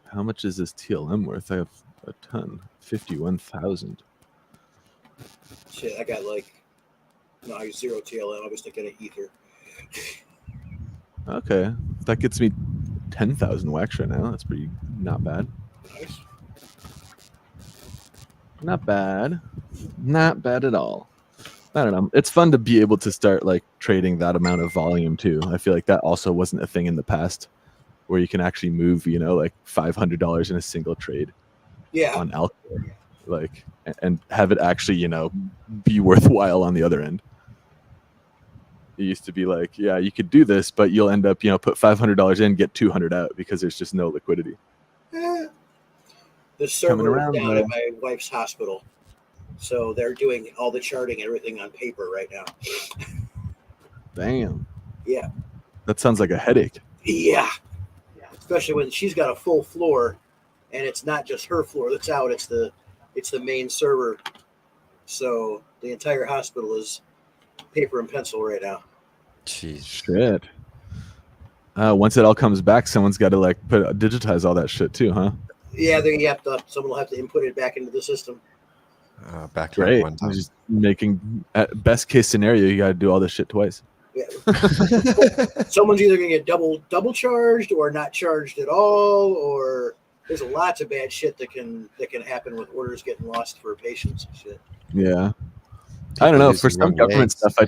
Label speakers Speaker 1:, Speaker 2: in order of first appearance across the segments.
Speaker 1: How much is this TLM worth? I have a ton. 51,000.
Speaker 2: Shit, I got like no, I use 0 TLM. I was thinking of Ether.
Speaker 1: Okay, that gets me 10,000 wax right now. That's pretty not bad.
Speaker 2: Nice.
Speaker 1: Not bad. Not bad at all. I don't know. It's fun to be able to start like trading that amount of volume too. I feel like that also wasn't a thing in the past, where you can actually move, like $500 in a single trade.
Speaker 2: Yeah.
Speaker 1: On Alcor, like, and have it actually, be worthwhile on the other end. It used to be like, yeah, you could do this, but you'll end up, put $500 in, get 200 out because there's just no liquidity.
Speaker 2: The server is down at my wife's hospital, so they're doing all the charting and everything on paper right now.
Speaker 1: Damn.
Speaker 2: Yeah.
Speaker 1: That sounds like a headache.
Speaker 2: Yeah. Especially when she's got a full floor, and it's not just her floor that's out; it's the main server. So the entire hospital is paper and pencil right now.
Speaker 3: Jeez.
Speaker 1: Shit. Once it all comes back, someone's got to digitize all that shit too, huh?
Speaker 2: Yeah, someone will have to input it back into the system.
Speaker 3: Back
Speaker 1: Great.
Speaker 3: one time.
Speaker 1: Just making, at best case scenario, you got to do all this shit twice.
Speaker 2: Yeah. Someone's either going to get double charged or not charged at all, or there's lots of bad shit that can happen with orders getting lost for patients and shit.
Speaker 1: Yeah. I don't know. For some government stuff, I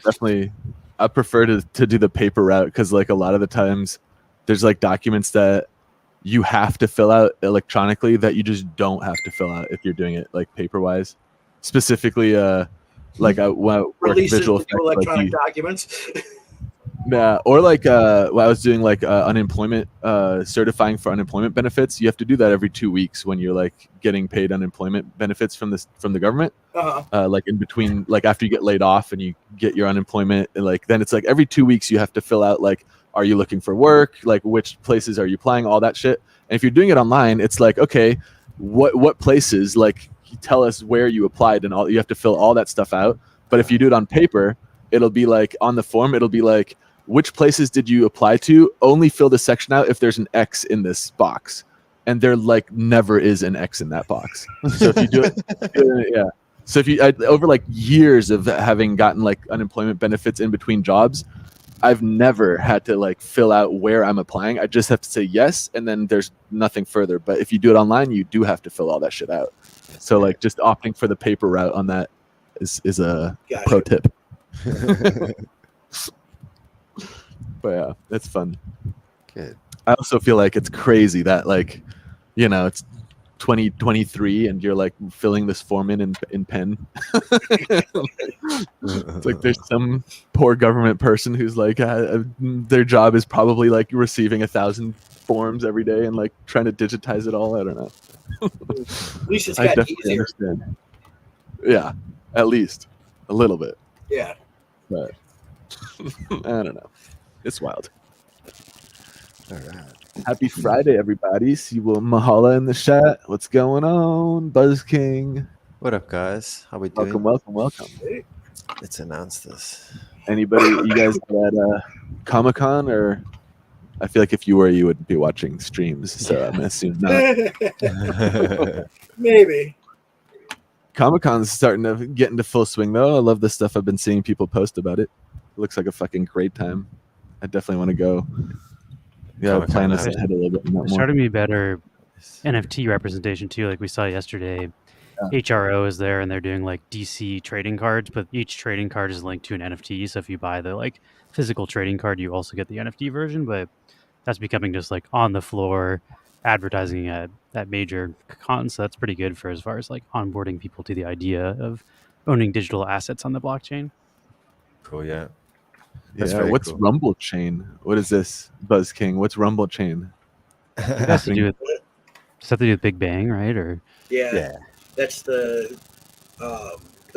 Speaker 1: prefer to do the paper route, because like a lot of the times there's like documents that you have to fill out electronically that you just don't have to fill out if you're doing it like paper wise. Specifically, like
Speaker 2: visual effects, electronic documents.
Speaker 1: Yeah, or like I was doing like unemployment certifying for unemployment benefits. You have to do that every 2 weeks when you're like getting paid unemployment benefits from the government. Like in between, like after you get laid off and you get your unemployment, and like then it's like every 2 weeks you have to fill out like, are you looking for work? Like which places are you applying? All that shit. And if you're doing it online, it's like, okay, what places? Like tell us where you applied and all. You have to fill all that stuff out. But if you do it on paper, it'll be like on the form. It'll be like, which places did you apply to? Only fill the section out if there's an X in this box, and there like never is an X in that box. So if you do it, yeah. So if you over like years of having gotten like unemployment benefits in between jobs, I've never had to like fill out where I'm applying. I just have to say yes, and then there's nothing further. But if you do it online, you do have to fill all that shit out. So like just opting for the paper route on that is a pro tip. But yeah, it's fun.
Speaker 3: Good.
Speaker 1: I also feel like it's crazy that like, it's 2023 and you're like filling this form in pen. It's like there's some poor government person who's like their job is probably like receiving 1,000 forms every day and like trying to digitize it all. I don't know.
Speaker 2: At least it's got easier.
Speaker 1: Understand. Yeah, at least a little bit.
Speaker 2: Yeah.
Speaker 1: But I don't know. It's wild.
Speaker 3: All right.
Speaker 1: Happy Friday, everybody. See Mahala in the chat. What's going on? Buzz King.
Speaker 3: What up, guys? How we doing?
Speaker 1: Welcome.
Speaker 3: Let's announce this.
Speaker 1: Anybody, you guys at Comic-Con? Or I feel like if you were, you wouldn't be watching streams. So I'm going to assume not.
Speaker 2: Maybe.
Speaker 1: Comic-Con's starting to get into full swing, though. I love the stuff I've been seeing people post about it. It looks like a fucking great time. I definitely want to go. Yeah, plan us ahead a little bit more.
Speaker 4: There's starting to be better NFT representation too. Like we saw yesterday, HRO is there and they're doing like DC trading cards, but each trading card is linked to an NFT. So if you buy the like physical trading card, you also get the NFT version. But that's becoming just like on the floor advertising at major cons. So that's pretty good for as far as like onboarding people to the idea of owning digital assets on the blockchain.
Speaker 3: Cool, yeah.
Speaker 1: What's cool. Rumble Chain? What is this, Buzz King? What's Rumble Chain?
Speaker 4: It has to do with Big Bang, right? Or
Speaker 2: yeah. That's the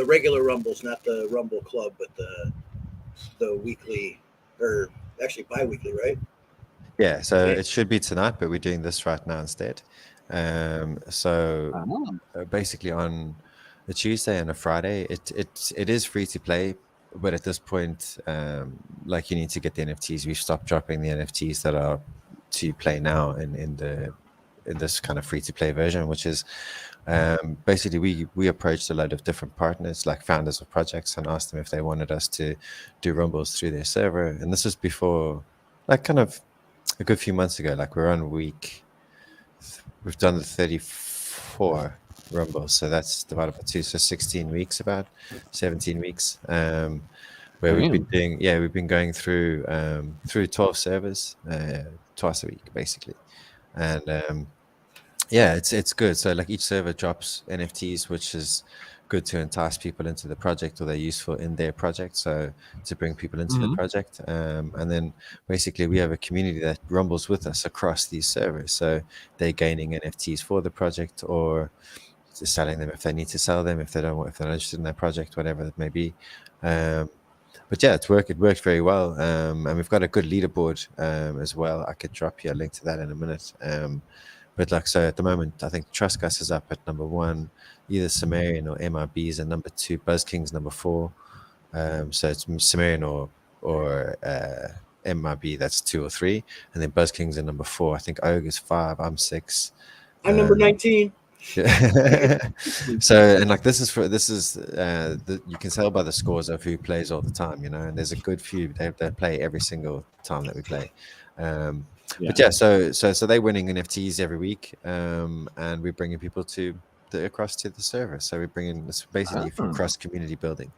Speaker 2: regular Rumbles, not the Rumble Club, but the weekly, or actually bi-weekly, right?
Speaker 3: Yeah, so it should be tonight, but we're doing this right now instead. Basically on a Tuesday and a Friday, it is free to play. But at this point, like you need to get the NFTs. We've stopped dropping the NFTs that are to play now in this kind of free to play version, which is basically we approached a lot of different partners, like founders of projects, and asked them if they wanted us to do rumbles through their server. And this was before, like, kind of a good few months ago. Like, we're on we've done the 34 rumbles, so that's divided by 2, so 16 weeks, about 17 weeks. Where we've been going through 12 servers twice a week, basically. And yeah, it's good. So like each server drops NFTs, which is good to entice people into the project, or they're useful in their project, so to bring people into the project. And then basically we have a community that rumbles with us across these servers, so they're gaining NFTs for the project, or just selling them if they need to sell them, if they're not interested in their project, whatever it may be. But yeah, it worked very well. And we've got a good leaderboard as well. I could drop you a link to that in a minute. But like, so at the moment, I think Trust Us is up at number 1, either Sumerian or MRBs, and number 2, BuzzKing's number 4. So it's Sumerian or MRB, that's 2 or 3, and then BuzzKing's at number 4. I think Ogue is 5. I'm 6.
Speaker 2: I'm number 19.
Speaker 3: So, and like, this is you can tell by the scores of who plays all the time, and there's a good few that play every single time that we play. But yeah, so they're winning NFTs every week, and we're bringing people across to the server. So we're bringing this basically for cross community building.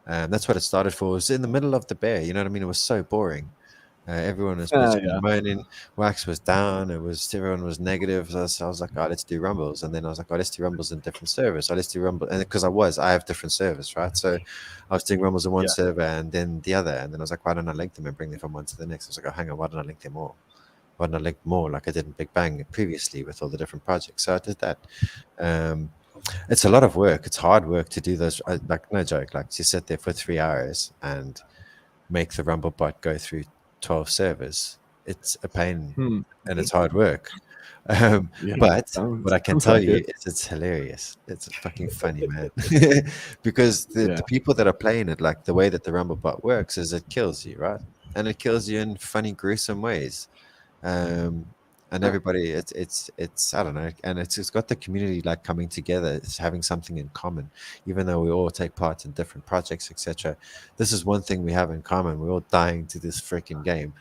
Speaker 3: That's what it started for. It was in the middle of the bear. You know what I mean? It was so boring. Everyone was moaning. Wax was down. Everyone was negative. So I was like, let's do rumbles. And then I was like, let's do rumbles in different servers. So let's do rumble. And because I have different servers, right? So I was doing rumbles in one server and then the other. And then I was like, why don't I link them and bring them from one to the next? I was like, hang on, why don't I link them all? Why don't I link more like I did in Big Bang previously with all the different projects? So I did that. It's a lot of work. It's hard work to do those. Like, no joke. Like, you sit there for 3 hours and make the Rumble bot go through 12 servers. It's a pain and it's hard work. But what I can tell you is it's hilarious. It's fucking funny, man. Because the people that are playing it, like, the way that the Rumble bot works is it kills you, right? And it kills you in funny, gruesome ways. And everybody, it's I don't know, and it's got the community like coming together. It's having something in common, even though we all take part in different projects, etc. This is one thing we have in common. We're all dying to this freaking game.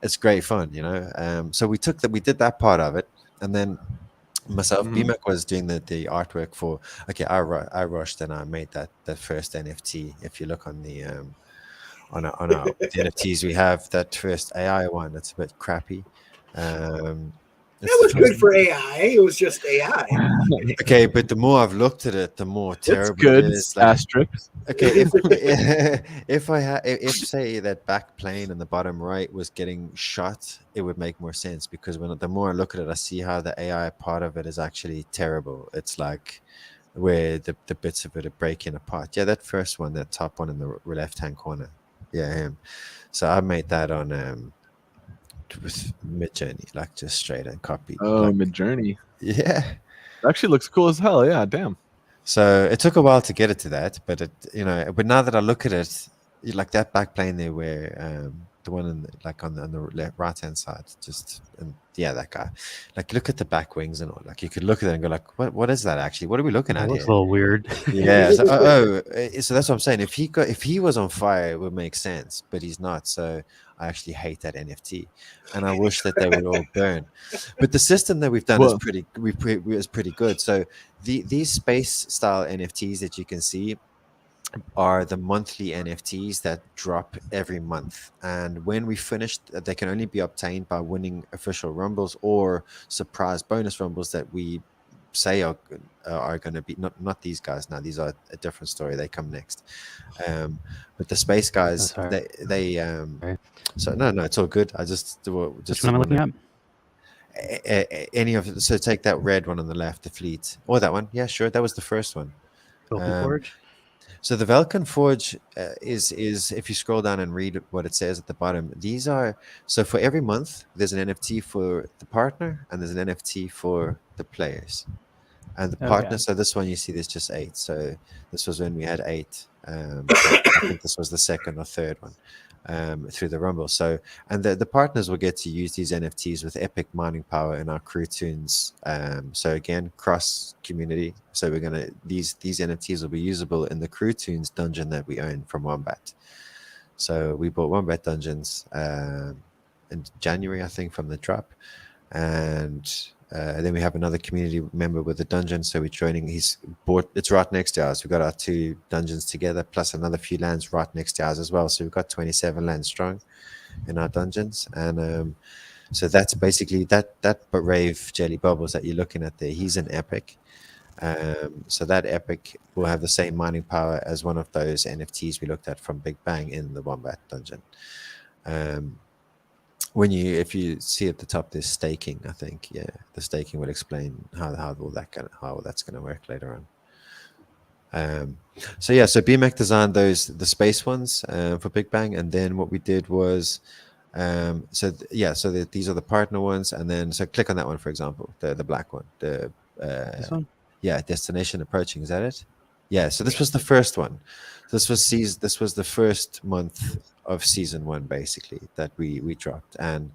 Speaker 3: It's great fun, So we did that part of it, and then myself, Bmac was doing the artwork for. Okay, I rushed and I made that first NFT. If you look on the on our the NFTs we have, that first AI one, that's a bit crappy.
Speaker 2: That was good for AI. It was just AI.
Speaker 3: Okay, but the more I've looked at it, the more terrible
Speaker 1: good.
Speaker 3: it is.
Speaker 1: Like, asterisk.
Speaker 3: Okay, if say that back plane in the bottom right was getting shot, it would make more sense, because the more I look at it, I see how the AI part of it is actually terrible. It's like where the bits of it are breaking apart. Yeah, that first one, that top one in the left-hand corner. Yeah, him. So I made that on with Midjourney, like, just straight and copied.
Speaker 1: Oh, Midjourney.
Speaker 3: Yeah,
Speaker 1: it actually looks cool as hell. Yeah, damn.
Speaker 3: So it took a while to get it to that, but but now that I look at it, like that back plane there, where the one on the right hand side, that guy. Like, look at the back wings and all. Like, you could look at it and go like, what is that actually? What are we looking at here?
Speaker 4: Looks a little weird.
Speaker 3: Yeah. So that's what I'm saying. If he was on fire, it would make sense, but he's not. So I actually hate that NFT, and I wish that they would all burn. But the system that we've done is pretty good. So these space style NFTs that you can see are the monthly NFTs that drop every month, and when we finish, they can only be obtained by winning official rumbles or surprise bonus rumbles that we say are going to be not these guys. Now, these are a different story. They come next. But the space guys, they so no, it's all good. I just
Speaker 4: Which one am I looking at?
Speaker 3: Any of it. So take that red one on the left, the fleet, or that one. Yeah, sure. That was the first one.
Speaker 4: Forge.
Speaker 3: So the Vulcan Forge is if you scroll down and read what it says at the bottom, these are, so for every month there's an NFT for the partner and there's an NFT for the players. And the partner, so this one you see there's just 8. So this was when we had 8. I think this was the second or third one. through the Rumble. So, and the partners will get to use these NFTs with epic mining power in our crew Toons. So again, cross community. So we're gonna these NFTs will be usable in the crew Toons dungeon that we own from Wombat. So we bought Wombat Dungeons in January, I think, from the drop, and then we have another community member with the dungeon. So we're joining. He's bought. It's right next to ours. We've got our 2 dungeons together, plus another few lands right next to ours as well. So we've got 27 lands strong in our dungeons, and so that's basically that Brave Jelly Bubbles that you're looking at there. He's an epic. So that epic will have the same mining power as one of those NFTs we looked at from Big Bang in the Wombat dungeon. If you see at the top, there's staking. I think, yeah, the staking will explain how that's going to work later on. So Bmac designed the space ones for Big Bang, and then what we did was, these are the partner ones, and then so click on that one, for example, the black one,
Speaker 4: This one?
Speaker 3: yeah, destination approaching. Is that it? Yeah. So this was the first one. This was the first month of season 1, basically, that we dropped, and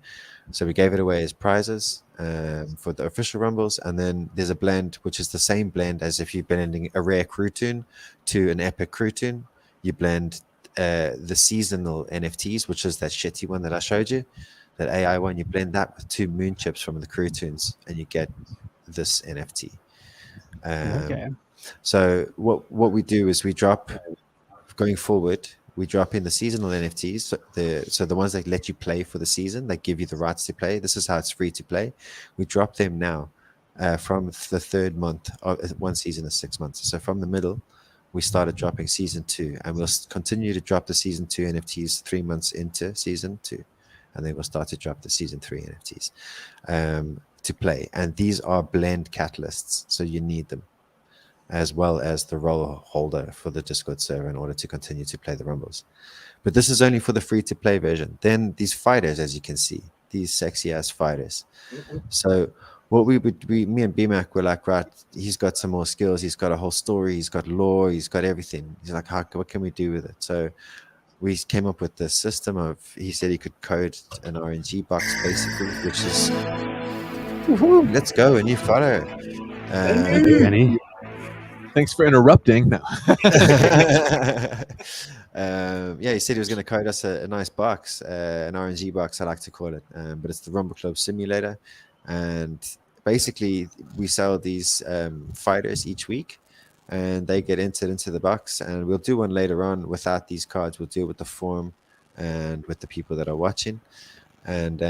Speaker 3: so we gave it away as prizes for the official Rumbles. And then there's a blend, which is the same blend as if you're blending a rare crew tune to an epic crew tune. You blend the seasonal NFTs, which is that shitty one that I showed you, that AI one. You blend that with 2 moon chips from the crew tunes, and you get this NFT.
Speaker 4: Okay.
Speaker 3: So what we do is we drop, going forward, we drop in the seasonal NFTs, so the ones that let you play for the season, that give you the rights to play. This is how it's free to play. We drop them now from the 3rd month. One season is 6 months. So from the middle, we started dropping season 2, and we'll continue to drop the season 2 NFTs 3 months into season 2, and then we'll start to drop the season 3 NFTs to play. And these are blend catalysts, so you need them, as well as the role holder for the Discord server in order to continue to play the Rumbles. But this is only for the free-to-play version. Then these fighters, as you can see, these sexy-ass fighters. So what me and Bmac were like, right, he's got some more skills, he's got a whole story, he's got lore, he's got everything. He's like, what can we do with it? So we came up with this system of, he said he could code an RNG box, basically, which is, woohoo, let's go, a new fighter.
Speaker 4: Thank you, Benny.
Speaker 1: Thanks for interrupting. No.
Speaker 3: He said he was going to code us a nice box, an RNG box, I like to call it, but it's the Rumble Club Simulator. And basically, we sell these fighters each week, and they get entered into the box. And we'll do one later on without these cards. We'll deal with the forum and with the people that are watching. And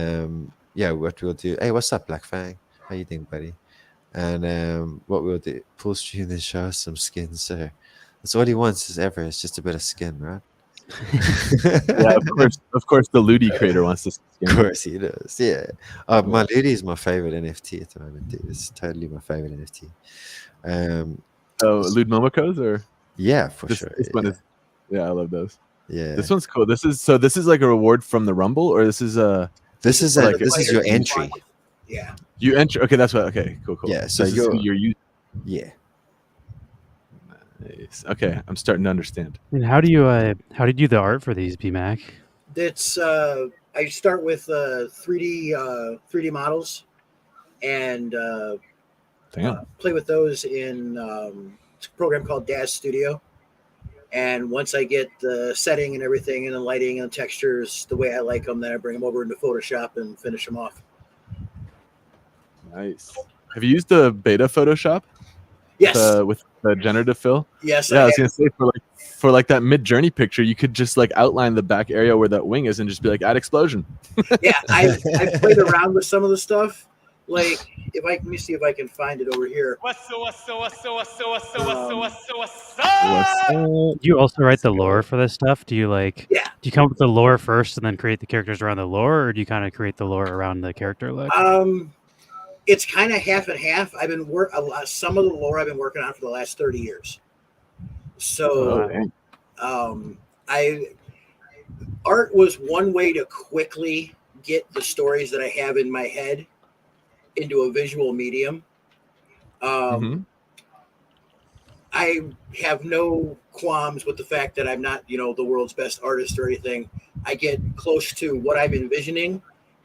Speaker 3: what we'll do. Hey, what's up, Black Fang? How you doing, buddy? And what we'll do, pull stream and show us some skins, sir. That's all he wants is ever. It's just a bit of skin, right?
Speaker 1: Yeah, of course, the Ludi creator wants this skin.
Speaker 3: Of course he does. Yeah. My Ludi is my favorite NFT at the moment, dude. It's totally my favorite NFT.
Speaker 1: Lud Momoko's, or
Speaker 3: yeah, for
Speaker 1: this,
Speaker 3: sure.
Speaker 1: This one is, I love those.
Speaker 3: Yeah.
Speaker 1: This one's cool. This is like a reward from the Rumble, or this is
Speaker 3: your entry.
Speaker 2: Yeah.
Speaker 1: You enter. Okay, that's what. Okay, cool.
Speaker 3: Yeah. So
Speaker 1: you're using.
Speaker 3: Yeah.
Speaker 1: Nice. Okay, I'm starting to understand.
Speaker 4: And how do you do the art for these, Bmac?
Speaker 2: It's I start with 3D models and play with those in a program called Daz Studio. And once I get the setting and everything and the lighting and the textures the way I like them, then I bring them over into Photoshop and finish them off.
Speaker 1: Nice. Have you used the beta Photoshop?
Speaker 2: Yes.
Speaker 1: With the generative fill?
Speaker 2: Yes.
Speaker 1: Yeah, I was gonna say for that mid-journey picture, you could just like outline the back area where that wing is and just be like, add explosion.
Speaker 2: Yeah, I played around with some of the stuff. Like, let me see if I can find it over here.
Speaker 4: You also write the lore for this stuff? Do you
Speaker 2: Yeah.
Speaker 4: Do you come up with the lore first and then create the characters around the lore, or do you kind of create the lore around the character look?
Speaker 2: It's kind of half and half. I've been some of the lore I've been working on for the last 30 years. So, art was one way to quickly get the stories that I have in my head into a visual medium. I have no qualms with the fact that I'm not, the world's best artist or anything. I get close to what I'm envisioning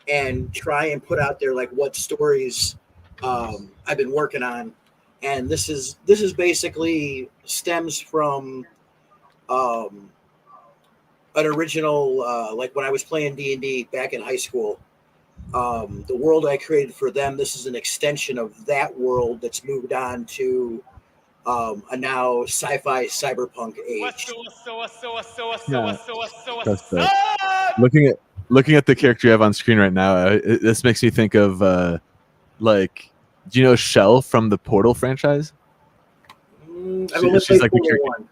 Speaker 2: and try and put out there like what stories I've been working on. And this is basically stems from an original, like when I was playing D&D back in high school. The world I created for them, this is an extension of that world that's moved on to a now sci-fi cyberpunk age.
Speaker 1: Looking at the character you have on screen right now, this makes me think of like, do you know Shell from the Portal franchise? She's like the character.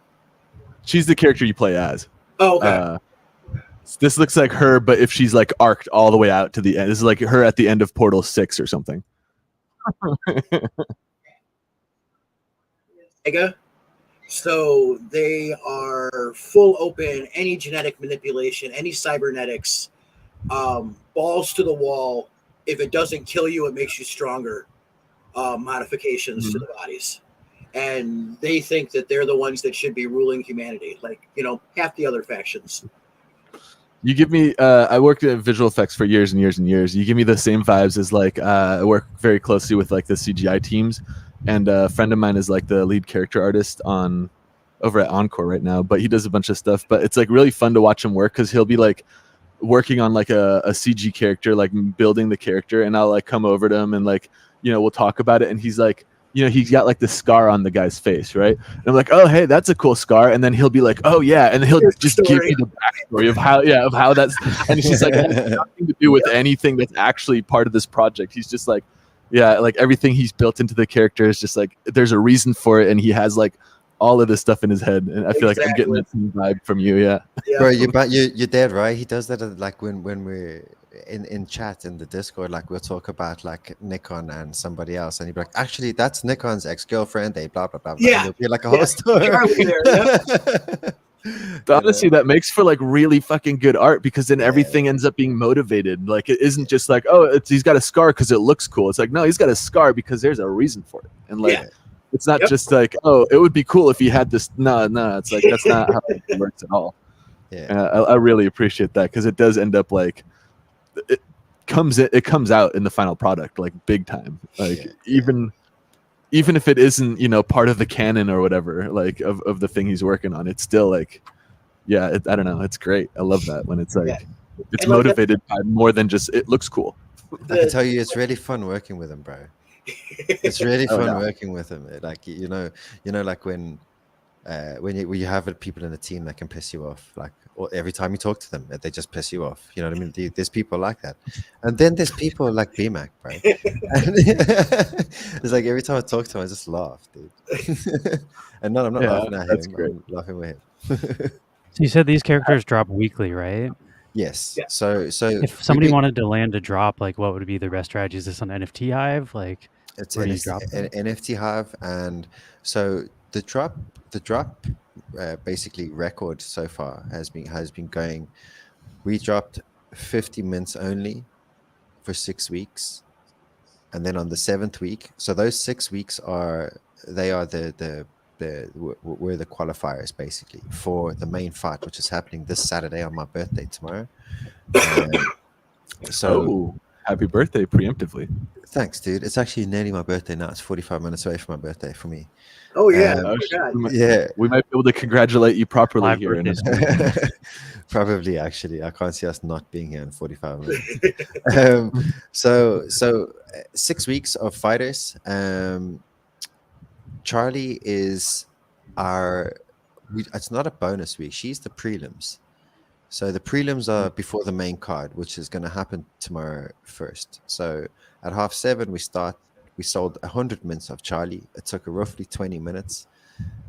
Speaker 1: She's the character you play as.
Speaker 2: Oh, okay.
Speaker 1: This looks like her, but if she's like arced all the way out to the end, this is like her at the end of Portal 6 or something.
Speaker 2: So they are full open, any genetic manipulation, any cybernetics, balls to the wall. If it doesn't kill you, it makes you stronger. Modifications to the bodies. And they think that they're the ones that should be ruling humanity, like, half the other factions.
Speaker 1: You give me, I worked at visual effects for years and years and years. You give me the same vibes as like, I work very closely with like the CGI teams. And a friend of mine is like the lead character artist over at Encore right now, but he does a bunch of stuff. But it's like really fun to watch him work because he'll be like working on like a CG character, like building the character, and I'll like come over to him and like, we'll talk about it. And he's like, he's got like the scar on the guy's face, right? And I'm like, oh, hey, that's a cool scar. And then he'll be like, oh yeah, and he'll just give me the backstory of how that's. And she's like, it has nothing to do with anything that's actually part of this project. He's just like, yeah, like everything he's built into the character is just like there's a reason for it, and he has like all of this stuff in his head. And I feel like I'm getting that same vibe from you, yeah.
Speaker 3: Bro, you're dead, right? He does that like when we're in chat in the Discord, like we'll talk about like Nikon and somebody else, and he'd be like, actually, that's Nikon's ex-girlfriend. They blah blah blah.
Speaker 2: Yeah,
Speaker 3: and it'll be like a whole story.
Speaker 1: Honestly, that makes for like really fucking good art because then everything ends up being motivated. Like it isn't just like, oh, he's got a scar because it looks cool. It's like, no, he's got a scar because there's a reason for it. And like, it's not just like, oh, it would be cool if he had this. No, it's like that's not how it works at all. Yeah, I really appreciate that because it does end up like it comes out in the final product like big time. Like even if it isn't, part of the canon or whatever, like of the thing he's working on, it's still like, I don't know. It's great. I love that when it's like, it's and motivated by more than just, it looks cool.
Speaker 3: I can tell you, it's really fun working with him, bro. It's really fun working with him. Like, like when you have people in the team that can piss you off, like every time you talk to them, they just piss you off. You know what I mean? There's people like that. And then there's people like Bmac, bro. It's like every time I talk to him, I just laugh, dude. And no, I'm not laughing at him. Great. I'm laughing with him.
Speaker 4: So you said these characters drop weekly, right?
Speaker 3: Yes. Yeah. So
Speaker 4: if somebody wanted to land a drop, like what would be the best strategy? Is this on NFT Hive? Like
Speaker 3: it's an NFT Hive, and so the drop basically record so far has been going. We dropped 50 mints only for 6 weeks, and then on the 7th week, so those 6 weeks we're the qualifiers basically for the main fight, which is happening this Saturday on my birthday tomorrow.
Speaker 1: Happy birthday preemptively.
Speaker 3: Thanks, dude. It's actually nearly my birthday now. It's 45 minutes away from my birthday for me.
Speaker 2: Oh yeah,
Speaker 1: we might be able to congratulate you properly here.
Speaker 3: Probably, actually, I can't see us not being here in 45 minutes. So 6 weeks of fighters. Charlie is it's not a bonus week. She's the prelims. So the prelims are before the main card, which is going to happen tomorrow first. So at 7:30 we sold 100 mints of Charlie. It took roughly 20 minutes.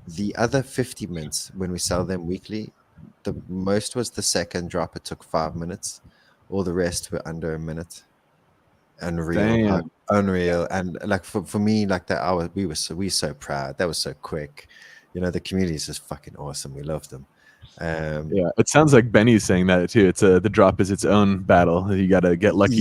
Speaker 3: The other 50 mints, when we sell them weekly, the most was the second drop. It took 5 minutes. All the rest were under a minute. Unreal. And like for me, like that, we were so proud. That was so quick. The community is just fucking awesome. We love them.
Speaker 1: It sounds like Benny's saying that too. It's the drop is its own battle. You got to get lucky.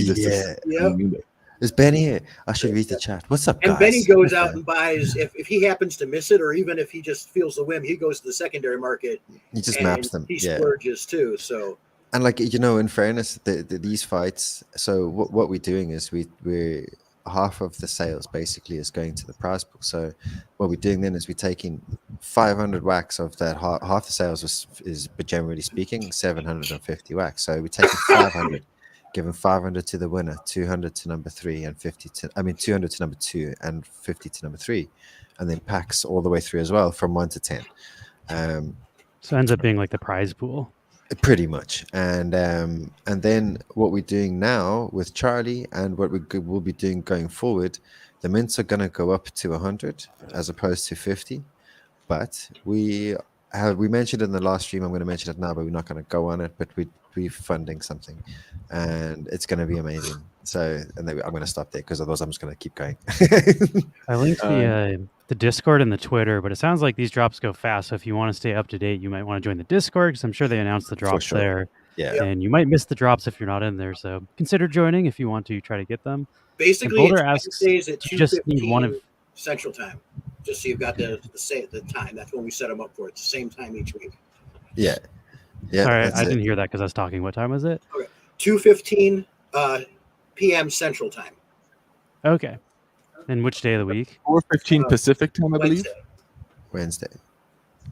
Speaker 3: Is Benny here? I should read the chat. What's up, guys?
Speaker 2: And Benny goes out and buys, if he happens to miss it, or even if he just feels the whim, he goes to the secondary market.
Speaker 3: He just
Speaker 2: and
Speaker 3: maps them.
Speaker 2: He splurges too. So,
Speaker 3: and like, you know, in fairness, these fights. So what we're doing is we're half of the sales basically is going to the prize pool. So what we're doing then is we're taking 500 wax of that. Half the sales is, but generally speaking, 750 wax. So we're taking 500. Giving 500 to the winner, 200 to number 3, and 200 to number 2, and 50 to number 3, and then packs all the way through as well from 1 to 10.
Speaker 4: So it ends up being like the prize pool.
Speaker 3: Pretty much, and then what we're doing now with Charlie, and what we'll be doing going forward, the mints are going to go up to 100 as opposed to 50, but we mentioned in the last stream. I'm going to mention it now, but we're not going to go on it. But we're funding something, and it's going to be amazing. So, and then I'm going to stop there because otherwise I'm just going to keep going.
Speaker 4: I linked the Discord and the Twitter, but it sounds like these drops go fast. So if you want to stay up to date, you might want to join the Discord because I'm sure they announced the drops there.
Speaker 3: Yeah,
Speaker 4: and you might miss the drops if you're not in there. So consider joining if you want to try to get them.
Speaker 2: Basically,
Speaker 4: Boulder asks,
Speaker 2: Wednesdays at
Speaker 4: you just need one of
Speaker 2: Central Time, just so you've got the time. That's when we set them up for. It's the same time each week.
Speaker 3: Yeah.
Speaker 4: Sorry, I didn't hear that because I was talking. What time was it?
Speaker 2: Okay, 2:15 p.m. Central Time.
Speaker 4: Okay. And which day of the week?
Speaker 1: 4:15 Pacific time, I believe.
Speaker 3: Wednesday.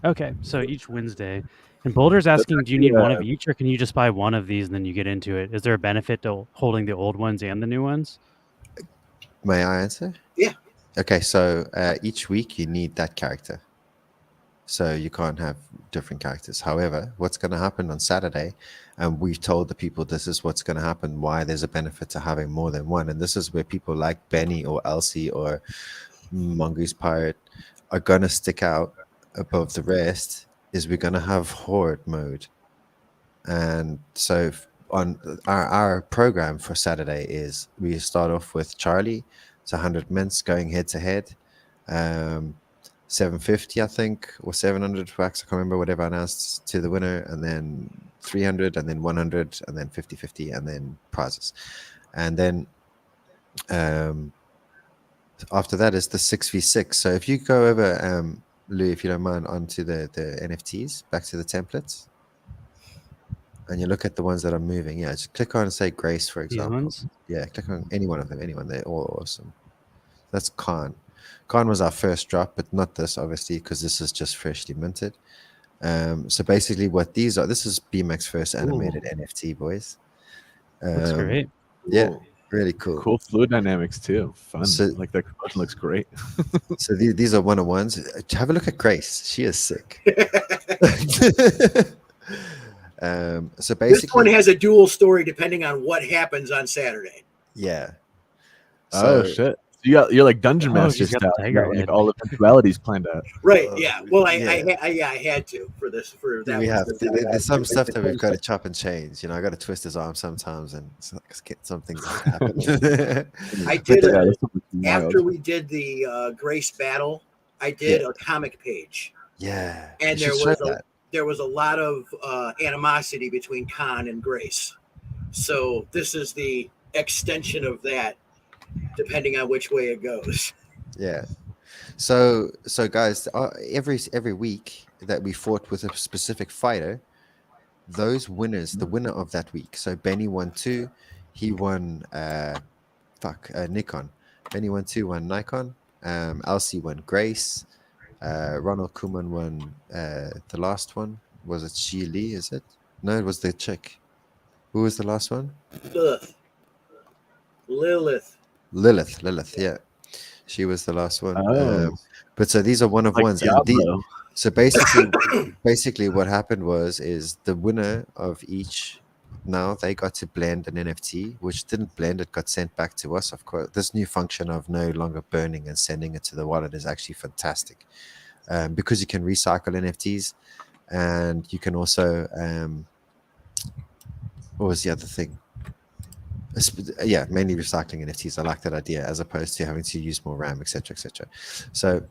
Speaker 4: Okay, so each Wednesday. And Boulder's asking, do you need one of each, or can you just buy one of these and then you get into it? Is there a benefit to holding the old ones and the new ones?
Speaker 3: May I answer?
Speaker 2: Yeah.
Speaker 3: Okay, so each week you need that character. So you can't have different characters. However, what's going to happen on Saturday, and we've told the people this is what's going to happen, why there's a benefit to having more than one. And this is where people like Benny or Elsie or Mongoose Pirate are going to stick out above the rest, is we're going to have Horde mode. And so on our program for Saturday is we start off with Charlie. It's 100 mints going head to head. 750, I think, or 700 wax. I can't remember, whatever I announced to the winner, and then 300, and then 100, and then 50, and then prizes. And then after that is the 6v6. So if you go over, Lou, if you don't mind, onto the NFTs, back to the templates, and you look at the ones that are moving, just click on, say, Grace, for example. Yeah, click on any one of them, anyone. They're all awesome. That's Khan. Khan was our first drop, but not this, obviously, because this is just freshly minted. So basically what these are, this is Bmac's first animated NFT, boys.
Speaker 4: Looks great.
Speaker 3: Yeah, really cool.
Speaker 1: Cool fluid dynamics, too. Fun. So, like, that collection looks great.
Speaker 3: So these are one-on-ones. Have a look at Grace. She is sick. So basically,
Speaker 2: this one has a dual story depending on what happens on Saturday.
Speaker 3: Yeah.
Speaker 1: So, shit. You're like Dungeon Master style. You got like all eventualities planned out.
Speaker 2: Right. Yeah. Well, I had to for this. For that.
Speaker 3: We have. There's some stuff that we've got to chop and change. You know, I got to twist his arm sometimes, and some things happen.
Speaker 2: I did after we did the Grace battle. I did a comic page.
Speaker 3: Yeah.
Speaker 2: And there was a lot of animosity between Khan and Grace. So this is the extension of that, depending on which way it goes.
Speaker 3: Yeah. So guys, every week that we fought with a specific fighter, those winners, the winner of that week. So Benny won 2, he won Nikon. Benny won 2, won Nikon. Elsie won Grace. Ronald Koeman won the last one. Was it Shi Li? Is it? No, it was the chick. Who was the last one? Lilith, yeah, she was the last one. But so these are one of like ones. And so basically, what happened is the winner of each. Now they got to blend an NFT, which didn't blend. It got sent back to us. Of course, this new function of no longer burning and sending it to the wallet is actually fantastic, because you can recycle NFTs, and you can also. What was the other thing? Yeah, mainly recycling NFTs. I like that idea, as opposed to having to use more RAM, etc. So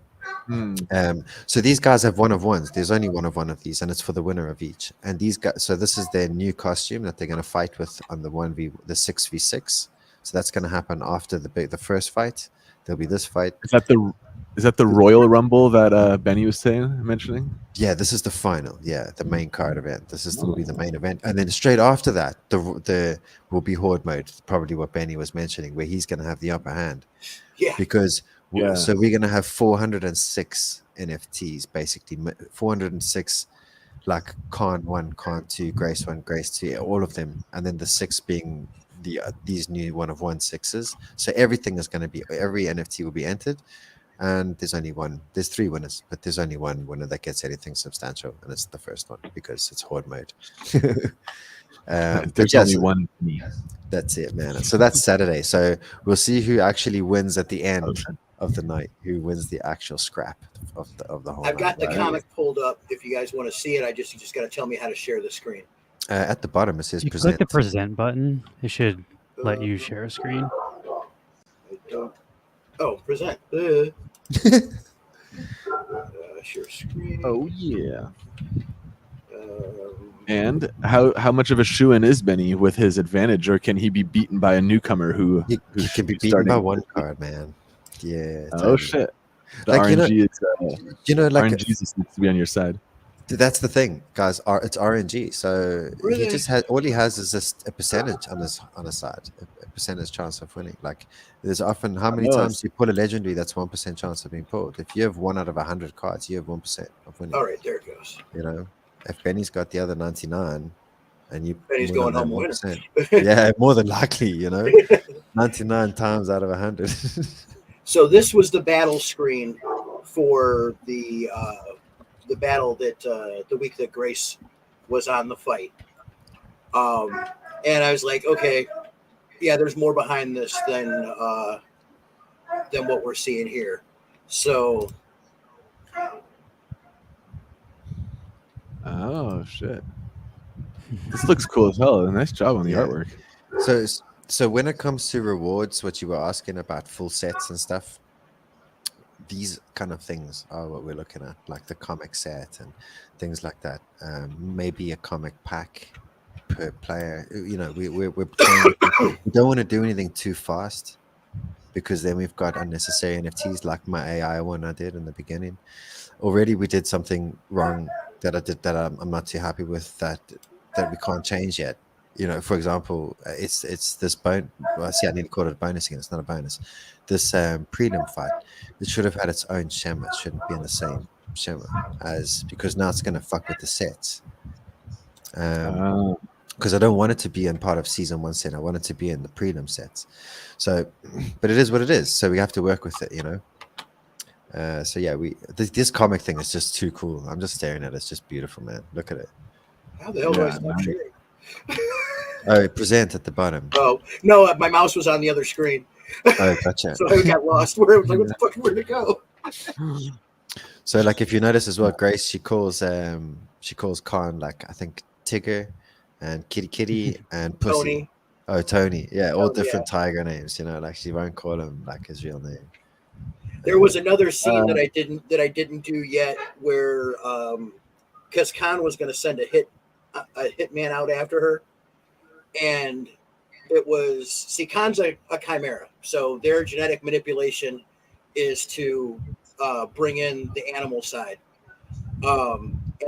Speaker 3: so these guys have one of ones. There's only one of these, and it's for the winner of each. And these guys, so this is their new costume that they're going to fight with on the 6v6. So that's going to happen after the first fight. There'll be this fight.
Speaker 1: Is that the Royal Rumble that Benny was mentioning?
Speaker 3: Yeah, this is the final. Yeah, the main card event. Will be the main event, and then straight after that, the will be Horde mode. Probably what Benny was mentioning, where he's going to have the upper hand.
Speaker 2: Yeah.
Speaker 3: Because so we're going to have 406 NFTs, basically 406, like Khan 1, Khan 2, Grace 1, Grace 2, all of them, and then the 6 being these new 1/1/6s. So everything is going to be, every NFT will be entered. And there's 3 winners, but there's only one winner that gets anything substantial, and it's the first one because it's Horde mode.
Speaker 1: There's only one.
Speaker 3: That's it, man. So that's Saturday. So we'll see who actually wins at the end of the night, who wins the actual scrap of the whole
Speaker 2: I've got
Speaker 3: night.
Speaker 2: the comic pulled up. If you guys want to see it, you just got to tell me how to share the screen.
Speaker 3: At the bottom, it says
Speaker 4: you
Speaker 3: present.
Speaker 4: click the present button. It should let you share a screen.
Speaker 2: I don't. Oh, present. Share screen.
Speaker 1: Oh yeah. And how much of a shoo-in is Benny with his advantage, or can he be beaten by a newcomer who
Speaker 3: can be beaten by one card, man? Yeah.
Speaker 1: Oh shit. The
Speaker 3: Like,
Speaker 1: RNG
Speaker 3: like
Speaker 1: RNG needs to be on your side.
Speaker 3: That's the thing, guys. It's RNG, so
Speaker 2: Really?
Speaker 3: he just has all he has is just a percentage on his side, a percentage chance of winning. Like there's often how many times you pull a legendary, that's 1% chance of being pulled. If you have 1 out of 100 cards, you have 1% of winning.
Speaker 2: All right, there it goes.
Speaker 3: You know, if Benny's got the other 99, and you
Speaker 2: Benny's going home winning.
Speaker 3: Yeah, more than likely, you know, 99 times out of 100.
Speaker 2: So this was the battle screen for the battle that the week that Grace was on the fight. And I was like, okay, yeah, there's more behind this than what we're seeing here. So
Speaker 1: oh shit. This looks cool as hell. Nice job on the artwork.
Speaker 3: So when it comes to rewards, what you were asking about full sets and stuff, these kind of things are what we're looking at, like the comic set and things like that. Maybe a comic pack per player. You know, we don't want to do anything too fast, because then we've got unnecessary NFTs like my AI one I did in the beginning. Already we did something wrong that I did that I'm not too happy with, that we can't change yet. You know, for example, it's this bone. Well, see, I need to call it a bonus again. It's not a bonus. This prelim fight, it should have had its own shimmer. It shouldn't be in the same shimmer because now it's going to fuck with the sets. Because I don't want it to be in part of season 1 set. I want it to be in the prelim sets. So, but it is what it is. So we have to work with it, you know. So yeah, this comic thing is just too cool. I'm just staring at it. It's just beautiful, man. Look at it.
Speaker 2: how the hell do I stop sharing?
Speaker 3: Oh, present at the bottom.
Speaker 2: Oh no, my mouse was on the other screen.
Speaker 3: Oh, gotcha.
Speaker 2: So I got lost. Where it was like, what the fuck? Where'd it go?
Speaker 3: So, like, if you notice as well, Grace, she calls Khan, like, I think Tigger and Kitty and Pussy.
Speaker 2: Tony.
Speaker 3: Oh, Tony. Yeah, all different tiger names. You know, like she won't call him like his real name.
Speaker 2: There was another scene that I didn't do yet, where because Khan was going to send a hitman out after her, and it was Khan's a chimera, so their genetic manipulation is to bring in the animal side,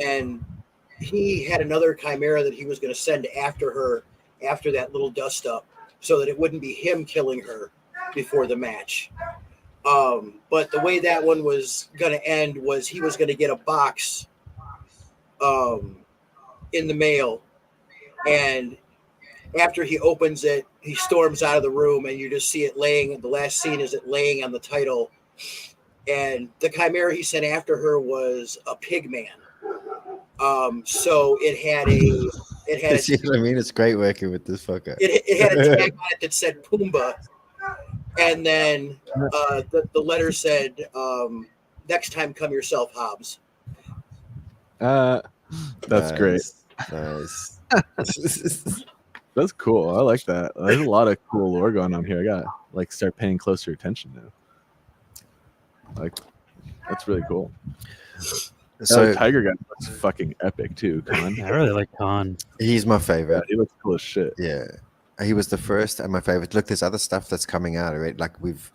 Speaker 2: and he had another chimera that he was going to send after her after that little dust up, so that it wouldn't be him killing her before the match. But the way that one was going to end was he was going to get a box in the mail, and after he opens it, he storms out of the room, and you just see it laying. The last scene is it laying on the title, and the chimera he sent after her was a pig man. So it had
Speaker 3: See what I mean? It's great working with this fucker.
Speaker 2: It had a tag on it that said Pumbaa, and then the letter said, "Next time, come yourself, Hobbs."
Speaker 1: That's great.
Speaker 3: Nice.
Speaker 1: That's cool. I like that. There's a lot of cool lore going on here. I gotta start paying closer attention now. That's really cool. So Tiger guy looks fucking epic too. Khan.
Speaker 4: I really like Khan.
Speaker 3: He's my favorite.
Speaker 1: Yeah, he looks cool as shit.
Speaker 3: Yeah. He was the first and my favorite. Look, there's other stuff that's coming out already. Like we've,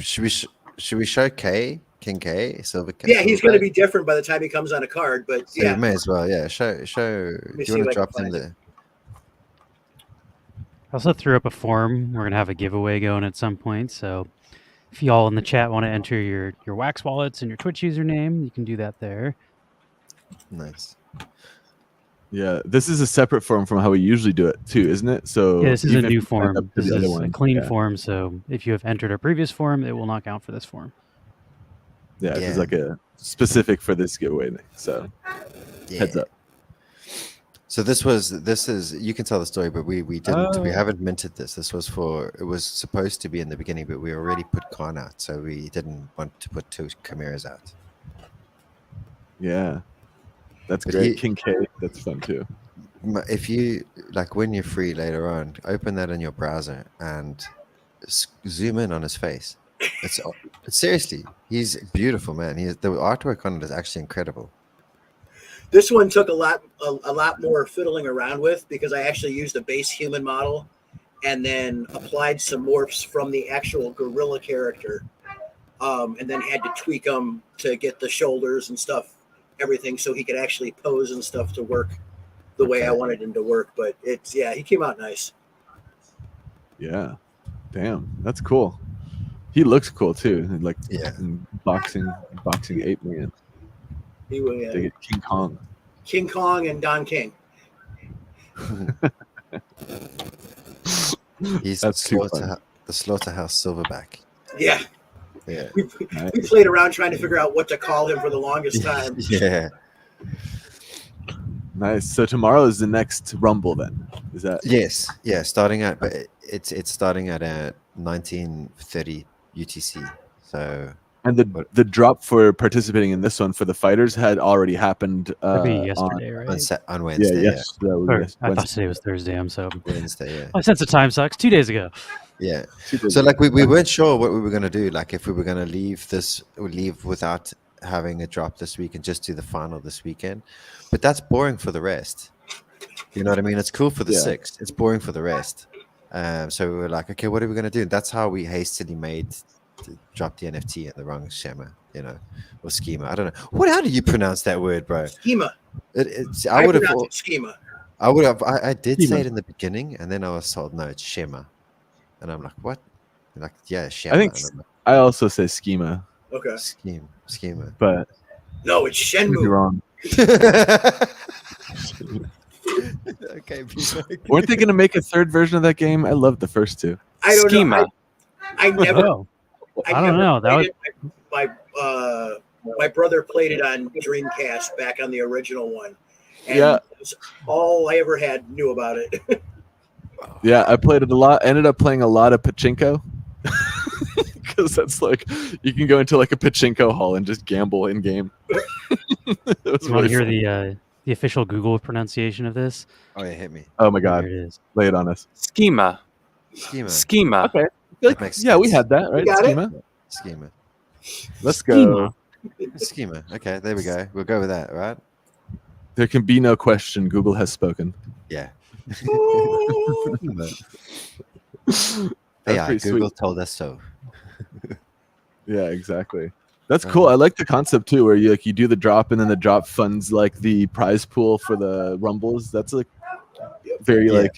Speaker 3: should we show King K, Silver K?
Speaker 2: Yeah, he's going to be different by the time he comes on a card, but
Speaker 3: so
Speaker 2: yeah,
Speaker 3: you may as well. Yeah, show. Do you want to drop them there?
Speaker 4: I also threw up a form. We're gonna have a giveaway going at some point. So if y'all in the chat want to enter your Wax wallets and your Twitch username, you can do that there.
Speaker 3: Nice.
Speaker 1: Yeah, this is a separate form from how we usually do it too, isn't it? So
Speaker 4: Yeah, this is a new form. This is
Speaker 1: a
Speaker 4: clean form. So if you have entered a previous form, it will not count for this form.
Speaker 1: Yeah, it's like a specific for this giveaway thing. So heads up.
Speaker 3: So this is you can tell the story, but we didn't we haven't minted this. It was supposed to be in the beginning, but we already put Khan out, so we didn't want to put 2 chimeras out.
Speaker 1: Yeah. That's great. King K, that's fun too.
Speaker 3: If you like when you're free later on, open that in your browser and zoom in on his face. It's seriously, he's beautiful, man. The artwork on it is actually incredible.
Speaker 2: This one took a lot more fiddling around with because I actually used a base human model and then applied some morphs from the actual gorilla character, and then had to tweak them to get the shoulders and stuff, everything, so he could actually pose and stuff to work the way I wanted him to work. But he came out nice. Yeah.
Speaker 1: Damn, that's cool. He looks cool too. Like boxing 8 million.
Speaker 2: He will,
Speaker 1: King Kong.
Speaker 2: King Kong and Don King.
Speaker 3: He's the slaughterhouse silverback.
Speaker 2: Yeah.
Speaker 3: Yeah.
Speaker 2: We played around trying to figure out what to call him for the longest time.
Speaker 3: Yeah.
Speaker 1: Nice. So tomorrow is the next Rumble then. Is that?
Speaker 3: Yes. Yeah. Starting at, but it's starting at 1930 UTC. So.
Speaker 1: And the drop for participating in this one for the fighters had already happened
Speaker 4: yesterday, right?
Speaker 3: On Wednesday.
Speaker 1: Yes.
Speaker 4: I thought today was Thursday. I'm so
Speaker 3: Wednesday. Yeah.
Speaker 4: My sense of time sucks. 2 days ago.
Speaker 3: Yeah. So like we weren't sure what we were going to do. Like if we were going to leave without having a drop this week and just do the final this weekend. But that's boring for the rest. You know what I mean? It's cool for the 6. It's boring for the rest. So we were like, okay, what are we going to do? That's how we hastily drop the NFT in the wrong schema, or schema. I don't know. How do you pronounce that word, bro?
Speaker 2: Schema.
Speaker 3: I would have
Speaker 2: schema.
Speaker 3: I did say it in the beginning, and then I was told no, it's schema, and I'm like, what? Like, yeah, schema.
Speaker 1: I think I also say schema.
Speaker 2: Okay.
Speaker 3: Schema.
Speaker 1: But
Speaker 2: no, it's Shenmue.
Speaker 1: You're wrong.
Speaker 3: Okay.
Speaker 1: Weren't they going to make a 3rd version of that game? I loved the first 2.
Speaker 2: I don't
Speaker 5: schema.
Speaker 2: know. I never.
Speaker 4: I don't know. That
Speaker 2: was my brother played it on Dreamcast back on the original one. And that's all I ever knew about it.
Speaker 1: Yeah, I played it a lot. Ended up playing a lot of pachinko. Because that's like you can go into like a pachinko hall and just gamble in game.
Speaker 4: You want to hear the official Google pronunciation of this?
Speaker 3: Oh yeah, hit me.
Speaker 1: Oh my god.
Speaker 4: Here it is.
Speaker 1: Lay it on us.
Speaker 5: Schema.
Speaker 1: Okay. We had that, right?
Speaker 3: Schema.
Speaker 1: Let's go.
Speaker 3: Schema. Okay, there we go. We'll go with that, right?
Speaker 1: There can be no question. Google has spoken.
Speaker 3: Yeah.
Speaker 1: Google
Speaker 3: sweet. Told us so.
Speaker 1: Yeah, exactly. That's cool. I like the concept too, where you do the drop and then the drop funds like the prize pool for the rumbles. That's like very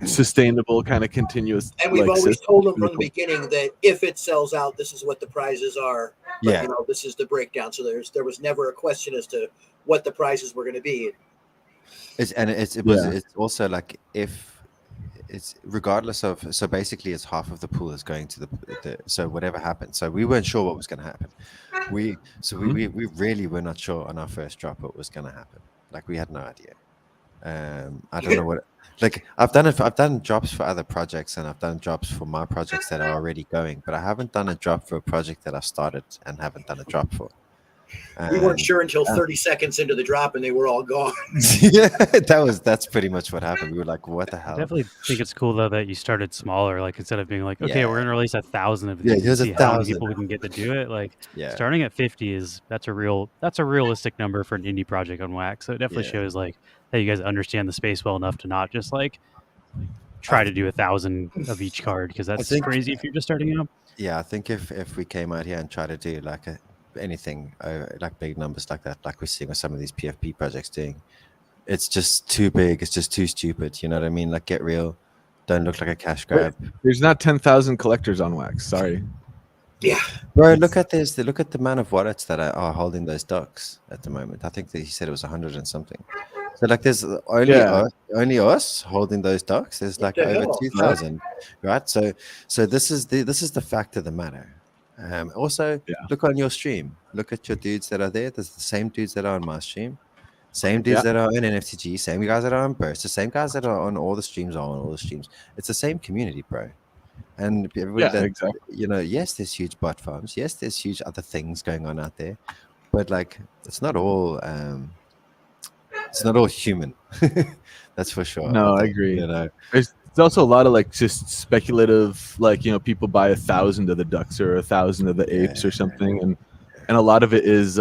Speaker 1: sustainable, kind of continuous.
Speaker 2: And we've always told them from the beginning that if it sells out, this is what the prizes are. But, this is the breakdown. So there was never a question as to what the prizes were going to be.
Speaker 3: It's also like if it's regardless of, so basically it's half of the pool is going to the so whatever happens. So we weren't sure what was going to happen. We really were not sure on our first drop what was going to happen. Like we had no idea. I don't know what. Like I've done drops for other projects and I've done drops for my projects that are already going, but I haven't done a drop for a project that I've started and haven't done a drop for.
Speaker 2: We weren't sure until 30 seconds into the drop, and they were all gone.
Speaker 3: Yeah, that's pretty much what happened. We were like, what the
Speaker 4: I
Speaker 3: hell?
Speaker 4: definitely think it's cool though that you started smaller. Like instead of being like, okay, we're gonna release 1,000 of these and
Speaker 3: here's
Speaker 4: see how many
Speaker 3: 1,000.
Speaker 4: people we can get to do it. Like
Speaker 3: Yeah.
Speaker 4: starting at 50 that's a realistic number for an indie project on Wax. So it definitely shows like that you guys understand the space well enough to not just like try to do 1,000 of each card, because that's crazy if you're just starting out.
Speaker 3: Yeah, I think if we came out here and tried to do like anything like big numbers like that, like we're seeing with some of these PFP projects doing, it's just too big. It's just too stupid. You know what I mean? Like, get real. Don't look like a cash grab.
Speaker 1: There's not 10,000 collectors on Wax. Sorry.
Speaker 2: Yeah,
Speaker 3: bro. Look at this. Look at the amount of wallets that are holding those ducks at the moment. I think that he said it was 100 and something. So like, there's only us holding those ducks. There's like over 2,000, right? So this is the fact of the matter. Also, look on your stream. Look at your dudes that are there. There's the same dudes that are on my stream. Same dudes that are on NFTG. Same guys that are on Burst. The same guys that are on all the streams are on all the streams. It's the same community, bro. And everybody you know, yes, there's huge bot farms. Yes, there's huge other things going on out there. But like, it's not all human. That's for sure.
Speaker 1: No, I agree.
Speaker 3: You know,
Speaker 1: there's also a lot of like just speculative, like, you know, people buy 1,000 of the ducks or 1,000 of the apes or something, and a lot of it is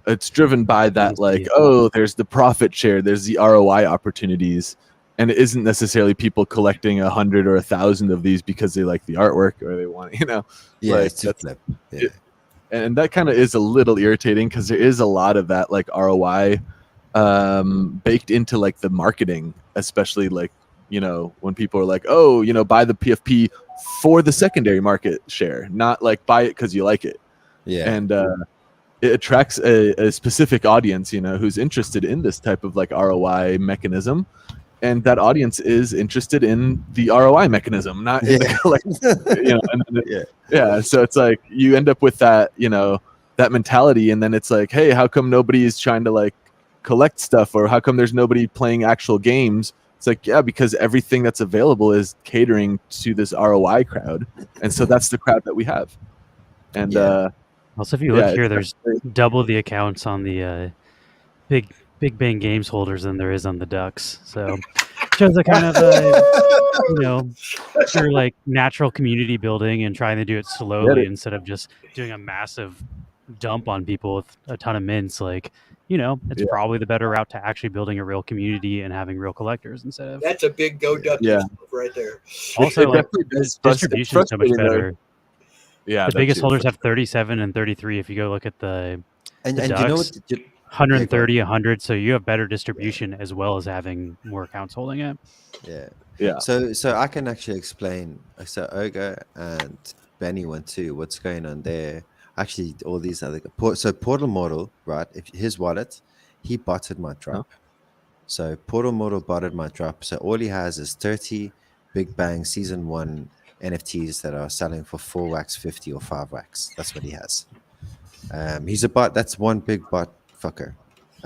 Speaker 1: it's driven by that, like, oh, there's the profit share, there's the ROI opportunities, and it isn't necessarily people collecting 100 or 1,000 of these because they like the artwork or they want, you know, like that's and that kind of is a little irritating because there is a lot of that like ROI baked into like the marketing, especially like, you know, when people are like, oh, you know, buy the PFP for the secondary market share, not like buy it because you like it. And it attracts a specific audience, you know, who's interested in this type of like ROI mechanism, and that audience is interested in the ROI mechanism, not in the you know, so it's like you end up with that, you know, that mentality, and then it's like, hey, how come nobody's trying to like collect stuff, or how come there's nobody playing actual games? It's like, yeah, because everything that's available is catering to this ROI crowd, and so that's the crowd that we have. And
Speaker 4: also, if you look here, there's double the accounts on the Big Bang Games holders than there is on the Ducks. So shows a kind of you know, pure like natural community building and trying to do it slowly instead of just doing a massive dump on people with a ton of mints. Like, you know, it's probably the better route to actually building a real community and having real collectors instead of.
Speaker 2: That's a big go Ducks right there.
Speaker 4: Also, like, distribution is so much better. The biggest holders have 37 and 33. If you go look at the Ducks, you know what, 130, 100. So you have better distribution as well as having more accounts holding it.
Speaker 3: Yeah. So I can actually explain. So Ogre and Benny went to what's going on there. Actually, all these other Portal Mortal, right? If his wallet, he botted my drop. So Portal Mortal botted my drop. So all he has is 30 Big Bang Season 1 NFTs that are selling for 4 wax 50 or 5 wax. That's what he has. He's a bot. That's one big bot fucker.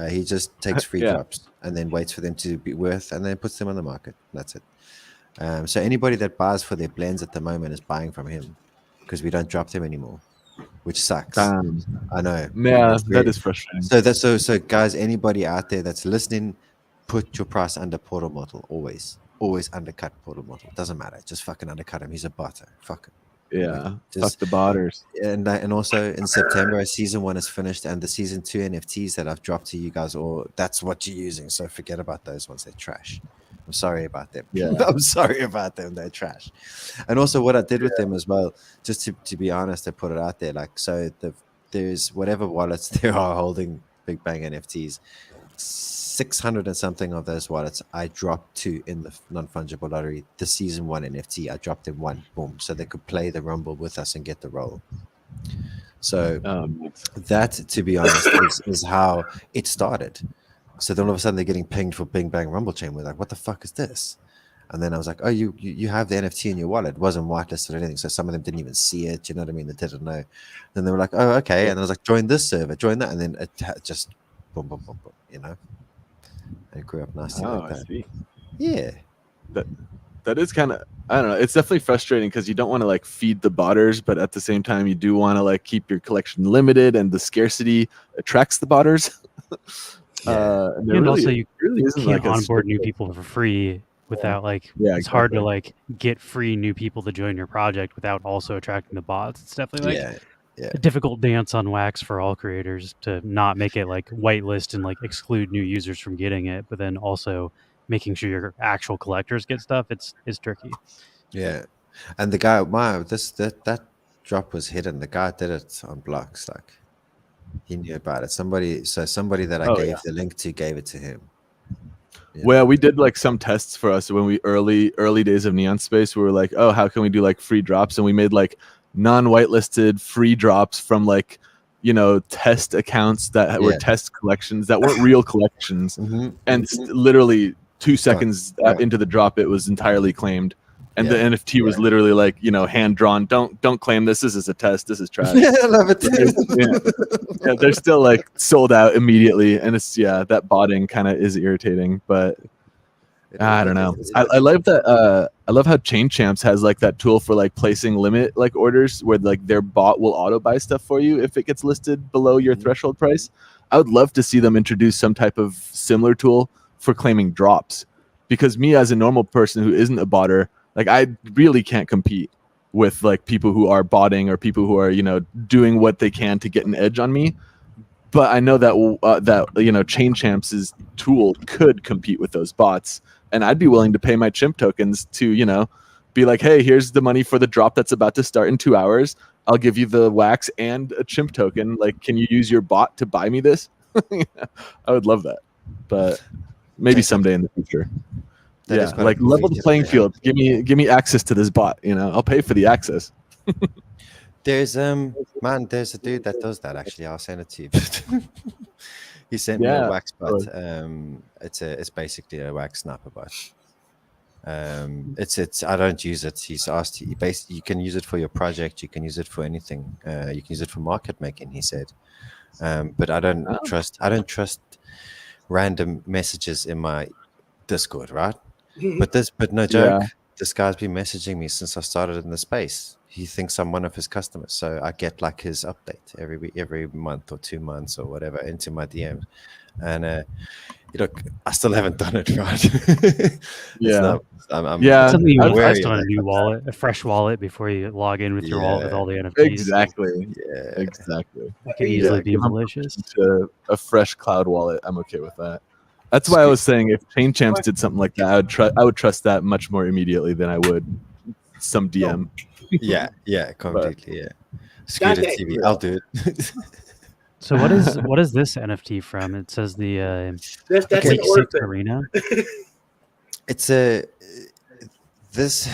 Speaker 3: He just takes free drops and then waits for them to be worth and then puts them on the market. That's it. So anybody that buys for their blends at the moment is buying from him because we don't drop them anymore, which sucks. I know.
Speaker 1: Yeah, that is frustrating.
Speaker 3: So guys, anybody out there that's listening, put your price under Portal Mortal. Always undercut Portal Mortal. Doesn't matter. Just fucking undercut him. He's a botter. Fuck him.
Speaker 1: Yeah, fuck the botters.
Speaker 3: And also in September, Season 1 is finished, and the Season 2 NFTs that I've dropped to you guys, that's what you're using. So forget about those ones. They're trash. I'm sorry about them.
Speaker 1: Yeah.
Speaker 3: I'm sorry about them. They're trash. And also what I did with them as well, just to be honest, I put it out there. Like, so there's whatever wallets there are holding Big Bang NFTs, 600 and something of those wallets I dropped 2 in the non-fungible lottery. The Season 1 NFT, I dropped them 1, boom, so they could play the rumble with us and get the roll. So that, to be honest, is how it started. So then all of a sudden they're getting pinged for Bing Bang Rumble Chain. We're like, what the fuck is this? And then I was like, oh, you have the NFT in your wallet. It wasn't whitelisted or anything. So some of them didn't even see it. You know what I mean? They didn't know. Then they were like, oh, okay. And I was like, join this server, join that. And then it just boom, boom, boom, boom, you know? And it grew up nicely like that.
Speaker 1: I see.
Speaker 3: Yeah.
Speaker 1: That is kind of, I don't know. It's definitely frustrating because you don't want to like feed the botters, but at the same time, you do want to like keep your collection limited, and the scarcity attracts the botters.
Speaker 4: And
Speaker 1: really,
Speaker 4: also you
Speaker 1: really isn't
Speaker 4: can't
Speaker 1: like a
Speaker 4: onboard new
Speaker 1: strict-
Speaker 4: people for free without like
Speaker 1: Yeah,
Speaker 4: it's hard to
Speaker 1: exactly.
Speaker 4: like get free new people to join your project without also attracting the bots. It's definitely like a difficult dance on wax for all creators to not make it like whitelist and like exclude new users from getting it, but then also making sure your actual collectors get stuff. It's tricky.
Speaker 3: Yeah, and the guy, that drop was hidden. The guy did it on blocks, like he knew about it. Somebody that I gave the link to gave it to him.
Speaker 1: Well, we did like some tests for us when we early days of Neon Space. We were like, oh, how can we do like free drops? And we made like non-whitelisted free drops from like, test accounts that were test collections that weren't real collections. And literally 2 seconds into the drop, it was entirely claimed. And the NFT was literally like, hand drawn. Don't claim this. This is a test. This is trash.
Speaker 3: Yeah, I love it.
Speaker 1: Yeah, they're still like sold out immediately, and it's that botting kind of is irritating. But I don't know. I love that. I love how Chain Champs has like that tool for like placing limit like orders where like their bot will auto buy stuff for you if it gets listed below your threshold price. I would love to see them introduce some type of similar tool for claiming drops, because me as a normal person who isn't a botter, like I really can't compete with like people who are botting or people who are doing what they can to get an edge on me. But I know that Chain Champs' tool could compete with those bots, and I'd be willing to pay my chimp tokens to be like, hey, here's the money for the drop that's about to start in 2 hours. I'll give you the wax and a chimp token. Like, can you use your bot to buy me this? I would love that, but maybe someday in the future. Like level the playing field. Give me access to this bot. I'll pay for the access.
Speaker 3: There's there's a dude that does that actually. I'll send it to you. He sent me a wax bot. It's basically a wax snapper bot. It's I don't use it. He's asked you can use it for your project. You can use it for anything. You can use it for market making. He said, but I don't trust random messages in my Discord, right? But no joke, this guy's been messaging me since I started in the space. He thinks I'm one of his customers, so I get like his update every month or 2 months or whatever into my DMs. And I still haven't done it, right?
Speaker 4: I'm something you invest on a new wallet, a fresh wallet, before you log in with your wallet with all the NFTs.
Speaker 1: Exactly.
Speaker 4: It can easily be malicious.
Speaker 1: A fresh cloud wallet, I'm okay with that. That's why I was saying if Chain Champs did something like that, I would trust that much more immediately than I would some DM.
Speaker 3: Yeah, completely. Scooter TV, I'll do it.
Speaker 4: So what is this NFT from? It says the
Speaker 2: that's an orphan
Speaker 4: arena.
Speaker 3: It's this.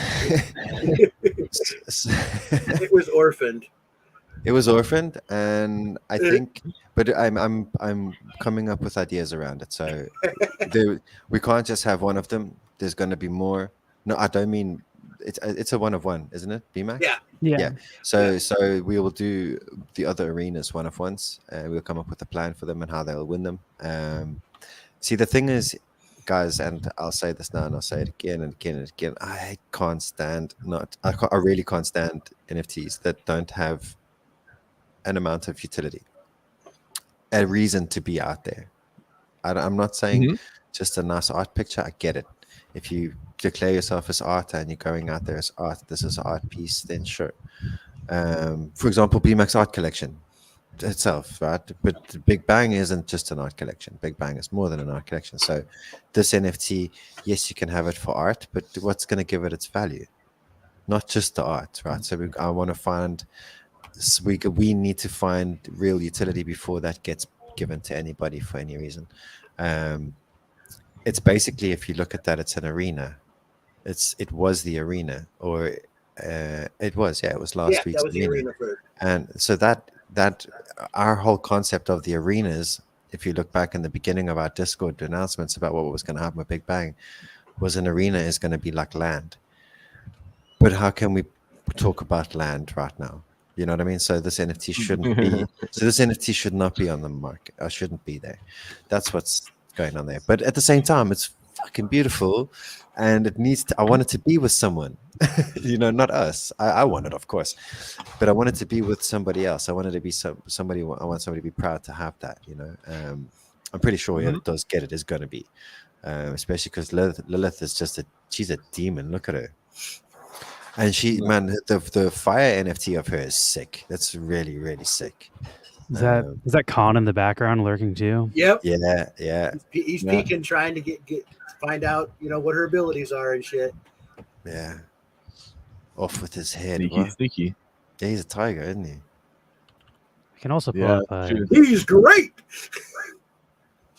Speaker 2: It was orphaned.
Speaker 3: It was orphaned, and I think, but I'm coming up with ideas around it. So we can't just have one of them. There's going to be more. No, I don't mean it's a one of one, isn't it? Bmac?
Speaker 4: Yeah.
Speaker 3: So we will do the other arenas one of ones. We'll come up with a plan for them and how they'll win them. See, the thing is, guys, and I'll say this now and I'll say it again and again and again. I really can't stand NFTs that don't have an amount of utility, a reason to be out there. I'm not saying just a nice art picture. I get it. If you declare yourself as art and you're going out there as art, this is an art piece, then sure. For example, Bmac's art collection itself, right? But Big Bang isn't just an art collection. Big Bang is more than an art collection. So this NFT, yes, you can have it for art, but what's going to give it its value? Not just the art, right? So I want to find... So we need to find real utility before that gets given to anybody for any reason. It's basically, if you look at that, it's an arena. It was the arena, or it was last week's arena. And so that our whole concept of the arenas, if you look back in the beginning of our Discord announcements about what was going to happen with Big Bang, was an arena is going to be like land. But how can we talk about land right now? You know what I mean? So this NFT shouldn't be. So this NFT should not be on the market. Or shouldn't be there. That's what's going on there. But at the same time, it's fucking beautiful, and it needs to. I want it to be with someone, not us. I want it, of course, but I want it to be with somebody else. I want it to be somebody. I want somebody to be proud to have that. I'm pretty sure whoever does get it is going to be, especially because Lilith is she's a demon. Look at her. And man, the fire NFT of her is sick. That's really, really sick.
Speaker 4: Is that Khan in the background lurking too?
Speaker 2: Yep.
Speaker 3: Yeah.
Speaker 2: He's peeking, trying to find out, what her abilities are and shit.
Speaker 3: Yeah. Off with his head.
Speaker 1: Sneaky.
Speaker 3: Yeah, he's a tiger, isn't he?
Speaker 4: I can also pull up.
Speaker 2: He's great.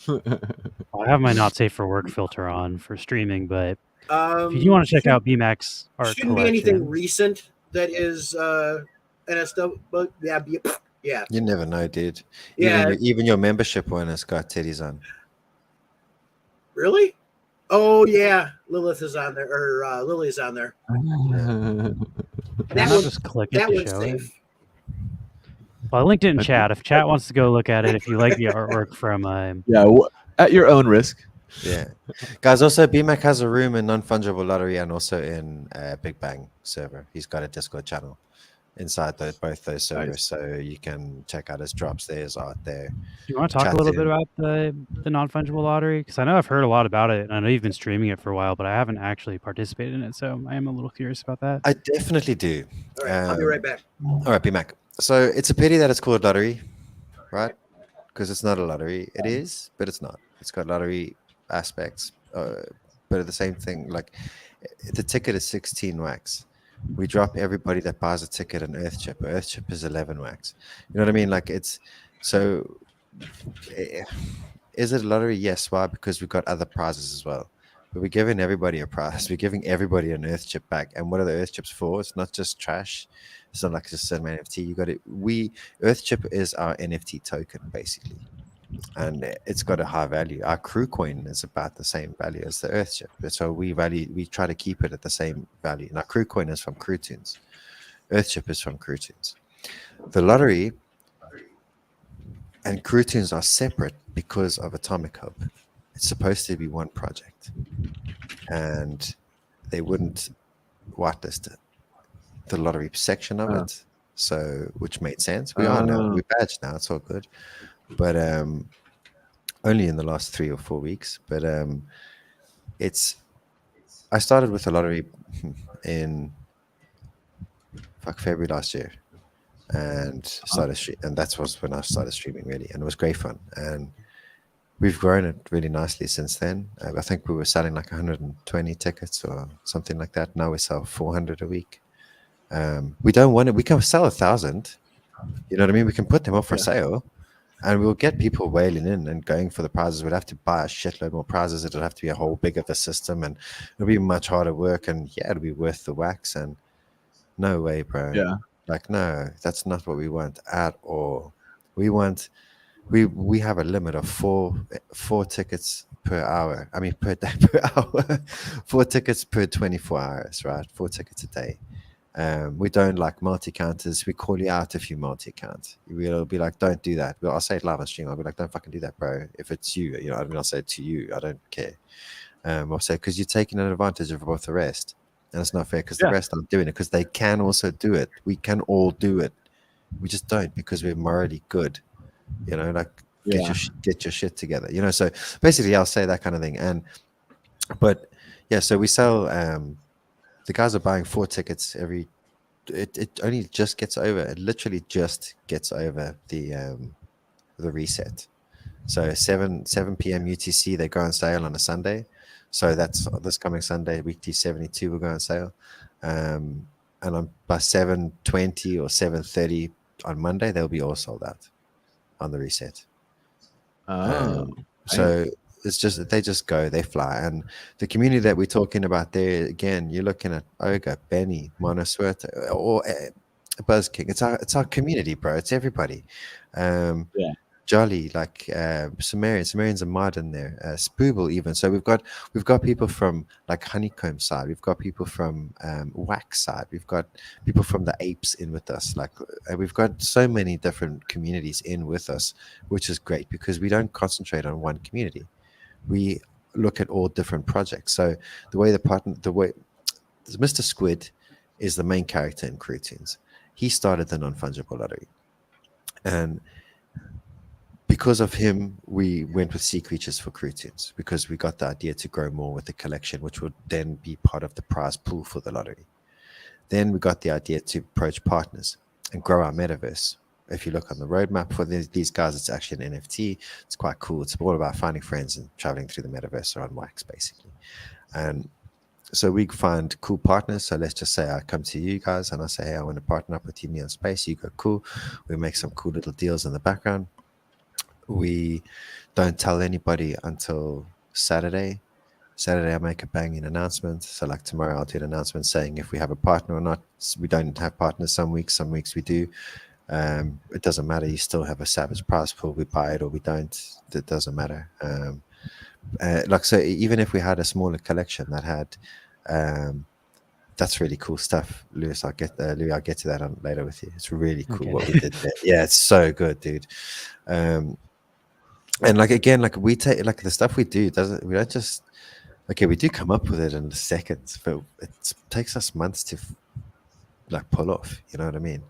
Speaker 4: I have my not safe for work filter on for streaming, but if you want to check out Bmac's art
Speaker 2: shouldn't
Speaker 4: collection,
Speaker 2: be anything recent that is NSW, but yeah.
Speaker 3: You never know, dude.
Speaker 2: Yeah.
Speaker 3: Even your membership one has got teddies on.
Speaker 2: Really? Oh yeah, Lilith is on there, or Lily's on there.
Speaker 4: I'll just click it to show it. Well, I linked it in chat. If chat wants to go look at it, if you like the artwork from
Speaker 1: at your own risk.
Speaker 3: Yeah, guys. Also, Bmac has a room in Non-Fungible Lottery and also in Big Bang server. He's got a Discord channel inside both those servers, so you can check out his drops. There's art there.
Speaker 4: Do you want to talk a little bit about the Non-Fungible Lottery? Because I know I've heard a lot about it, and I know you've been streaming it for a while, but I haven't actually participated in it, so I am a little curious about that.
Speaker 3: I definitely do.
Speaker 2: All right, I'll be right back.
Speaker 3: All right, Bmac. So it's a pity that it's called lottery, right? Because it's not a lottery. It is, but it's not. It's got lottery aspects, but at the same thing, like the ticket is 16 wax. We drop everybody that buys a ticket an earth chip. Earth chip is 11 wax. You know what I mean? Like it's so. Is it a lottery? Yes. Why? Because we've got other prizes as well. But we're giving everybody a prize. We're giving everybody an earth chip back. And what are the earth chips for? It's not just trash. It's not like just an NFT. You got it. Earth chip is our NFT token basically, and it's got a high value. Our crew coin is about the same value as the earth chip, so we try to keep it at the same value. And our crew coin is from Toons. Earth chip is from Toons. The lottery and Toons are separate because of Atomic Hub. It's supposed to be one project, and they wouldn't whitelist the lottery section of it, so which made sense. We are now, we're badged now, it's all good, but only in the last 3 or 4 weeks. But I started with the lottery in February last year, and and that was when I started streaming really, and it was great fun, and we've grown it really nicely since then. I think we were selling like 120 tickets or something like that. Now we sell 400 a week. We don't want it. We can sell 1,000. You know what I mean? We can put them up for sale, and we'll get people wailing in and going for the prizes. We'd have to buy a shitload more prizes. It'll have to be a whole big of a system, and it'll be much harder work. And it'll be worth the wax. And no way, bro.
Speaker 1: Yeah.
Speaker 3: Like no, that's not what we want at all. We want. We have a limit of four tickets per hour. I mean per day per hour. 4 tickets per 24 hours, right? 4 tickets a day. We don't like multi-counters. We call you out if you multi-count. We'll be like, don't do that. I'll say it live on stream. I'll be like, don't fucking do that, bro. If it's you, I'll say it to you. I don't care. I'll say, because you're taking an advantage of both the rest. And it's not fair because the rest aren't doing it because they can also do it. We can all do it. We just don't because we're morally good. Get your shit together. So basically I'll say that kind of thing. So we sell the guys are buying 4 tickets it only just gets over. It literally just gets over the reset. So 7 p.m. UTC they go on sale on a Sunday. So that's this coming Sunday, weekly 72 will go on sale. And by 7:20 or 7:30 on Monday they'll be all sold out on the reset. So it's just they just go, they fly. And the community that we're talking about there, again, you're looking at Oga, Benny, Monosuerte, or Buzz King. It's our community, bro. It's everybody. Jolly, like Sumerian's a mod in there, Spooble even. So we've got people from like Honeycomb side, we've got people from Wax side, we've got people from the Apes in with us. Like we've got so many different communities in with us, which is great because we don't concentrate on one community. We look at all different projects. So the way Mr. Squid is the main character in Toons. He started the non-fungible lottery, and because of him, we went with Sea Creatures for Toons, because we got the idea to grow more with the collection, which would then be part of the prize pool for the lottery. Then we got the idea to approach partners and grow our metaverse. If you look on the roadmap for these guys, it's actually an NFT. It's quite cool. It's all about finding friends and traveling through the metaverse or on wax, basically. And so we find cool partners. So let's just say I come to you guys and I say, hey, I want to partner up with you, Neon Space. You go, cool. We make some cool little deals in the background. We don't tell anybody until Saturday. I make a banging announcement. So like tomorrow I'll do an announcement saying if we have a partner or not. We don't have partners some weeks we do. It doesn't matter. You still have a savage prize pool. We buy it or we don't. It doesn't matter. So even if we had a smaller collection that had, that's really cool stuff, Lewis. Louis, I'll get to that on later with you. It's really cool what we did there. Yeah, it's so good, dude. And like again, like we take like the stuff we do we don't just we do come up with it in seconds, but it takes us months to like pull off. You know what I mean?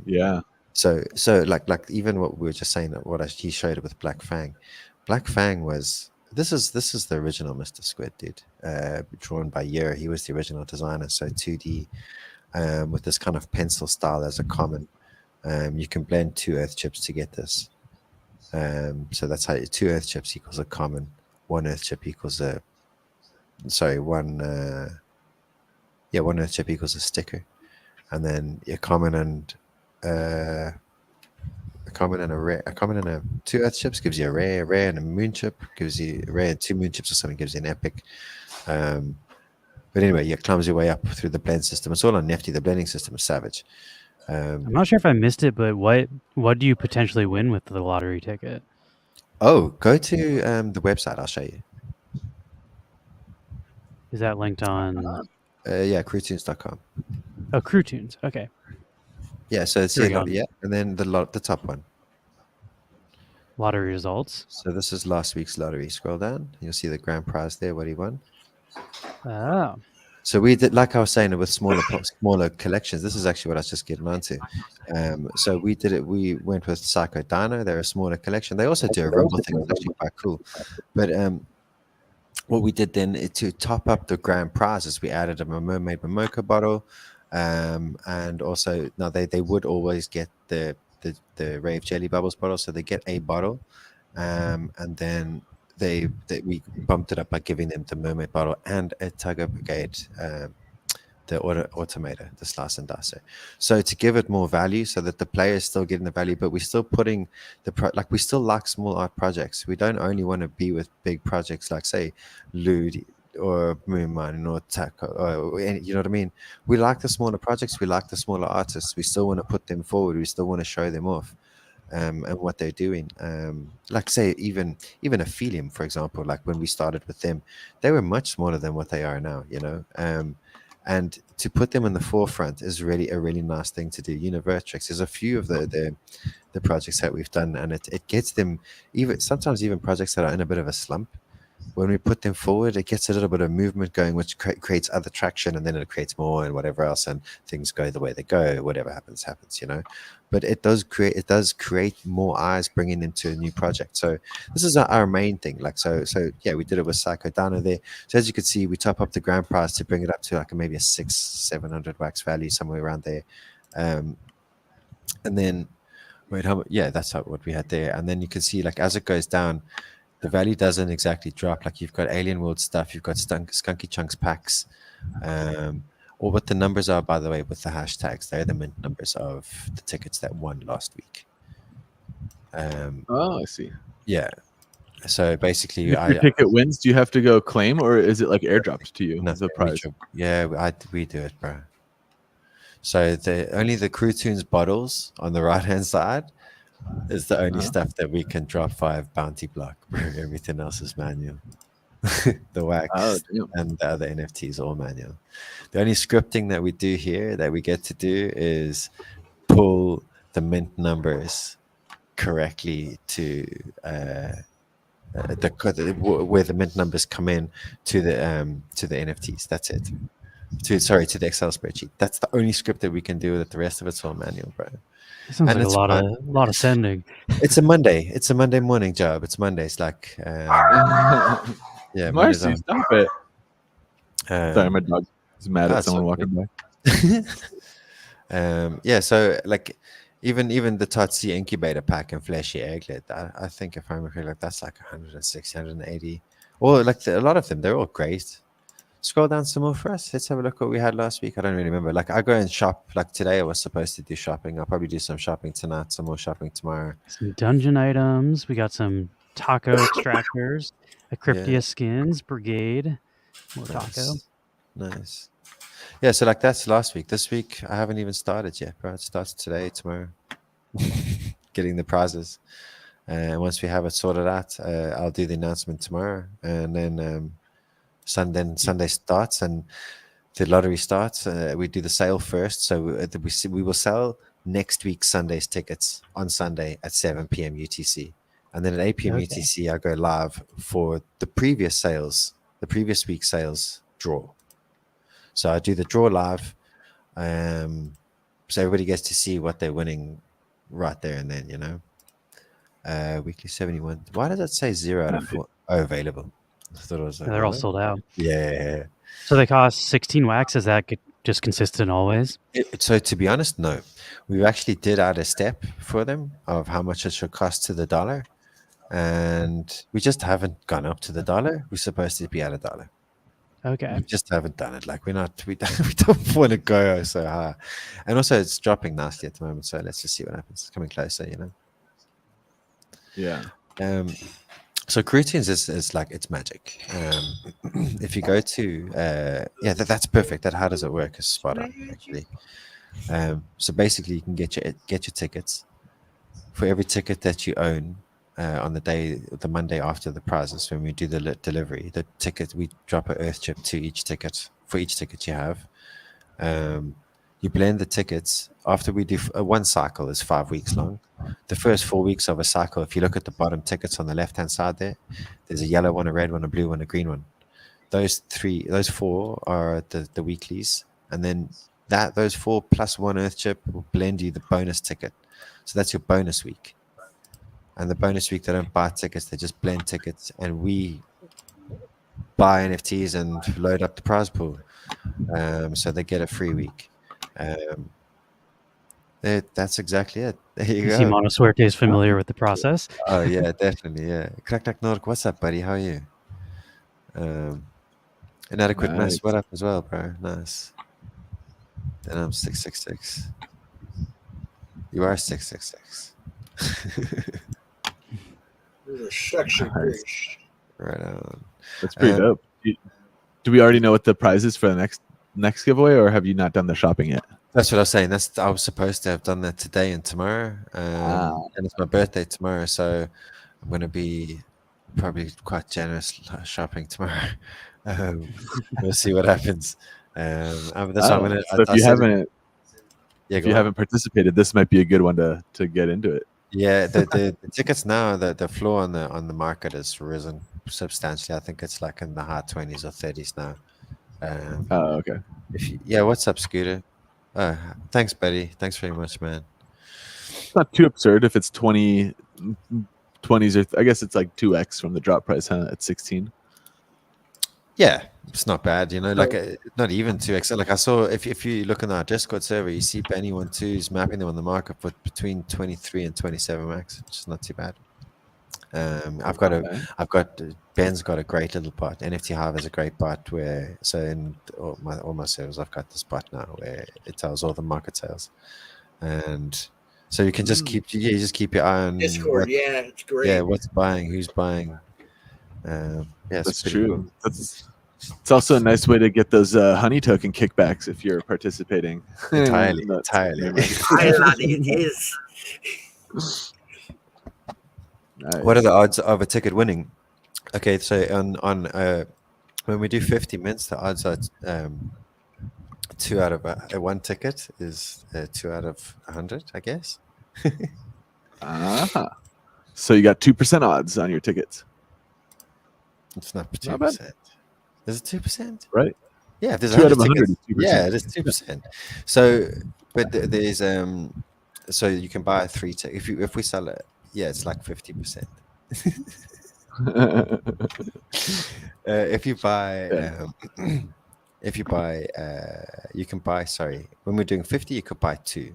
Speaker 1: Yeah.
Speaker 3: So like even what we were just saying, he showed it with Black Fang. Black Fang was this is the original Mr. Squid, dude. Drawn by Yer. He was the original designer. So 2D with this kind of pencil style as a common. You can blend 2 earth chips to get this. So that's how 2 earth chips equals a common. 1 earth chip equals one earth chip equals a sticker, and then a common and a common and a 2 earth chips gives you a rare and a moon chip gives you a rare, 2 moon chips or something gives you an epic. But anyway, you climbs your way up through the blend system. It's all on Nifty. The blending system is savage.
Speaker 4: I'm not sure if I missed it, but what do you potentially win with the lottery ticket?
Speaker 3: Oh, go to the website. I'll show you.
Speaker 4: Is that linked on?
Speaker 3: Crewtoons.com.
Speaker 4: Oh, Toons. Okay.
Speaker 3: Yeah, so it's and then the top one.
Speaker 4: Lottery results.
Speaker 3: So this is last week's lottery. Scroll down. You'll see the grand prize there. What he won.
Speaker 4: Oh.
Speaker 3: So we did, like I was saying, with smaller collections. This is actually what I was just getting onto. So we did it. We went with Psycho Dino. They're a smaller collection. They also do a rumble thing. It's actually quite cool. But what we did then to top up the grand prizes, we added a Mermaid Momoka bottle, and also now they would always get the Rave Jelly Bubbles bottle, so they get a bottle, and then we bumped it up by giving them the Mermaid bottle and a Tugger Brigade, the automator, the slice and dicer. So to give it more value, so that the player is still getting the value, but we're still putting we still like small art projects. We don't only want to be with big projects like say Lude or Moonmine or Taco, or you know what I mean. We like the smaller projects. We like the smaller artists. We still want to put them forward. We still want to show them off. And what they're doing, like say even Aphelium, for example, like when we started with them, they were much smaller than what they are now, you know. And to put them in the forefront is really a really nice thing to do. Univertrix, there's a few of the projects that we've done, and it gets them sometimes even projects that are in a bit of a slump. When we put them forward, it gets a little bit of movement going, which creates other traction, and then it creates more and whatever else, and things go the way they go. Whatever happens, you know. But it does create more eyes bringing into a new project. So this is our main thing. Like so yeah, we did it with Psycho Dino there. So as you can see, we top up the grand prize to bring it up to like maybe a 600-700 wax value, somewhere around there. And then that's what we had there. And then you can see like as it goes down, the value doesn't exactly drop. Like you've got Alien World stuff, you've got Skunky Chunks packs, or what the numbers are, by the way, with the hashtags. They're the mint numbers of the tickets that won last week.
Speaker 1: I see.
Speaker 3: Yeah. So basically,
Speaker 1: if your ticket wins, do you have to go claim, or is it like airdropped to you?
Speaker 3: No,
Speaker 1: the prize.
Speaker 3: We do it, bro. So only the Toons bottles on the right hand side is the only stuff that we can drop 5 bounty block. Everything else is manual. The wax and the other NFTs all manual. The only scripting that we do here that we get to do is pull the mint numbers correctly to where the mint numbers come in to the NFTs. That's it. To the Excel spreadsheet. That's the only script that we can do with it. The rest of it's all manual, bro.
Speaker 4: It sounds
Speaker 3: And
Speaker 4: like a
Speaker 3: it's
Speaker 4: lot
Speaker 3: fun.
Speaker 4: of sending.
Speaker 3: It's a Monday. It's a Monday morning job. It's Monday. It's like yeah, Mondays
Speaker 1: Marcy,
Speaker 3: are.
Speaker 1: stop it. Sorry, my dog is mad at
Speaker 3: that's
Speaker 1: someone
Speaker 3: okay.
Speaker 1: walking by.
Speaker 3: Yeah, so like even the Totsi incubator pack and fleshy egglet, I think if I remember correctly, like that's like 160, 180. Or like a lot of them, they're all great. Scroll down some more for us. Let's have a look what we had last week. I don't really remember. Like I go and shop. Like today, I was supposed to do shopping. I'll probably do some shopping tonight. Some more shopping tomorrow.
Speaker 4: Some dungeon items. We got some taco extractors, Cryptia skins, Brigade, more taco.
Speaker 3: Nice. Yeah, so like that's last week. This week I haven't even started yet, bro. It starts today, tomorrow. Getting the prizes. And once we have it sorted out, I'll do the announcement tomorrow. And then Sunday starts and the lottery starts. We do the sale first. So we will sell next week's Sunday's tickets on Sunday at 7 p.m. UTC. And then at 8 p.m. UTC, I go live for the previous week's sales draw. So I do the draw live. So everybody gets to see what they're winning right there and then, you know. Weekly 71. Why does that say 0 out of 4? Oh, available. I thought it was like,
Speaker 4: they're all sold out.
Speaker 3: Yeah.
Speaker 4: So they cost 16 wax. Is that just consistent always?
Speaker 3: So to be honest, no. We actually did add a step for them of how much it should cost to the dollar. And we just haven't gone up to the dollar. We're supposed to be at $1.
Speaker 4: Okay.
Speaker 3: We just haven't done it. Like we don't want to go so high. And also it's dropping nicely at the moment. So let's just see what happens. It's coming closer, you know?
Speaker 1: Yeah.
Speaker 3: So Toons is like it's magic. If you go to that's perfect. How does it work? Is spot on actually. So basically, you can get your tickets for every ticket that you own on the Monday after the prizes. When we do the delivery, the ticket we drop an earth chip to each ticket for each ticket you have. You blend the tickets after we do one cycle is 5 weeks long. The first 4 weeks of a cycle, if you look at the bottom tickets on the left-hand side there's a yellow one, a red one, a blue one, a green one. Those 4 are the weeklies. And then those 4 plus 1 earth chip will blend you the bonus ticket. So that's your bonus week. And the bonus week, they don't buy tickets, they just blend tickets. And we buy NFTs and load up the prize pool. So they get a free week. That's exactly it. There you go.
Speaker 4: See, Monosuerte is familiar with the process.
Speaker 3: Oh yeah, definitely. Yeah. Crack Nordic, what's up, buddy? How are you? Inadequate, nice. What up as well, bro? Nice. Then I'm 666. You are 666.
Speaker 2: There's a section bridge.
Speaker 3: Right on.
Speaker 1: That's pretty dope. Do we already know what the prize is for the next giveaway, or have you not done the shopping yet?
Speaker 3: That's what I was saying. I was supposed to have done that today and tomorrow, and it's my birthday tomorrow, so I'm going to be probably quite generous shopping tomorrow. We'll see what happens. That's why I'm gonna.
Speaker 1: So if you haven't participated, this might be a good one to get into it.
Speaker 3: Yeah, the tickets now, the floor on the market has risen substantially. I think it's like in the high 20s or 30s now.
Speaker 1: Okay.
Speaker 3: What's up, Scooter? Thanks, buddy. Thanks very much, man.
Speaker 1: It's not too absurd if it's 20s, or I guess it's like 2x from the drop price, huh? At 16.
Speaker 3: Yeah, it's not bad, you know. Like not even 2x. Like I saw, if you look in our Discord server, you see Benny 1-2s mapping them on the market for between 23 and 27 max, which is not too bad. Ben's got a great little bot. NFT Hive has a great bot where in all my servers I've got this bot now where it tells all the market sales, and so you can just keep your eye on
Speaker 2: Discord. It's great.
Speaker 3: Yeah, what's buying, who's buying.
Speaker 1: That's true. Cool. It's also a nice way to get those honey token kickbacks if you're participating.
Speaker 3: Entirely.
Speaker 2: It is.
Speaker 1: Nice.
Speaker 3: What are the odds of a ticket winning? Okay, so on when we do 50 mints, the odds are 2 out of one ticket is 2 out of 100, I guess.
Speaker 1: So you got 2% odds on your tickets.
Speaker 3: It's not
Speaker 1: Not bad.
Speaker 3: 2%. Is it 2%?
Speaker 1: Right?
Speaker 3: Yeah, if there's
Speaker 1: 2 out of
Speaker 3: 100
Speaker 1: 100
Speaker 3: tickets.
Speaker 1: is 2%.
Speaker 3: Yeah, it is 2%. So, but there's so you can buy 3 tickets. If we sell it, yeah, it's like 50%. If you buy, if you buy, you can buy. Sorry, when we're doing 50, you could buy 2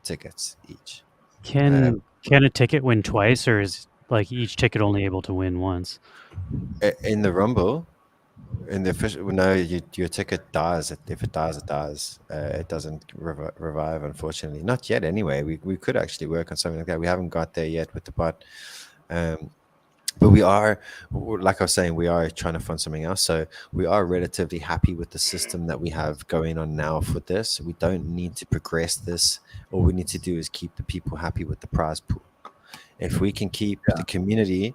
Speaker 3: tickets each.
Speaker 4: Can a ticket win twice, or is like each ticket only able to win once?
Speaker 3: In the Rumble, in the official, no, your ticket dies. If it dies, it dies. It doesn't revive, unfortunately. Not yet, anyway. We could actually work on something like that. We haven't got there yet with the bot. But we are, like I was saying, we are trying to fund something else. So we are relatively happy with the system that we have going on now for this. We don't need to progress this. All we need to do is keep the people happy with the prize pool. If we can keep the community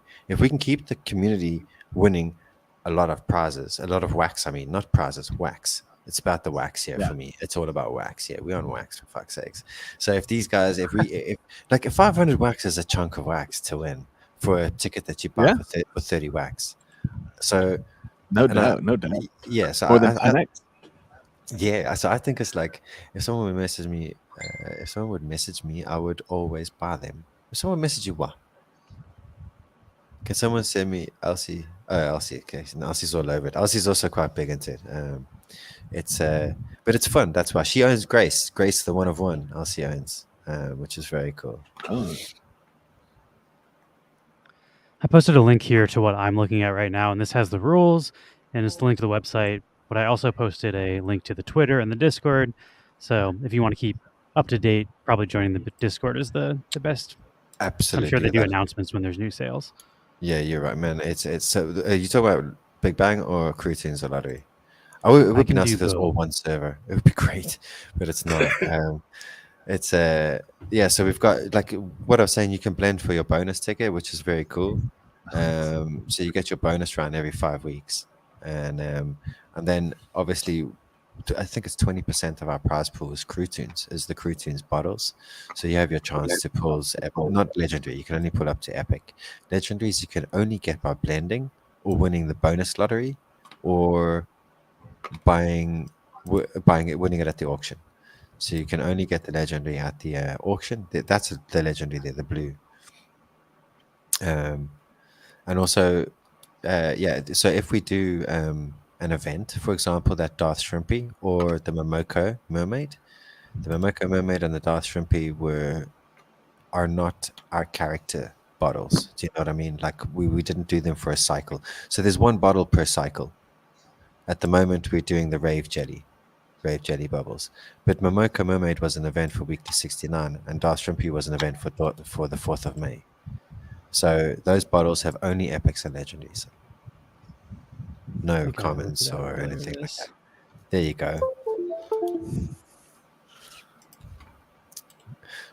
Speaker 3: winning a lot of prizes, a lot of wax. I mean, not prizes, wax. It's about the wax here for me. It's all about wax. Yeah, we're on wax, for fuck's sakes. So if these guys, if like 500 wax is a chunk of wax to win for a ticket that you buy for 30 wax. So
Speaker 1: no doubt.
Speaker 3: Yeah. So
Speaker 1: more than 10x.
Speaker 3: Yeah. So I think it's like if someone would message me, I would always buy them. If someone message you, what? Can someone send me Elsie? Oh, Elsie. Okay, Elsie's all over it. Elsie's also quite big into it. But it's fun. That's why she owns Grace. Grace, the one of one. Elsie owns, which is very cool.
Speaker 1: Oh.
Speaker 4: I posted a link here to what I'm looking at right now, and this has the rules, and it's the link to the website. But I also posted a link to the Twitter and the Discord. So if you want to keep up to date, probably joining the Discord is the best.
Speaker 3: Absolutely.
Speaker 4: I'm sure they do announcements when there's new sales.
Speaker 3: Yeah, you're right, man. It's so. You talk about Big Bang or Toons or Lottery? It would be nice if there's all one server. It would be great, but it's not. It's yeah. So we've got like what I was saying. You can blend for your bonus ticket, which is very cool. So you get your bonus round every 5 weeks, and then obviously, I think it's 20% of our prize pool is Toons, is the Toons bottles. So you have your chance to pull not legendary. You can only pull up to epic. Legendaries you can only get by blending or winning the bonus lottery, or winning it at the auction. So you can only get the legendary at the auction. That's the legendary there, the blue. And also, yeah. So if we do an event, for example, that Darth Shrimpy or the Momoko Mermaid, and the Darth Shrimpy are not our character bottles. Do you know what I mean? Like we didn't do them for a cycle. So there's 1 bottle per cycle. At the moment, we're doing the Rave Jelly bubbles. But Momoko Mermaid was an event for weekly 69, and Darth Shrimpy was an event for the 4th of May. So those bottles have only epics and legendaries. No commons or anything like that. There you go.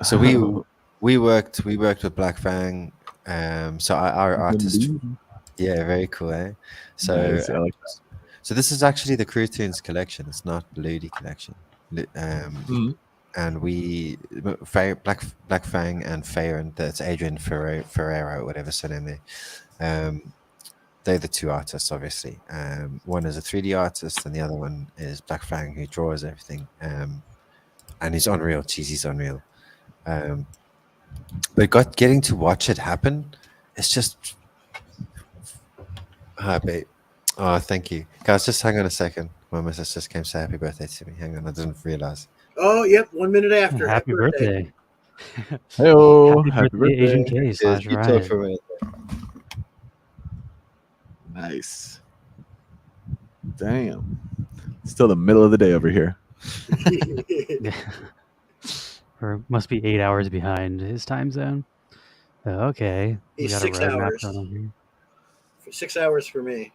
Speaker 3: So we worked with Black Fang. So our artist, yeah, very cool, eh? So
Speaker 1: Nice, I like that.
Speaker 3: So this is actually the Toons collection. It's not the Ludi collection. And Black Fang and Faron, that's Adrian Ferreira, whatever his name there. They're the 2 artists, obviously. One is a 3D artist, and the other one is Black Fang, who draws everything. And he's unreal. Cheesy's unreal. But getting to watch it happen, it's just. Hi, babe. Oh, thank you. Guys, just hang on a second. My missus just came to say happy birthday to me. Hang on, I didn't realize.
Speaker 2: Oh, yep, 1 minute after.
Speaker 4: Happy birthday.
Speaker 1: Hey-o.
Speaker 4: Happy birthday, Asian K / Ryan.
Speaker 1: Nice. Damn. Still the middle of the day over here.
Speaker 4: Or must be 8 hours behind his time zone. Okay.
Speaker 2: He's
Speaker 4: we got
Speaker 2: 6
Speaker 4: a roadmap
Speaker 2: hours.
Speaker 4: going on here.
Speaker 2: 6 hours for me.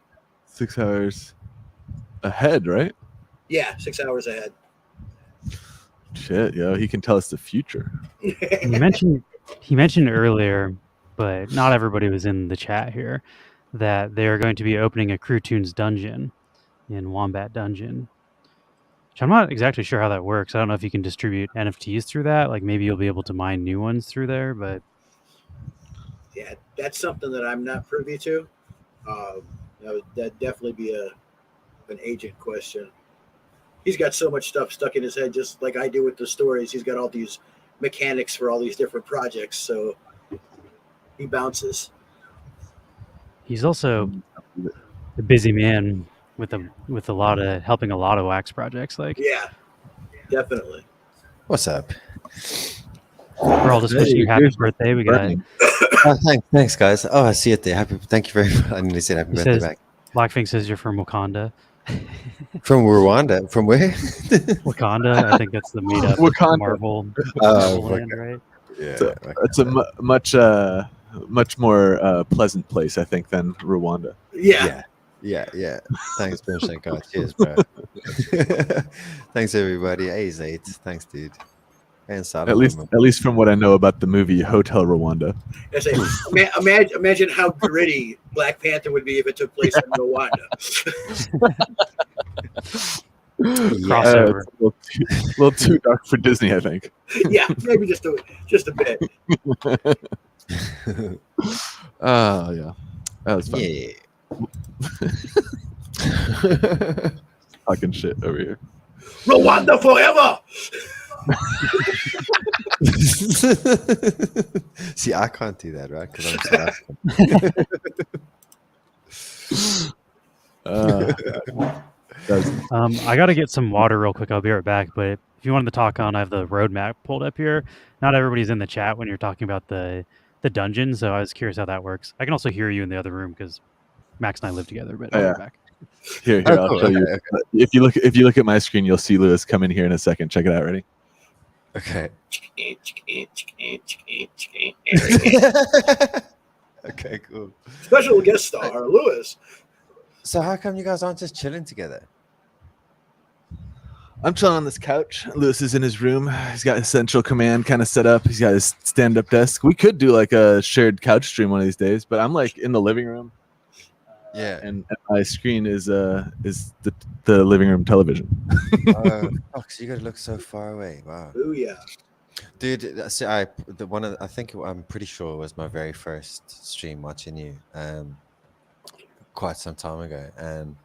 Speaker 1: 6 hours ahead, right?
Speaker 2: Yeah, 6 hours ahead.
Speaker 1: Shit, yo, he can tell us the future.
Speaker 4: He mentioned earlier, but not everybody was in the chat here, that they're going to be opening a Toons dungeon in Wombat Dungeon. Which I'm not exactly sure how that works. I don't know if you can distribute NFTs through that. Like maybe you'll be able to mine new ones through there, but
Speaker 2: Yeah, that's something that I'm not privy to. That'd definitely be an agent question. He's got so much stuff stuck in his head, just like I do with the stories. He's got all these mechanics for all these different projects, so he bounces.
Speaker 4: He's also a busy man with a lot of helping a lot of wax projects. Like,
Speaker 2: Yeah, definitely.
Speaker 3: What's up?
Speaker 4: we're all just wishing you happy birthday. We got.
Speaker 3: Oh, thanks, guys. Oh, I see it there. Thank you very much. I need to say happy birthday back.
Speaker 4: Blackfink says you're from Wakanda.
Speaker 3: From Rwanda? From where?
Speaker 4: Wakanda. I think that's the made up Marvel land, right?
Speaker 3: Yeah,
Speaker 1: it's a much more pleasant place, I think, than Rwanda.
Speaker 2: Yeah.
Speaker 3: Thanks, Benshenko. Cheers, bro. Thanks, everybody. Hey, Zayt. Thanks, dude. And
Speaker 1: at least from what I know about the movie Hotel Rwanda.
Speaker 2: I say, imagine how gritty Black Panther would be if it took place in Rwanda.
Speaker 4: Crossover.
Speaker 1: It's a little too dark for Disney, I think.
Speaker 2: Yeah, maybe just a bit.
Speaker 1: Yeah, that was fun.
Speaker 3: Yeah.
Speaker 1: Talking shit over here.
Speaker 2: Rwanda forever.
Speaker 3: See, I can't do that, right? Because I'm South
Speaker 4: I got to get some water real quick. I'll be right back. But if you wanted to talk on, I have the roadmap pulled up here. Not everybody's in the chat when you're talking about the dungeon, so I was curious how that works. I can also hear you in the other room because Max and I live together. But I'll be back.
Speaker 1: Here, I'll show you. Okay. If you look at my screen, you'll see Lewis come in here in a second. Check it out. Ready?
Speaker 3: Okay. Okay, cool.
Speaker 2: Special guest star, Lewis.
Speaker 3: So how come you guys aren't just chilling together?
Speaker 1: I'm chilling on this couch. Lewis is in his room. He's got his central command kind of set up. He's got his stand-up desk. We could do like a shared couch stream one of these days, but I'm like in the living room.
Speaker 3: Yeah,
Speaker 1: and my screen is the living room television.
Speaker 3: Oh, so you gotta look so far away. Wow.
Speaker 2: Oh yeah,
Speaker 3: dude. See, I think I'm pretty sure it was my very first stream watching you, quite some time ago, and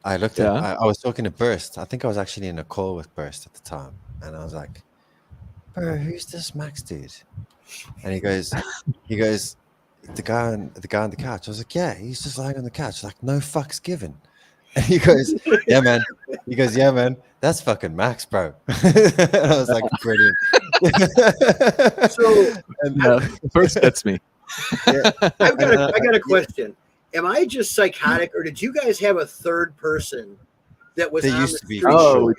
Speaker 3: I looked at. I was talking to Burst. I think I was actually in a call with Burst at the time, and I was like, "Bro, who's this Max dude?" And he goes. The guy on the couch. I was like, yeah, he's just lying on the couch, like no fucks given. And he goes, yeah, man. He goes, yeah, man. That's fucking Max, bro. And I was like, brilliant.
Speaker 2: So
Speaker 1: first gets me.
Speaker 2: Yeah. I got a question. Am I just psychotic, or did you guys have a third person that was?
Speaker 3: There
Speaker 2: on
Speaker 3: used
Speaker 2: the
Speaker 3: to be.
Speaker 2: stream?
Speaker 1: Oh.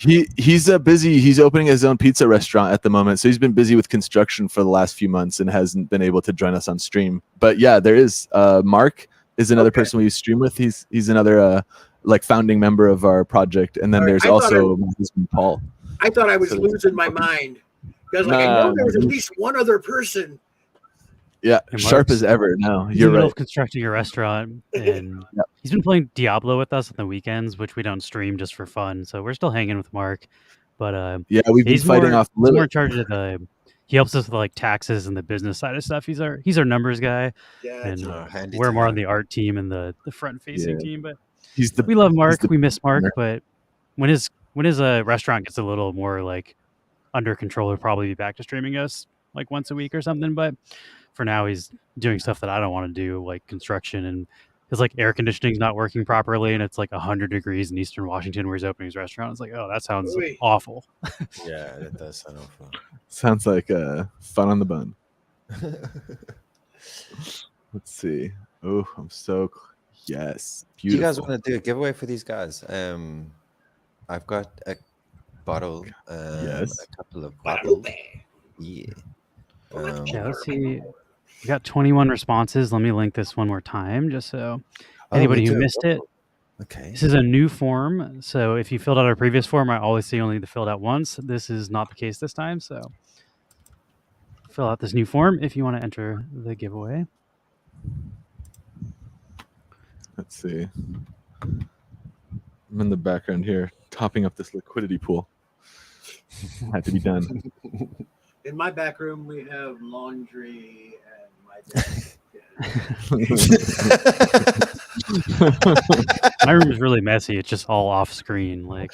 Speaker 1: He's busy. He's opening his own pizza restaurant at the moment, so he's been busy with construction for the last few months and hasn't been able to join us on stream. But yeah, there is Mark is another person we stream with. He's another like founding member of our project, and then there's also my husband Paul.
Speaker 2: I thought I was losing my mind because I know there was at least one other person.
Speaker 1: Yeah, sharp as ever. No,
Speaker 4: he's
Speaker 1: you're
Speaker 4: in the middle
Speaker 1: right.
Speaker 4: of constructing a restaurant, and he's been playing Diablo with us on the weekends, which we don't stream just for fun. So we're still hanging with Mark, but
Speaker 1: yeah, we've been fighting off.
Speaker 4: He's more in charge of he helps us with like taxes and the business side of stuff. He's our numbers guy, and we're more on the art team and the front facing team. But we love Mark. We miss Mark, but when his restaurant gets a little more like under control, he'll probably be back to streaming us like once a week or something. But for now, he's doing stuff that I don't want to do, like construction, and his like air conditioning's not working properly, and it's like 100 degrees in Eastern Washington where he's opening his restaurant. It's like, oh, that sounds awful.
Speaker 3: Yeah, it does sound awful.
Speaker 1: Sounds like fun on the bun. Let's see. Oh, I'm so yes. Beautiful.
Speaker 3: Do you guys want to do a giveaway for these guys? I've got a bottle.
Speaker 1: Yes.
Speaker 3: A couple of bottles. Yeah.
Speaker 4: Yeah, let's see. We got 21 responses. Let me link this one more time just so anybody who missed it.
Speaker 3: Okay.
Speaker 4: This is a new form. So if you filled out our previous form, I always see only the filled out once. This is not the case this time. So fill out this new form if you want to enter the giveaway.
Speaker 1: Let's see. I'm in the background here, topping up this liquidity pool. Had to be done.
Speaker 2: In my back room, we have laundry and my desk.
Speaker 4: My room is really messy. It's just all off screen. Like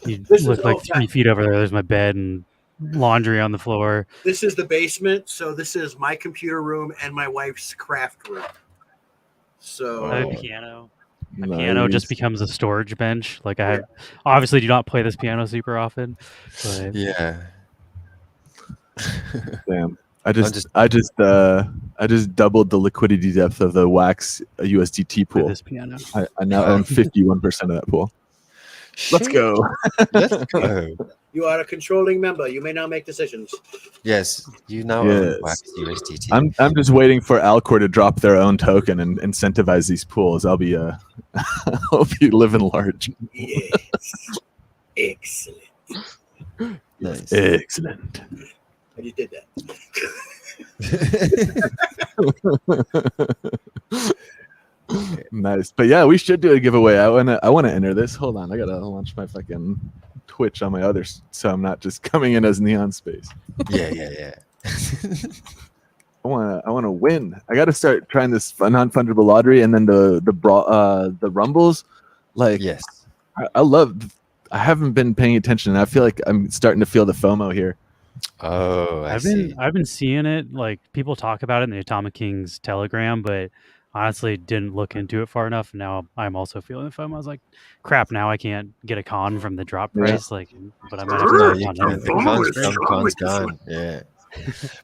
Speaker 4: you
Speaker 2: This
Speaker 4: look
Speaker 2: is
Speaker 4: like 3 feet over there. There's my bed and laundry on the floor.
Speaker 2: This is the basement, so this is my computer room and my wife's craft room. So
Speaker 4: I have
Speaker 3: Oh.
Speaker 4: a piano. My piano just
Speaker 1: Nice.
Speaker 4: becomes a storage bench. Like I obviously do not play this piano super often, but
Speaker 3: Yeah.
Speaker 1: Damn. I just doubled the liquidity depth of the Wax USDT
Speaker 4: with
Speaker 1: pool.
Speaker 4: this piano.
Speaker 1: I now own 51% of that pool. Let's go.
Speaker 3: Let's go.
Speaker 2: you are a controlling member. You may now make decisions.
Speaker 3: Yes, you now
Speaker 1: Yes.
Speaker 3: own Wax USDT.
Speaker 1: I'm just waiting for Alcor to drop their own token and incentivize these pools. I'll be I'll be living large.
Speaker 2: Yes. Excellent.
Speaker 3: Nice.
Speaker 1: Excellent.
Speaker 2: I just did that.
Speaker 1: Nice. But yeah, we should do a giveaway. I wanna enter this. Hold on, I gotta launch my fucking Twitch on my others so I'm not just coming in as Neon Space.
Speaker 3: Yeah.
Speaker 1: I wanna win. I gotta start trying this non-fungible lottery and then the rumbles. Like
Speaker 3: Yes.
Speaker 1: I haven't been paying attention and I feel like I'm starting to feel the FOMO here.
Speaker 3: Oh,
Speaker 4: I've been seeing it, like people talk about it in the Atomic Kings Telegram, but honestly didn't look into it far enough. Now I'm also feeling the FOMO. I was like, crap, now I can't get a con from the drop
Speaker 1: Yeah.
Speaker 4: price. Like, but I might have to
Speaker 3: No,
Speaker 4: get
Speaker 3: you
Speaker 4: one
Speaker 3: can't.
Speaker 4: anyway.
Speaker 3: The con's gone. Yeah.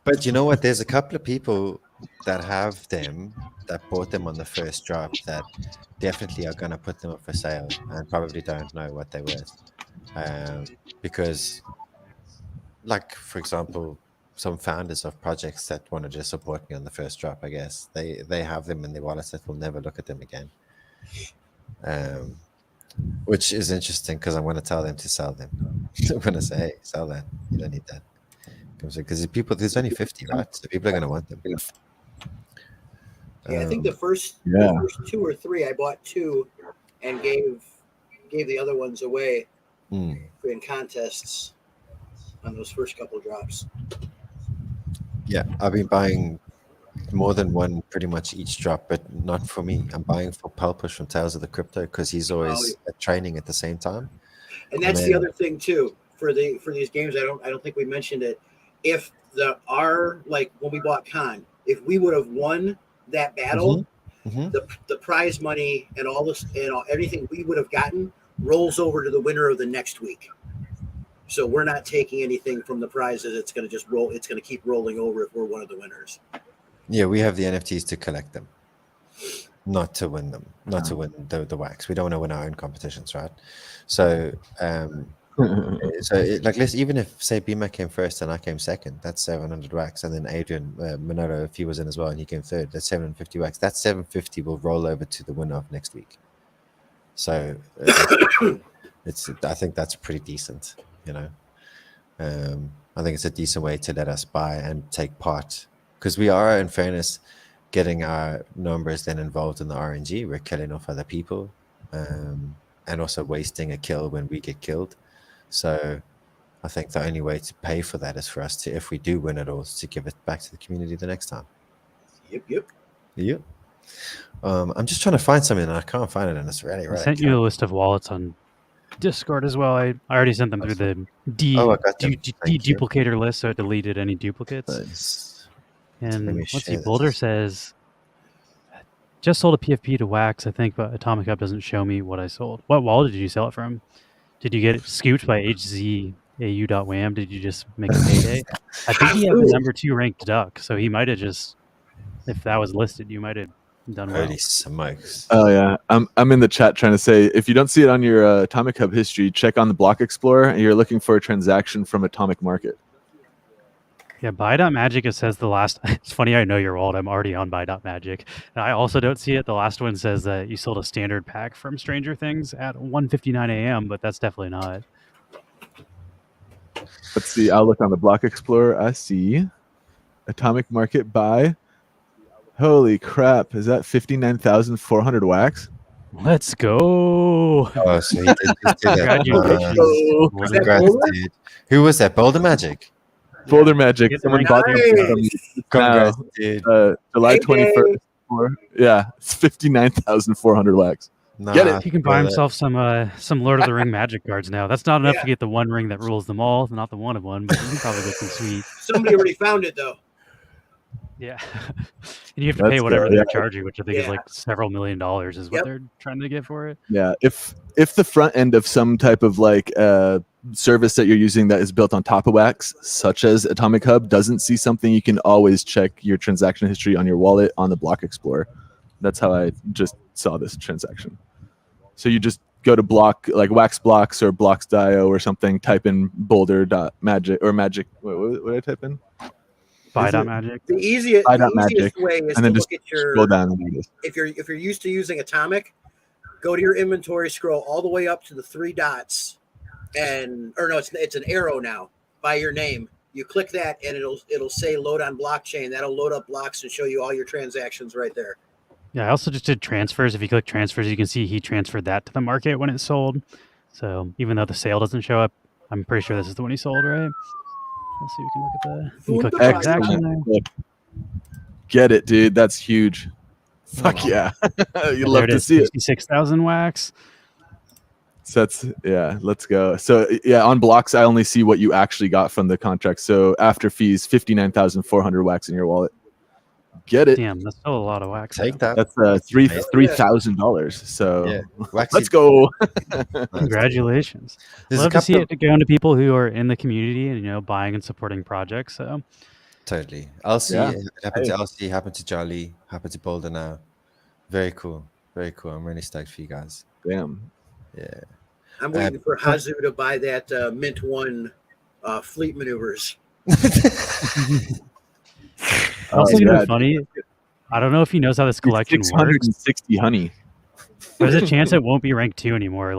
Speaker 3: But you know what? There's a couple of people that have them that bought them on the first drop that definitely are going to put them up for sale and probably don't know what they're worth. Because, like, for example, some founders of projects that want to just support me on the first drop, I guess, they have them in their wallets that will never look at them again. Which is interesting because I want to tell them to sell them. I'm going to say, hey, sell that. You don't need that. Because there's only 50, right? So people are going to want them.
Speaker 2: Yeah, I think the first 2 or 3 I bought 2 and gave the other ones away in contests on those first couple of drops.
Speaker 3: Yeah, I've been buying more than one pretty much each drop, but not for me. I'm buying for Palpush from Tales of the Crypto because he's always training at the same time.
Speaker 2: And that's the other thing too for these games. I don't think we mentioned it. If like when we bought Con, if we would have won that battle, the prize money and all this and everything we would have gotten rolls over to the winner of the next week. So we're not taking anything from the prizes. It's going to just roll. It's going to keep rolling over if we're one of the winners.
Speaker 3: Yeah, we have the NFTs to collect them, not to win them, not to win the wax. We don't want to win our own competitions, right? So, even if say Bmac came first and I came second, that's 700 wax, and then Adrian Minotto, if he was in as well and he came third, that's 750 wax. That 750 will roll over to the winner of next week. So I think that's pretty decent, you know. I think it's a decent way to let us buy and take part, because we are, in fairness, getting our numbers then involved in the RNG. We're killing off other people, and also wasting a kill when we get killed. So I think the only way to pay for that is for us to, if we do win it all, to give it back to the community the next time. Yep. I'm just trying to find something and I can't find it, and it's really right.
Speaker 4: I sent you a list of wallets on Discord as well. I already sent them through the duplicator list, so it deleted any duplicates.
Speaker 3: Nice.
Speaker 4: And let's see, Boulder says, just sold a PFP to Wax, I think, but Atomic Hub doesn't show me what I sold. What wallet did you sell it from? Did you get it scooped by HZAU.wham? Did you just make a payday? I think he had the number 2 ranked duck, so he might have just, if that was listed, you might have done well.
Speaker 3: Holy smokes.
Speaker 1: Oh yeah, I'm in the chat trying to say, if you don't see it on your Atomic Hub history, check on the Block Explorer and you're looking for a transaction from Atomic Market.
Speaker 4: Yeah, Buy.magic, it says the last, it's funny, I know your wallet, I'm already on Buy.magic. And I also don't see it. The last one says that you sold a standard pack from Stranger Things at 1:59 a.m., but that's definitely not.
Speaker 1: Let's see, I'll look on the Block Explorer. I see Atomic Market buy. Holy crap, is that 59,400 wax?
Speaker 4: Let's go.
Speaker 3: Oh, so he did just do that.
Speaker 4: Congratulations.
Speaker 3: Congrats, dude. Who was that? Boulder Magic?
Speaker 1: Boulder Magic.
Speaker 4: Get the
Speaker 1: Someone
Speaker 4: rank
Speaker 1: bought
Speaker 4: up.
Speaker 1: them
Speaker 3: Congrats,
Speaker 1: now.
Speaker 3: dude.
Speaker 1: July
Speaker 2: Hey,
Speaker 1: 21st. Yeah, it's 59,400 wax. Get it?
Speaker 3: Nah,
Speaker 4: He can buy himself some Lord of the Ring magic cards now. That's not enough to get the one ring that rules them all, not the one of one, but you can probably get some sweet.
Speaker 2: somebody already found it though.
Speaker 4: Yeah. And you have to
Speaker 1: Let's
Speaker 4: pay whatever
Speaker 1: go,
Speaker 4: they're charging, which I think is
Speaker 2: Yeah.
Speaker 4: like several $1 million is what
Speaker 2: Yep.
Speaker 4: they're trying to get for it.
Speaker 1: Yeah, if the front end of some type of like service that you're using that is built on top of Wax, such as Atomic Hub, doesn't see something, you can always check your transaction history on your wallet on the Block Explorer. That's how I just saw this transaction. So you just go to block like Wax Blocks or Blocks.io or something, type in boulder.magic or magic. What did I type in?
Speaker 4: Buy.magic.
Speaker 2: The easiest
Speaker 1: Magic,
Speaker 2: way is
Speaker 1: and then
Speaker 2: to
Speaker 1: just
Speaker 2: look at your.
Speaker 1: scroll down and there it is.
Speaker 2: If you're used to using Atomic, go to your inventory, scroll all the way up to the 3 dots, it's an arrow now by your name. You click that and it'll say load on blockchain. That'll load up blocks and show you all your transactions right there.
Speaker 4: Yeah, I also just did transfers. If you click transfers, you can see he transferred that to the market when it sold. So even though the sale doesn't show up, I'm pretty sure this is the one he sold, right? Let's see, we can look at the. You can click the transaction there.
Speaker 1: Get it, dude. That's huge. Fuck yeah. You'd love to see it.
Speaker 4: 66,000 wax.
Speaker 1: So let's go. So yeah, on Blocks, I only see what you actually got from the contract. So after fees, 59,400 wax in your wallet. Get it.
Speaker 4: Damn, that's still a lot of wax.
Speaker 3: Take that.
Speaker 1: That's $3,000. So
Speaker 3: Yeah.
Speaker 1: let's go.
Speaker 4: Congratulations.
Speaker 3: There's
Speaker 4: Love to see it going to people who are in the community and buying and supporting projects. So
Speaker 3: Totally. LC,
Speaker 1: Yeah.
Speaker 3: it happened to LC, happened to Jolly, happened to Boulder now. Very cool. Very cool. I'm really stoked for you guys.
Speaker 1: Damn.
Speaker 3: Yeah.
Speaker 2: I'm waiting for Hazu to buy that Mint 1 Fleet Maneuvers.
Speaker 4: also, funny. I don't know if he knows how this collection works.
Speaker 1: 660 honey.
Speaker 4: There's a chance it won't be ranked 2 anymore,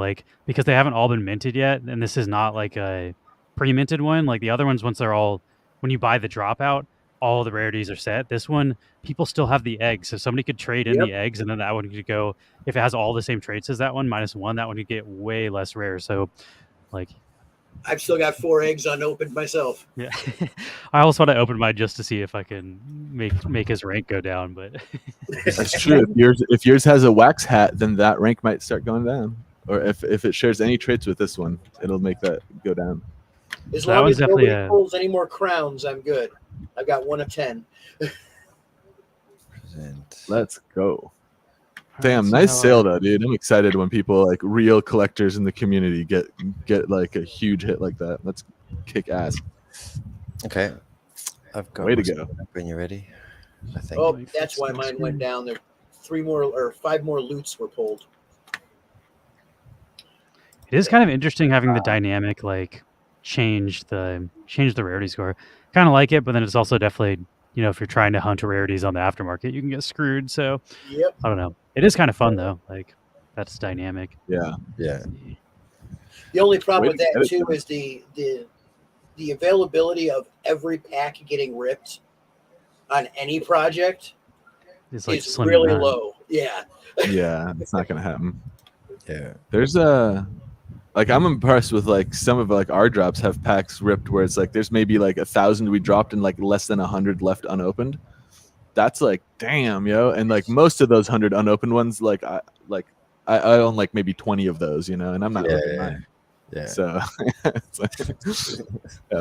Speaker 4: because they haven't all been minted yet, and this is not like a pre-minted one. Like the other ones, when you buy the dropout, all the rarities are set. This one, people still have the eggs, so somebody could trade in the eggs, and then that one could go. If it has all the same traits as that one, -1, that one could get way less rare. So,
Speaker 2: I've still got 4 eggs unopened myself.
Speaker 4: yeah, I also want to open mine just to see if I can make his rank go down. But
Speaker 1: That's true. If yours has a wax hat, then that rank might start going down. Or if it shares any traits with this one, it'll make that go down.
Speaker 2: As
Speaker 4: That
Speaker 2: long
Speaker 4: one's
Speaker 2: as nobody
Speaker 4: definitely
Speaker 2: pulls any more crowns, I'm good. I've got 1 of 10.
Speaker 1: Let's go. Damn, nice sale though, dude. I'm excited when people like real collectors in the community get like a huge hit like that. Let's kick ass.
Speaker 3: Okay. I've got
Speaker 1: Way to go.
Speaker 3: when you're ready. I think.
Speaker 2: Oh, that's why mine went down. There 5 more loots were pulled.
Speaker 4: it is kind of interesting having the dynamic change the rarity score. Kind of like it, but then it's also definitely if you're trying to hunt rarities on the aftermarket, you can get screwed. So
Speaker 2: Yep.
Speaker 4: I don't know. It is kind of fun though. That's dynamic.
Speaker 1: Yeah.
Speaker 3: Yeah.
Speaker 2: The only problem
Speaker 1: Way
Speaker 2: with
Speaker 1: to
Speaker 2: that
Speaker 1: get it.
Speaker 2: too is the availability of every pack getting ripped on any project
Speaker 4: It's
Speaker 2: is
Speaker 4: slim to
Speaker 2: really
Speaker 4: none.
Speaker 2: low. Yeah.
Speaker 1: Yeah, it's not gonna happen.
Speaker 3: Yeah.
Speaker 1: There's I'm impressed with some of our drops have packs ripped where it's there's maybe 1,000 we dropped and less than 100 left unopened. That's damn, yo. And most of those 100 unopened ones, I own maybe 20 of those, and I'm not ripping mine.
Speaker 3: Yeah.
Speaker 1: So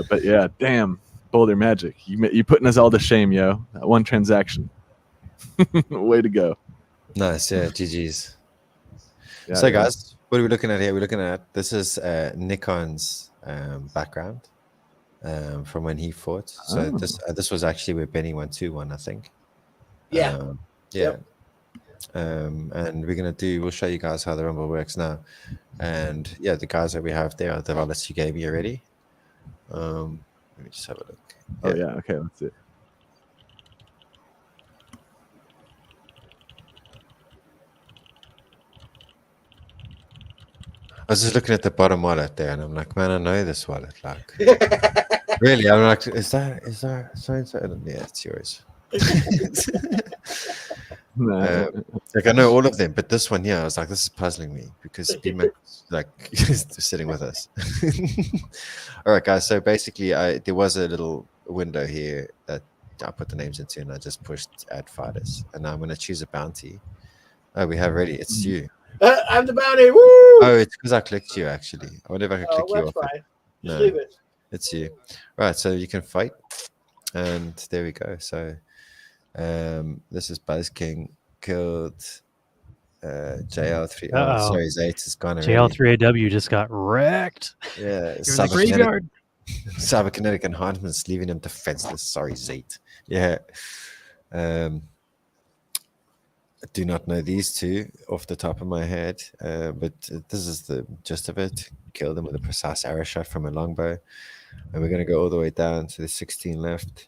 Speaker 1: but yeah, damn, Boulder Magic. You putting us all to shame, yo. That one transaction. Way to go.
Speaker 3: Nice. Yeah. GG's.
Speaker 1: Yeah,
Speaker 3: So
Speaker 1: yeah.
Speaker 3: guys, what are we looking at here? We're looking at this is Nikon's background from when he fought. So this was actually where Benny went 2-1, I think.
Speaker 2: Yeah.
Speaker 3: Yeah. And we'll show you guys how the Rumble works now. And yeah, the guys that we have there are the wallets you gave me already. Let me just have a look.
Speaker 1: Oh yeah, okay, let's see it.
Speaker 3: I was just looking at the bottom wallet there, and I'm like, man, I know this wallet. Really? I'm like, is that so and so? Yeah, it's yours. I know all of them, but this one here, I was like, this is puzzling me because Bmac is sitting with us. All right, guys. So basically, there was a little window here that I put the names into, and I just pushed add fighters, and now I'm going to choose a bounty. Oh, we have already. It's you.
Speaker 2: I'm the bounty. Woo!
Speaker 3: Oh, it's because I clicked you actually. I wonder if I could click you
Speaker 2: That's
Speaker 3: off.
Speaker 2: fine.
Speaker 3: No,
Speaker 2: Just leave it.
Speaker 3: it's you. Right, so you can fight, and there we go. So, this is Buzz King killed JL3. Oh, sorry, Zayt is gone already.
Speaker 4: JL3AW just got wrecked.
Speaker 3: Yeah,
Speaker 4: graveyard.
Speaker 3: Cyberkinetic enhancements leaving him defenseless. Sorry, Zayt. Yeah. I do not know these two off the top of my head, but this is the gist of it. Killed them with a precise arrow shot from a longbow. And we're going to go all the way down to the 16 left.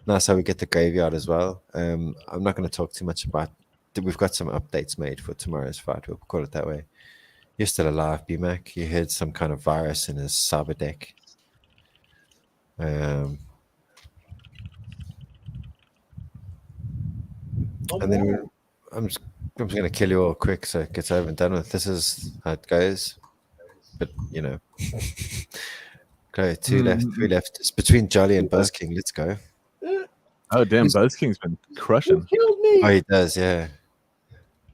Speaker 3: That's how we get the graveyard as well. I'm not going to talk too much about it. We've got some updates made for tomorrow's fight. We'll call it that way. You're still alive, Bmac. You had some kind of virus in his cyber deck. And then I'm just going to kill you all quick so it gets over and done with. This is how it goes. But, you know. Okay, 2 left, 3 left. It's between Jolly and Buzz King. Let's go.
Speaker 1: Oh, damn. Buzz King's been crushing.
Speaker 2: You killed me.
Speaker 3: Oh, he does, yeah.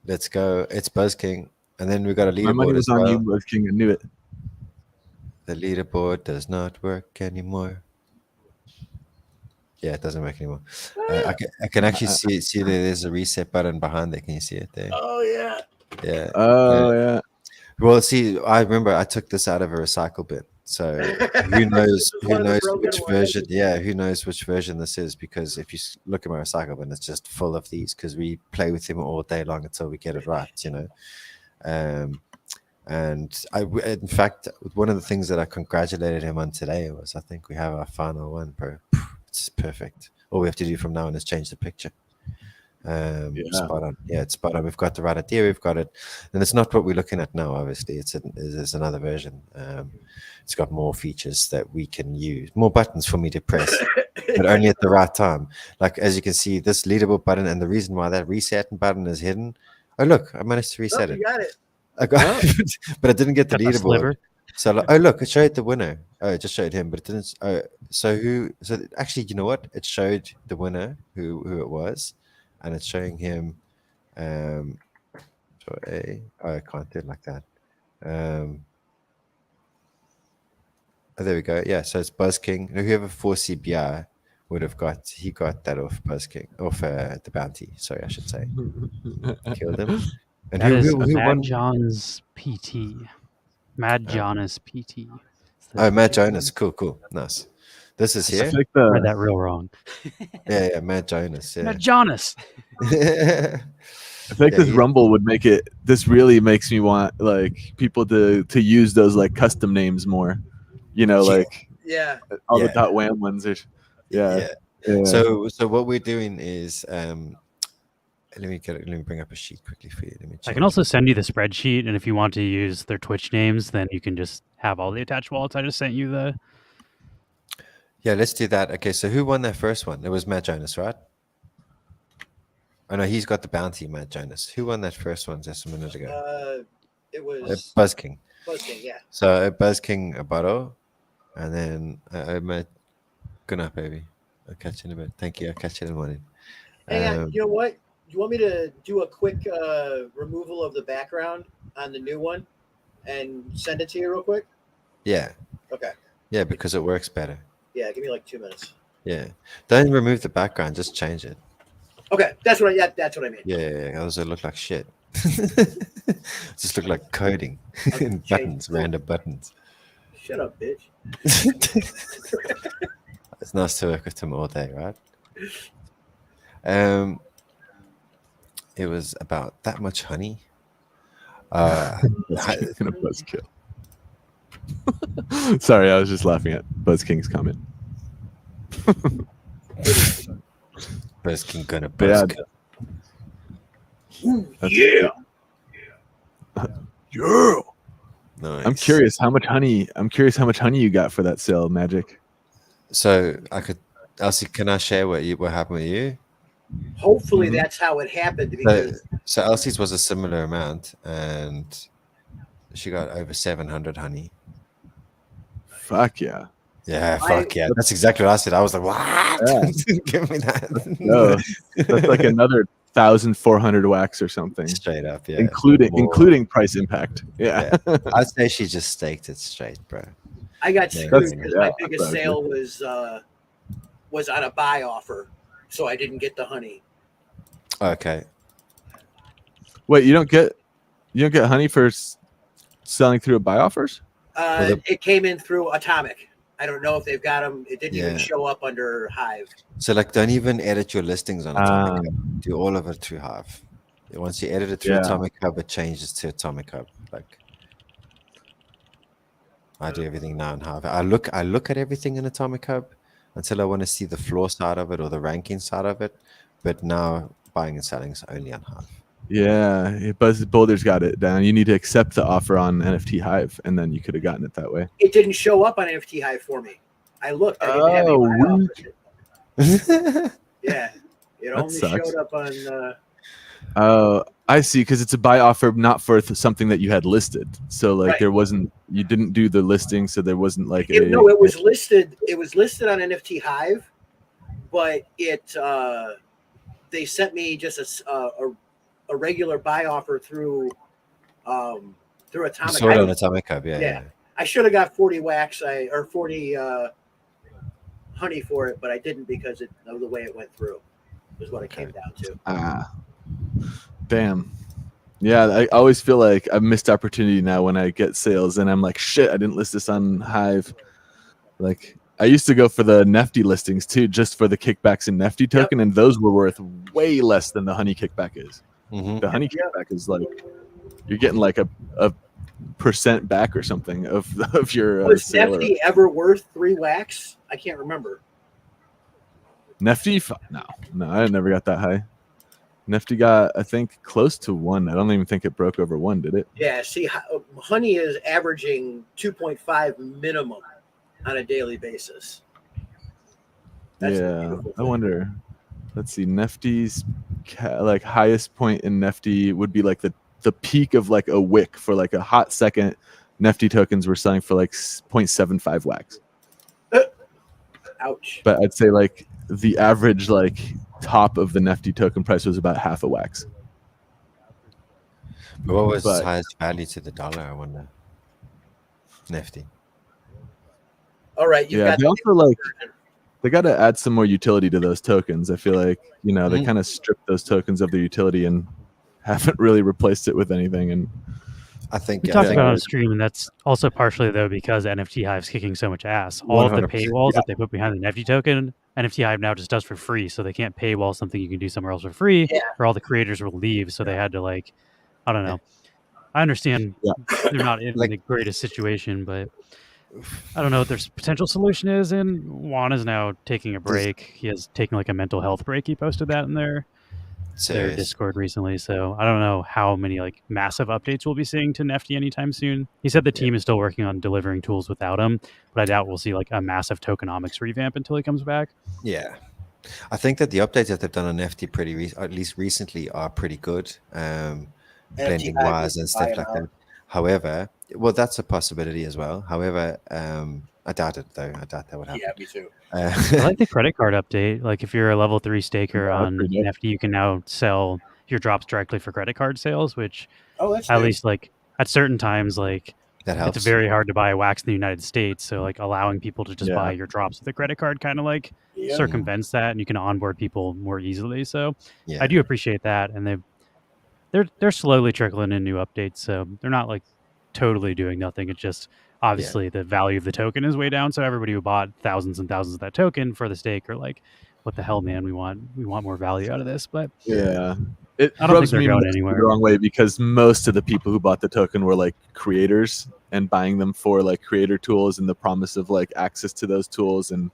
Speaker 3: Let's go. It's Buzz King. And then we got a leaderboard.
Speaker 1: My money was on
Speaker 3: well.
Speaker 1: you, Buzz King. I knew it.
Speaker 3: The leaderboard does not work anymore. Yeah, it doesn't work anymore. I can actually see there's a reset button behind there. Can you see it there?
Speaker 2: Oh, yeah.
Speaker 3: Yeah.
Speaker 1: Oh, yeah.
Speaker 3: Well, see, I remember I took this out of a recycle bin. So who knows which version? Yeah, who knows which version this is? Because if you look at my recycle bin, it's just full of these because we play with them all day long until we get it right, you know. And in fact, one of the things that I congratulated him on today was I think we have our final one, bro. It's perfect. All we have to do from now on is change the picture. Spot on. Yeah, it's spot on. We've got the right idea. We've got it, and it's not what we're looking at now. Obviously, it's another version. It's got more features that we can use, more buttons for me to press, but only at the right time. Like as you can see, this leaderboard button, and the reason why that reset button is hidden. Oh look, I managed to reset it.
Speaker 2: You got it.
Speaker 3: I got it, but I didn't get the leaderboard. So like, oh look, it showed the winner. Oh, it just showed him, but it didn't. Oh, so actually, you know what? It showed the winner who it was. And it's showing him. I can't do it like that. Oh, there we go. Yeah, so it's Buzz King. Whoever 4CBI would have got, he got that off Buzz King, off the bounty. Sorry, I should say. Killed him. And
Speaker 4: that is
Speaker 3: who
Speaker 4: Mad
Speaker 3: won?
Speaker 4: John's PT. Mad Jonas PT.
Speaker 3: Oh, Mad Jonas. Cool. Nice. This is here.
Speaker 4: I read that real wrong.
Speaker 3: Yeah, Mad Jonas. Yeah.
Speaker 4: Mad Jonas.
Speaker 1: I think this Rumble would make it. This really makes me want like people to use those like custom names more. You know, like all the .wham ones. Yeah.
Speaker 3: So what we're doing is let me bring up a sheet quickly for you.
Speaker 4: I can also send you the spreadsheet, and if you want to use their Twitch names, then you can just have all the attached wallets. I just sent you the.
Speaker 3: Yeah, let's do that. Okay, so who won that first one? It was Matt Jonas, right? Oh no, he's got the bounty, Matt Jonas. Who won that first one just a minute ago?
Speaker 2: It was
Speaker 3: Buzz King.
Speaker 2: Buzz King, yeah.
Speaker 3: So Buzz King, a bottle, and then Matt. Good night, baby. I'll catch you in a bit. Thank you. I'll catch you in the morning.
Speaker 2: Hang on. You know what? You want me to do a quick removal of the background on the new one and send it to you real quick?
Speaker 3: Yeah.
Speaker 2: Okay.
Speaker 3: Yeah, because it works better.
Speaker 2: Yeah, give me like 2 minutes.
Speaker 3: Yeah. Don't remove the background, just change it.
Speaker 2: Okay, that's what I mean.
Speaker 3: Yeah. Those look like shit. Just look like coding. Buttons, random buttons.
Speaker 2: Shut up, bitch.
Speaker 3: It's nice to work with him all day, right? It was about that much honey.
Speaker 1: Buzzkill. Sorry, I was just laughing at Buzz King's comment.
Speaker 3: Buzz King gonna buzzkill.
Speaker 2: Yeah.
Speaker 3: Nice.
Speaker 1: I'm curious how much honey you got for that sale, Magic.
Speaker 3: So Elsie, can I share what happened with you?
Speaker 2: Hopefully that's how it happened. Because
Speaker 3: so Elsie's was a similar amount, and she got over 700 honey.
Speaker 1: Fuck yeah.
Speaker 3: Yeah, fuck yeah. That's exactly what I said. I was like, what?
Speaker 1: Yeah.
Speaker 3: Give me that.
Speaker 1: No, that's like another 1,400 wax or something,
Speaker 3: Straight up, yeah.
Speaker 1: including price impact. Yeah.
Speaker 3: I'd say she just staked it straight, bro.
Speaker 2: I got
Speaker 3: Yeah,
Speaker 2: screwed because my
Speaker 1: that's
Speaker 2: biggest
Speaker 1: what I
Speaker 2: sale was on a buy offer, so I didn't get the honey.
Speaker 3: Okay.
Speaker 1: Wait, you don't get honey for selling through buy offers?
Speaker 2: It came in through Atomic. I don't know if they've got them. It didn't even show up under Hive.
Speaker 3: So like, don't even edit your listings on Atomic Hub. Do all of it through Hive. Once you edit it through Atomic Hub, it changes to Atomic Hub. Like, I do everything now in Hive. I look at everything in Atomic Hub until I want to see the floor side of it or the ranking side of it. But now buying and selling is only on Hive.
Speaker 1: Yeah, Boulder's got it down. You need to accept the offer on NFT Hive, and then you could have gotten it that way.
Speaker 2: It didn't show up on NFT Hive for me. I looked. I didn't have any yeah, it only showed up on.
Speaker 1: Oh, I see. Because it's a buy offer, not for something that you had listed. So like, there wasn't. You didn't do the listing, so there wasn't like.
Speaker 2: No, it was listed. It was listed on NFT Hive, but they sent me just a regular buy offer through Atomic.
Speaker 3: Saw it on Atomic Hub, yeah.
Speaker 2: I should have got 40 wax or 40 honey for it, but I didn't because of the way it went through. Is what it came down to.
Speaker 1: Damn. Yeah, I always feel like a missed opportunity now when I get sales, and I'm like, shit, I didn't list this on Hive. Like, I used to go for the Nefty listings too, just for the kickbacks in Nefty token, and those were worth way less than the honey kickback is. The honey kickback is like, you're getting like a % back or something of your
Speaker 2: was Nefty ever worth 3 wax? I can't remember.
Speaker 1: Nefty? No, I never got that high. Nefty got, I think, close to 1. I don't even think it broke over 1, did it?
Speaker 2: Yeah, see, honey is averaging 2.5 minimum on a daily basis. That's
Speaker 1: I wonder. Let's see, Nefty's like highest point in Nefty would be like the peak of like a wick for like a hot second. Nefty tokens were selling for like 0.75 wax.
Speaker 2: Ouch.
Speaker 1: But I'd say like the average like top of the Nefty token price was about half a wax.
Speaker 3: But what was the highest value to the dollar, I wonder? Nefty.
Speaker 2: All right,
Speaker 1: they also like they got to add some more utility to those tokens. I feel like, they kind of stripped those tokens of their utility and haven't really replaced it with anything. And
Speaker 3: I think
Speaker 4: we talked about on stream, and that's also partially though because NFT Hive's kicking so much ass. All 100%. Of the paywalls that they put behind the NFT token, NFT Hive now just does for free, so they can't paywall something you can do somewhere else for free, or all the creators will leave. So they had to I don't know. I understand they're not in the greatest situation, but I don't know what their potential solution is. And Juan is now taking a break. He has taken like a mental health break. He posted that in their Discord recently. So I don't know how many like massive updates we'll be seeing to Nefty anytime soon. He said the team is still working on delivering tools without him, but I doubt we'll see like a massive tokenomics revamp until he comes back.
Speaker 3: Yeah. I think that the updates that they've done on Nefty at least recently are pretty good. Blending wires and stuff like that. However, that's a possibility as well. However, I doubt it though. I doubt that would happen.
Speaker 2: Yeah, me too.
Speaker 4: I like the credit card update. Like if you're a level 3 staker on Nefty, you can now sell your drops directly for credit card sales, which at least like at certain times, like
Speaker 3: that helps.
Speaker 4: It's very hard to buy wax in the United States. So like allowing people to just buy your drops with a credit card kind of like circumvents that, and you can onboard people more easily. So I do appreciate that. And they're slowly trickling in new updates. So they're not like totally doing nothing. It's just obviously the value of the token is way down. So everybody who bought thousands and thousands of that token for the stake are like, what the hell, man? We want more value out of this. But
Speaker 1: it
Speaker 4: I don't
Speaker 1: rubs
Speaker 4: think
Speaker 1: me
Speaker 4: they're going anywhere.
Speaker 1: the wrong way, because most of the people who bought the token were like creators and buying them for like creator tools and the promise of like access to those tools, and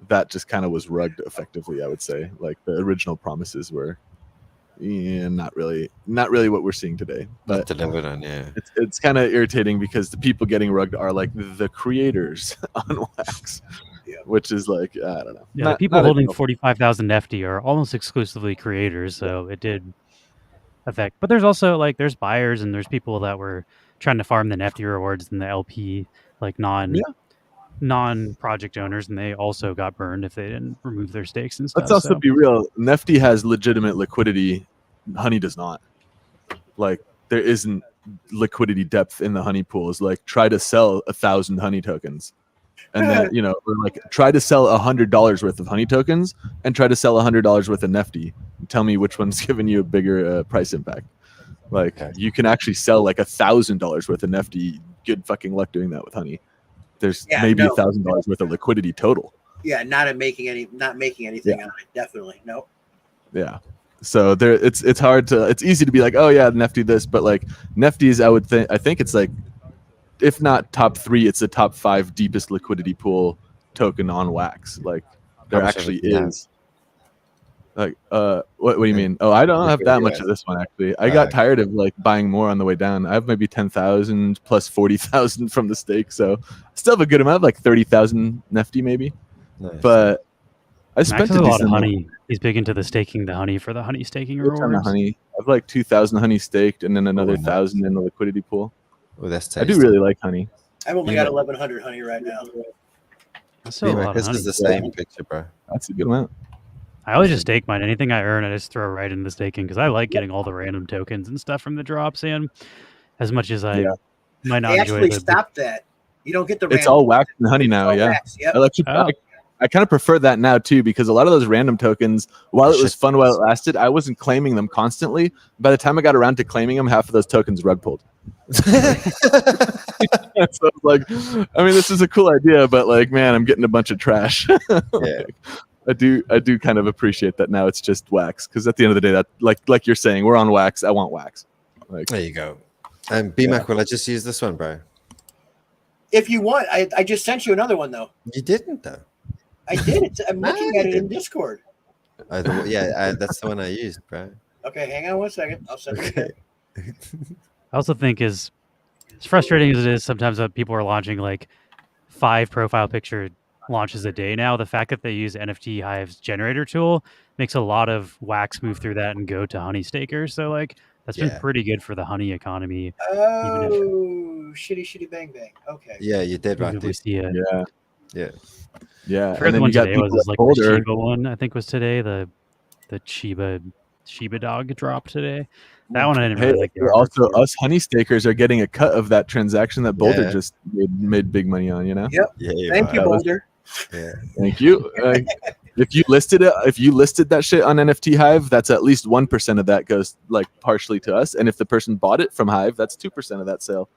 Speaker 1: that just kind of was rugged effectively. I would say like the original promises were not really what we're seeing today. But
Speaker 3: delivered on,
Speaker 1: it's kind of irritating because the people getting rugged are like the creators on wax. Which is like, I don't know.
Speaker 4: Yeah, the people holding 45,000 Nefty are almost exclusively creators, so it did affect. But there's also like there's buyers and there's people that were trying to farm the Nefty rewards and the LP like non non-project owners, and they also got burned if they didn't remove their stakes and stuff.
Speaker 1: Let's also be real. Nefty has legitimate liquidity. Honey does not. Like, there isn't liquidity depth in the honey pools. Like, try to sell 1,000 honey tokens, and then or like try to sell $100 worth of honey tokens, and try to sell $100 worth of Nefty. Tell me which one's giving you a bigger price impact. Like, you can actually sell like $1,000 worth of Nefty. Good fucking luck doing that with honey. There's maybe $1,000 worth of liquidity total.
Speaker 2: Yeah, not making anything on it. Definitely no.
Speaker 1: Yeah. So there, it's hard to. It's easy to be like, oh yeah, Nefty this, but like Nefty's, I think it's like, if not top 3, it's the top 5 deepest liquidity pool token on Wax. Like, there actually is. Like, what do you mean? Oh, I don't have that much of this one actually. I got tired of like buying more on the way down. I have maybe 10,000 plus 40,000 from the stake, so still have a good amount, like 30,000 Nefty maybe. Nice. But I spent
Speaker 4: a lot of honey. He's big into the staking the honey for the honey staking rewards.
Speaker 1: Honey. I have like 2,000 honey staked, and then another 1,000 in the liquidity pool.
Speaker 3: Oh, that's tasty.
Speaker 1: I do really like honey.
Speaker 2: I've only got 1,100 honey right now.
Speaker 4: That's still a lot
Speaker 3: this
Speaker 4: of honey.
Speaker 3: is the same picture, bro.
Speaker 1: That's a good amount.
Speaker 4: I always just stake mine. Anything I earn, I just throw right into staking because I like getting all the random tokens and stuff from the drops. And as much as I might not
Speaker 2: they
Speaker 4: enjoy
Speaker 2: actually stopped that. You don't get the random.
Speaker 1: It's all Wax and honey now. Yeah.
Speaker 2: Yep.
Speaker 1: I kind of prefer that now too, because a lot of those random tokens, while it was fun while it lasted, I wasn't claiming them constantly. By the time I got around to claiming them, half of those tokens rug pulled. So like, I mean, this is a cool idea, but like, man, I'm getting a bunch of trash. I do kind of appreciate that now. It's just Wax, because at the end of the day, that like you're saying, we're on Wax. I want Wax. Like,
Speaker 3: there you go. And Bmac, will I just use this one, bro?
Speaker 2: If you want, I just sent you another one though.
Speaker 3: You didn't though.
Speaker 2: I did. I'm looking at it in Discord.
Speaker 3: That's the one I used, bro.
Speaker 2: Okay, hang on one second. I'll send it again.
Speaker 4: I also think as frustrating as it is sometimes that people are launching like 5 profile picture launches a day now, the fact that they use NFT Hive's generator tool makes a lot of Wax move through that and go to honey stakers. So like that's been pretty good for the honey economy.
Speaker 2: Oh, shitty bang bang. Okay.
Speaker 3: Yeah, you did right.
Speaker 1: Yeah.
Speaker 4: I forgot the one today was like the Shiba one. I think was today the Shiba dog drop today. That one I didn't really like.
Speaker 1: Also, us honey stakers are getting a cut of that transaction that Boulder just made big money on. You know.
Speaker 2: Yep.
Speaker 3: Yeah.
Speaker 2: Thank you, Boulder.
Speaker 1: Thank you. If you listed that shit on NFT Hive, that's at least 1% of that goes like partially to us, and if the person bought it from Hive, that's 2% of that sale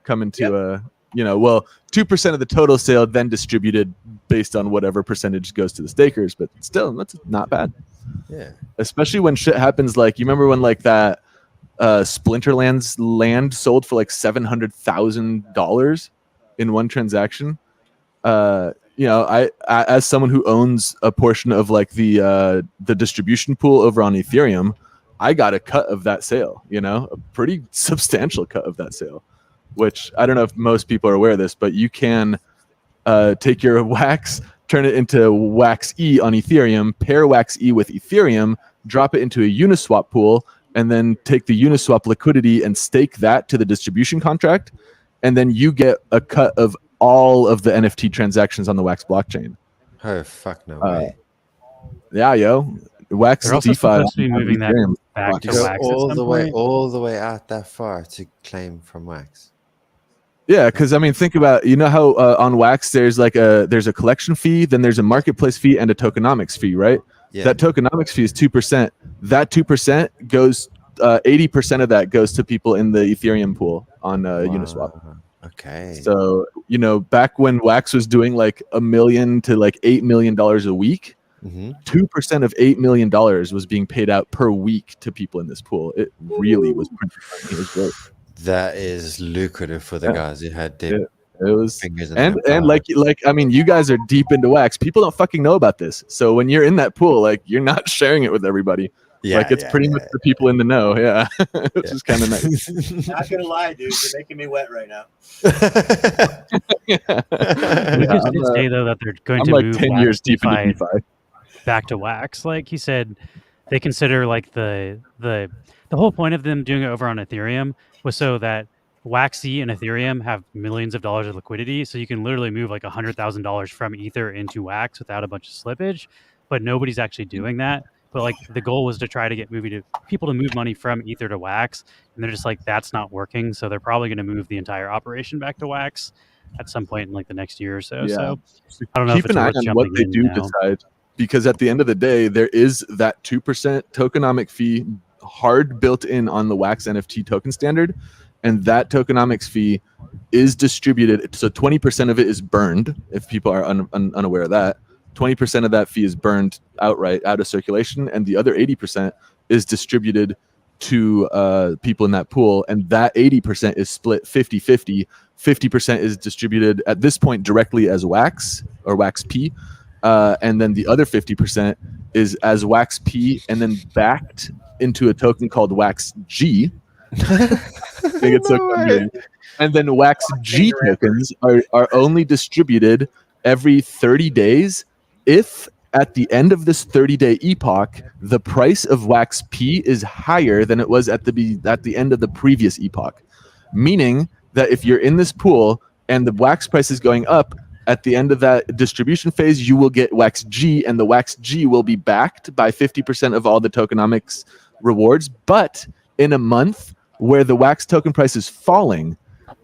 Speaker 1: coming to 2% of the total sale then distributed based on whatever percentage goes to the stakers, but still, that's not bad.
Speaker 3: Yeah.
Speaker 1: Especially when shit happens, like you remember when like that Splinterland's land sold for like $700,000 in one transaction. I as someone who owns a portion of like the distribution pool over on Ethereum, I got a cut of that sale, a pretty substantial cut of that sale, which I don't know if most people are aware of this, but you can take your Wax, turn it into Wax E on Ethereum, pair Wax E with Ethereum, drop it into a Uniswap pool, and then take the Uniswap liquidity and stake that to the distribution contract, and then you get a cut of all of the NFT transactions on the Wax blockchain.
Speaker 3: Oh fuck no way!
Speaker 1: Yeah, yo, Wax
Speaker 4: They're also
Speaker 1: DeFi
Speaker 4: supposed to be moving that back to Wax
Speaker 3: all the way out that far to claim from Wax.
Speaker 1: Yeah, because I mean, think about how on Wax there's a collection fee, then there's a marketplace fee and a tokenomics fee, right?
Speaker 3: Yeah.
Speaker 1: That tokenomics fee is 2%. That 2% goes 80% of that goes to people in the Ethereum pool on Uniswap.
Speaker 3: Okay.
Speaker 1: So back when Wax was doing like $1 million to like $8 million a week, 2% of $8 million was being paid out per week to people in this pool. It really was pretty funny. It was great.
Speaker 3: That is lucrative for the guys who had their fingers in
Speaker 1: and like I mean, you guys are deep into Wax. People don't fucking know about this. So when you're in that pool, like you're not sharing it with everybody. Yeah, like it's pretty much the people in the know. Yeah, which is kind of nice.
Speaker 2: Not gonna lie, dude, you're making me wet right now.
Speaker 4: We just did say though that they're going to
Speaker 1: like
Speaker 4: move
Speaker 1: 10 years deep into DeFi
Speaker 4: back to Wax. Like he said, they consider like the whole point of them doing it over on Ethereum was so that Waxy and Ethereum have millions of dollars of liquidity, so you can literally move like $100,000 from Ether into Wax without a bunch of slippage. But nobody's actually doing that. But like the goal was to try to get people to move money from Ether to Wax, and they're just like that's not working. So they're probably going to move the entire operation back to Wax at some point in like the next year or so.
Speaker 1: Yeah.
Speaker 4: So I don't know
Speaker 1: Keep
Speaker 4: if it's
Speaker 1: an eye
Speaker 4: worth
Speaker 1: on what
Speaker 4: jumping
Speaker 1: they
Speaker 4: in
Speaker 1: do
Speaker 4: now.
Speaker 1: decide, because at the end of the day, there is that 2% tokenomic fee hard built in on the Wax NFT token standard, and that tokenomics fee is distributed. So 20% of it is burned. If people are unaware of that, 20% of that fee is burned outright out of circulation, and the other 80% is distributed to people in that pool, and that 80% is split 50-50. 50% is distributed at this point directly as Wax or Wax P, and then the other 50% is as Wax P, and then backed into a token called Wax G. I think it's so confusing. And then Wax G tokens are only distributed every 30 days if at the end of this 30-day epoch, the price of Wax P is higher than it was at the end of the previous epoch. Meaning that if you're in this pool and the Wax price is going up, at the end of that distribution phase, you will get Wax G, and the Wax G will be backed by 50% of all the tokenomics rewards. But in a month where the Wax token price is falling,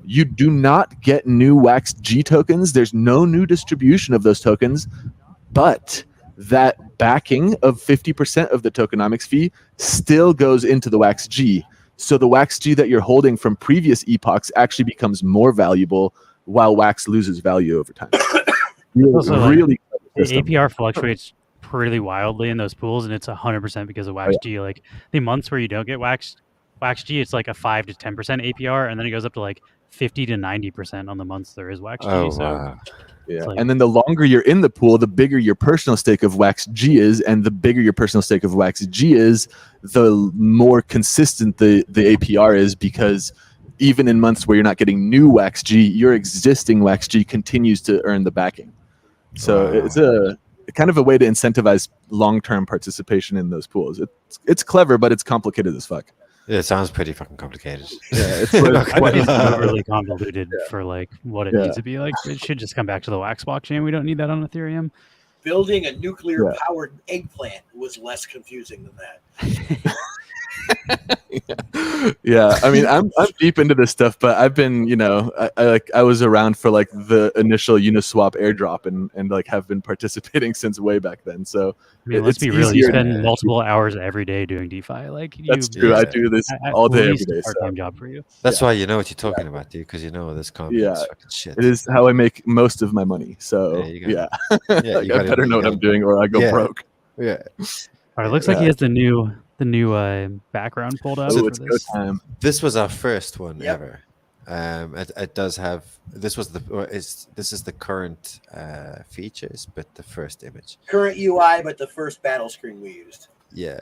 Speaker 1: you do not get new Wax G tokens. There's no new distribution of those tokens, but that backing of 50% of the tokenomics fee still goes into the Wax G. So the Wax G that you're holding from previous epochs actually becomes more valuable while Wax loses value over time.
Speaker 4: Really, the APR fluctuates pretty wildly in those pools, and it's 100% because of Wax G. Like the months where you don't get Wax G, it's like a 5 to 10% APR, and then it goes up to like 50 to 90% on the months there is Wax G.
Speaker 3: Wow.
Speaker 1: Yeah. Like, and then the longer you're in the pool, the bigger your personal stake of Wax G is, and the bigger your personal stake of Wax G is, the more consistent the APR is, because even in months where you're not getting new Wax G, your existing Wax G continues to earn the backing. So it's a kind of a way to incentivize long-term participation in those pools. It's clever, but it's complicated as fuck.
Speaker 3: Yeah, it sounds pretty fucking complicated.
Speaker 1: Yeah, it's
Speaker 4: really convoluted for like what it needs to be. Like it should just come back to the Wax blockchain. We don't need that on Ethereum.
Speaker 2: Building a nuclear-powered eggplant was less confusing than that.
Speaker 1: Yeah, I mean, I'm deep into this stuff, but I've been, I was around for like the initial Uniswap airdrop and like have been participating since way back then. So
Speaker 4: I mean, let's be real. You spend multiple hours every day doing DeFi. Like
Speaker 1: that's true. I do this all day, every day.
Speaker 4: Part-time job for you.
Speaker 3: That's why you know what you're talking about, dude. Because you know this complex fucking shit.
Speaker 1: It is how I make most of my money. So
Speaker 3: yeah,
Speaker 1: I better know what I'm doing, or I go broke.
Speaker 3: Yeah.
Speaker 4: All right. Looks like he has the new background pulled up.
Speaker 1: Oh, it's go time.
Speaker 3: This was our first one ever. It does have this is the current features, but the first image.
Speaker 2: Current UI, but the first battle screen we used.
Speaker 3: Yeah.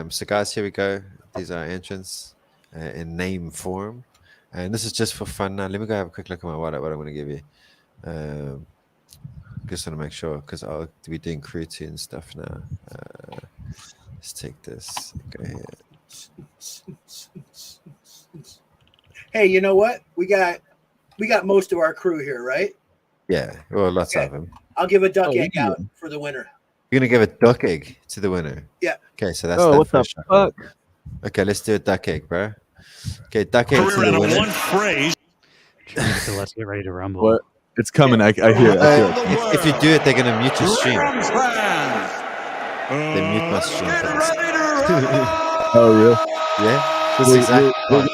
Speaker 3: So guys, here we go. These are our entrants in name form, and this is just for fun. Now let me go have a quick look at my wallet. What I'm going to give you. Just want to make sure, because I'll be doing crew and stuff now. Let's take this. Go ahead.
Speaker 2: Hey, you know what? We got most of our crew here, right?
Speaker 3: Yeah. Well, lots of them.
Speaker 2: I'll give a duck egg out for the winner.
Speaker 3: You're gonna give a duck egg to the winner.
Speaker 2: Yeah.
Speaker 3: Okay, so that's
Speaker 1: what the fuck?
Speaker 3: Okay, let's do a duck egg, bro. Okay, duck egg to the winner.
Speaker 5: One phrase.
Speaker 4: So let's get ready to rumble.
Speaker 1: What? It's coming. I hear it.
Speaker 3: If you do it, they're gonna mute your stream. They mute my stream for this.
Speaker 1: Oh, really?
Speaker 3: Yeah. This exact part,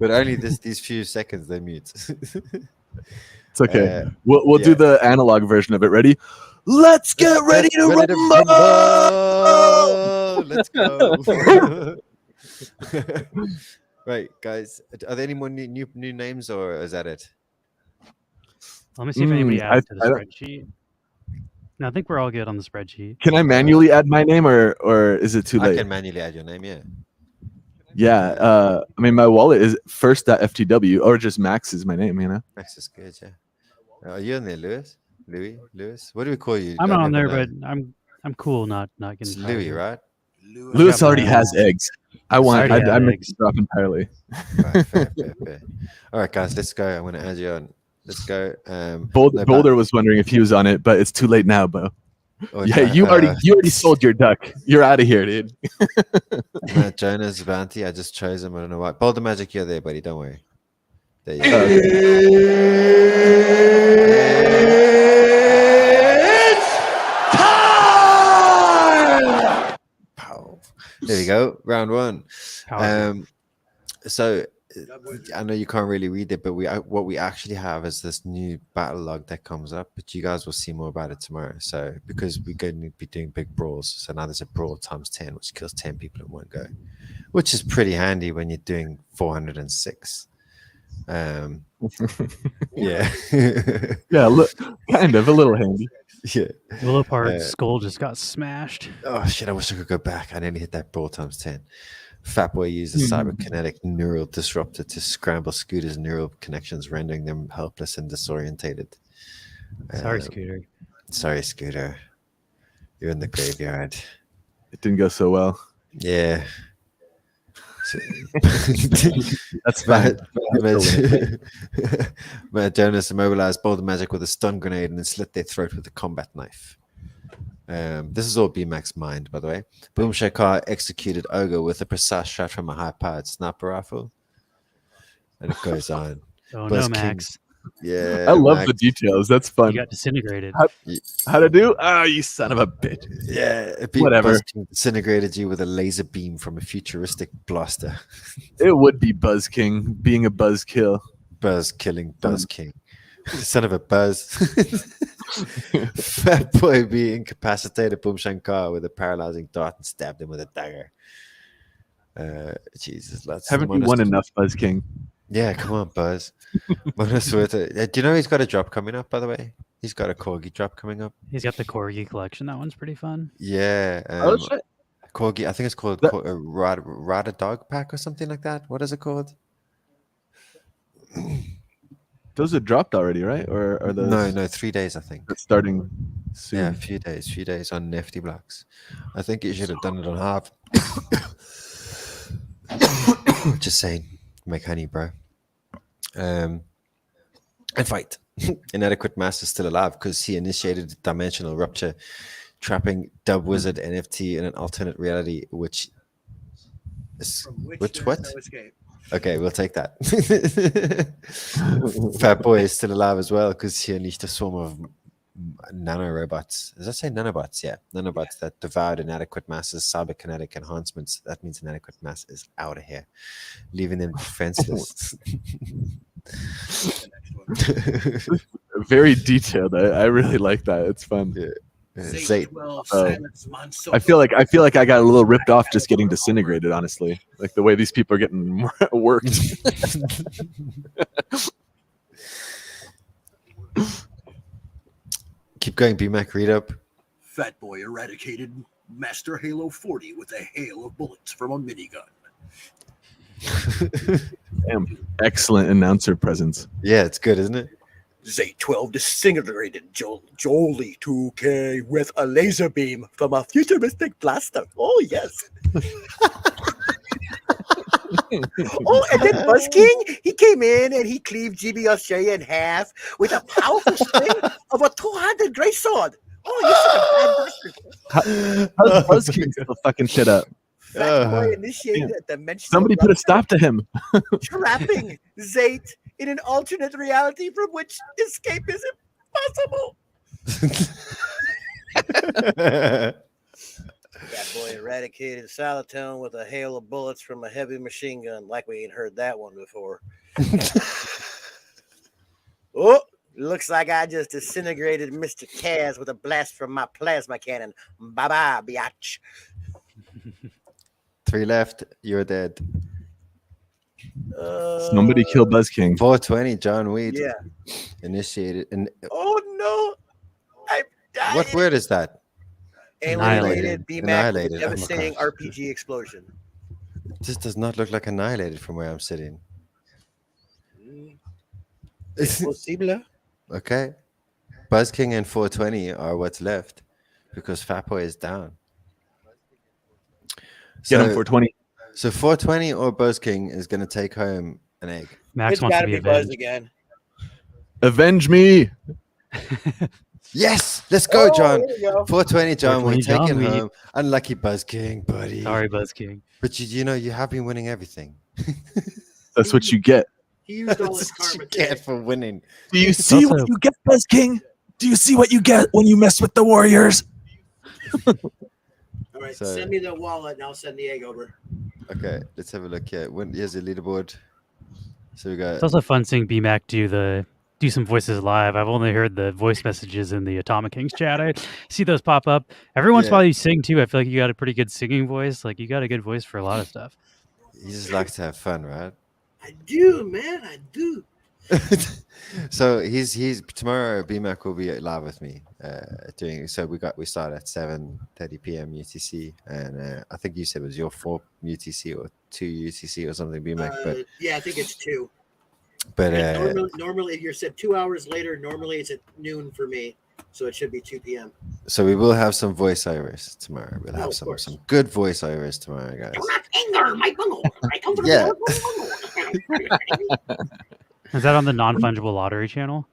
Speaker 3: but only these few seconds they mute.
Speaker 1: It's okay. We'll do the analog version of it. Ready? Let's get ready to rumble!
Speaker 3: Let's go. Right, guys. Are there any more new names, or is that it?
Speaker 4: Let me see if anybody adds to the spreadsheet. No, I think we're all good on the spreadsheet.
Speaker 1: Can I manually add my name, or is it too late?
Speaker 3: I can manually add your name, yeah.
Speaker 1: Yeah, I mean, my wallet is first.ftw, or just Max is my name,
Speaker 3: Max is good, yeah. Are you on there, Lewis? Lewis? What do we call you?
Speaker 4: I'm not on there, but I'm cool not getting
Speaker 3: it's Louis, right?
Speaker 1: Lewis already has eggs. I want.
Speaker 4: already had
Speaker 1: I missed
Speaker 4: eggs.
Speaker 1: the drop entirely.
Speaker 3: Right, fair. All right, guys, let's go. I'm going to add you on. Let's go.
Speaker 1: Boulder was wondering if he was on it, but it's too late now, Bo. Yeah, you already sold your duck. You're out of here, dude.
Speaker 3: Matt Jonas bounty. I just chose him. I don't know why. Boulder Magic, you're there, buddy. Don't worry. There you go. Pow. There we go. Round one. So I know you can't really read it, but what we actually have is this new battle log that comes up, but you guys will see more about it tomorrow. So because we're going to be doing big brawls, so now there's a brawl times 10, which kills 10 people in one go, which is pretty handy when you're doing 406. Yeah.
Speaker 1: Yeah, look, kind of a little handy.
Speaker 3: Yeah.
Speaker 4: Willowpart's skull just got smashed.
Speaker 3: Oh shit, I wish I could go back. I nearly hit that brawl times 10. Fatboy used a cyberkinetic neural disruptor to scramble Scooter's neural connections, rendering them helpless and disorientated.
Speaker 4: Sorry, Scooter.
Speaker 3: Sorry, Scooter. You're in the graveyard.
Speaker 1: It didn't go so well.
Speaker 3: Yeah.
Speaker 1: That's fine.
Speaker 3: Matt Jonas immobilized Boulder Magic with a stun grenade and then slit their throat with a combat knife. This is all Bmac's mind, by the way. Boom Shakar executed Ogre with a precise shot from a high-powered sniper rifle. And it goes on.
Speaker 4: Oh,
Speaker 3: Buzz
Speaker 4: no, Max.
Speaker 3: Yeah.
Speaker 1: I love
Speaker 3: Max.
Speaker 1: the details. That's fun.
Speaker 4: You got disintegrated.
Speaker 1: How to do? Ah, you son of a bitch.
Speaker 3: Yeah.
Speaker 1: Whatever.
Speaker 3: Buzz King disintegrated you with a laser beam from a futuristic blaster.
Speaker 1: It would be Buzz King being a buzzkill.
Speaker 3: Buzz killing Buzz King. Son of a Buzz. Fat boy being incapacitated Boom Shankar with a paralyzing dart and stabbed him with a dagger. Jesus,
Speaker 1: Haven't you won enough, Buzz King?
Speaker 3: Yeah, come on, Buzz. Do you know he's got a drop coming up, by the way? He's got a Corgi drop coming up.
Speaker 4: He's got the Corgi collection. That one's pretty fun.
Speaker 3: Yeah. Corgi, I think it's called Rada Dog Pack or something like that. What is it called?
Speaker 1: Those are dropped already, right? Or are those?
Speaker 3: No, 3 days, I think.
Speaker 1: It's starting soon.
Speaker 3: Yeah, a few days on Nifty Blocks. I think you should have done it on half. Just saying, make honey, bro. And fight. Inadequate Mass is still alive because he initiated dimensional rupture, trapping Dub Wizard NFT in an alternate reality, which what?
Speaker 2: No escape.
Speaker 3: Okay, we'll take that. Fat Boy is still alive as well because he unleashed a swarm of nanorobots. Does that say nanobots? Yeah, nanobots that devoured Inadequate Mass's cyberkinetic enhancements. That means Inadequate Mass is out of here, leaving them defenseless.
Speaker 1: Very detailed. I really like that. It's fun.
Speaker 3: Yeah.
Speaker 1: I feel like I got a little ripped off just getting disintegrated, honestly. Like the way these people are getting worked.
Speaker 3: Keep going, Bmac, read up.
Speaker 2: Fat Boy eradicated Master Halo 40 with a hail of bullets from a minigun.
Speaker 1: Damn. Excellent announcer presence.
Speaker 3: Yeah, it's good, isn't it?
Speaker 2: Z12 disintegrated Jolie 2K with a laser beam from a futuristic blaster. Oh, yes. Oh, and then Buzz King, he came in and he cleaved GB Australia in half with a powerful swing of a 200 Grey Sword. Oh, you're such a bad bastard.
Speaker 1: How's Buzz King still fucking shit up?
Speaker 2: Fat Boy initiated a dimensional
Speaker 1: Somebody put a stop to him.
Speaker 2: trapping Zayt in an alternate reality from which escape is impossible. Fat Boy eradicated Salatone with a hail of bullets from a heavy machine gun. Like we ain't heard that one before. Oh, looks like I just disintegrated Mr. Kaz with a blast from my plasma cannon. Bye-bye, biatch.
Speaker 3: 3 left. You're dead.
Speaker 1: Somebody kill Buzz King.
Speaker 3: 420, John Weed.
Speaker 2: Yeah.
Speaker 3: Initiated. And
Speaker 2: Oh, no. I died.
Speaker 3: what word is that?
Speaker 2: Alienated Bmac with a
Speaker 3: Annihilated. Oh my
Speaker 2: devastating
Speaker 3: gosh.
Speaker 2: RPG explosion.
Speaker 3: This does not look like annihilated from where I'm sitting.
Speaker 2: Possible.
Speaker 3: Okay. Buzz King and 420 are what's left because Fatboy is down.
Speaker 1: Get him for 20.
Speaker 3: So 420 or Buzz King is going to take home an egg.
Speaker 4: Max
Speaker 2: It's
Speaker 4: wants
Speaker 2: got
Speaker 4: to
Speaker 2: to
Speaker 4: be
Speaker 2: be Buzz
Speaker 4: avenged.
Speaker 2: again.
Speaker 1: Avenge me.
Speaker 3: Yes, let's go, John.
Speaker 2: There we go.
Speaker 3: 420, John.
Speaker 4: 420
Speaker 3: We're taking
Speaker 4: John, we-
Speaker 3: home. Unlucky Buzz King, buddy.
Speaker 4: Sorry, Buzz King.
Speaker 3: But you know, you have been winning everything.
Speaker 1: That's what you get.
Speaker 2: He used all his
Speaker 3: That's what
Speaker 2: karma
Speaker 3: you
Speaker 2: today.
Speaker 3: get for winning.
Speaker 1: Do you see
Speaker 4: also-
Speaker 1: what you get, Buzz King? Do you see what you get when you mess with the Warriors?
Speaker 2: All right,
Speaker 3: So-
Speaker 2: send me the wallet and I'll send the egg over.
Speaker 3: Okay, let's have a look here. Here's the leaderboard. So we got
Speaker 4: It's also fun seeing Bmac do some voices live. I've only heard the voice messages in the Atomic Kings chat. I see those pop up every once in a while. You sing too. I feel like you got a pretty good singing voice. Like you got a good voice for a lot of stuff.
Speaker 3: he just likes to have fun, right?
Speaker 2: I do, man. I do.
Speaker 3: So he's tomorrow. BMAC will be live with me doing. So we start at 7:30 p.m. UTC, and I think you said it was your 4 UTC or 2 UTC or something. BMAC, but
Speaker 2: Yeah, I think it's 2.
Speaker 3: but
Speaker 2: Normally, if you're set 2 hours later, normally it's at noon for me, so it should be 2 p.m.
Speaker 3: so we will have some voiceovers tomorrow. We'll
Speaker 2: Oh,
Speaker 3: have
Speaker 2: of
Speaker 3: some
Speaker 2: course.
Speaker 3: good voiceovers tomorrow, guys.
Speaker 2: Do not anger my bungle. I come from
Speaker 3: Yeah.
Speaker 4: Is that on the non-fungible lottery channel?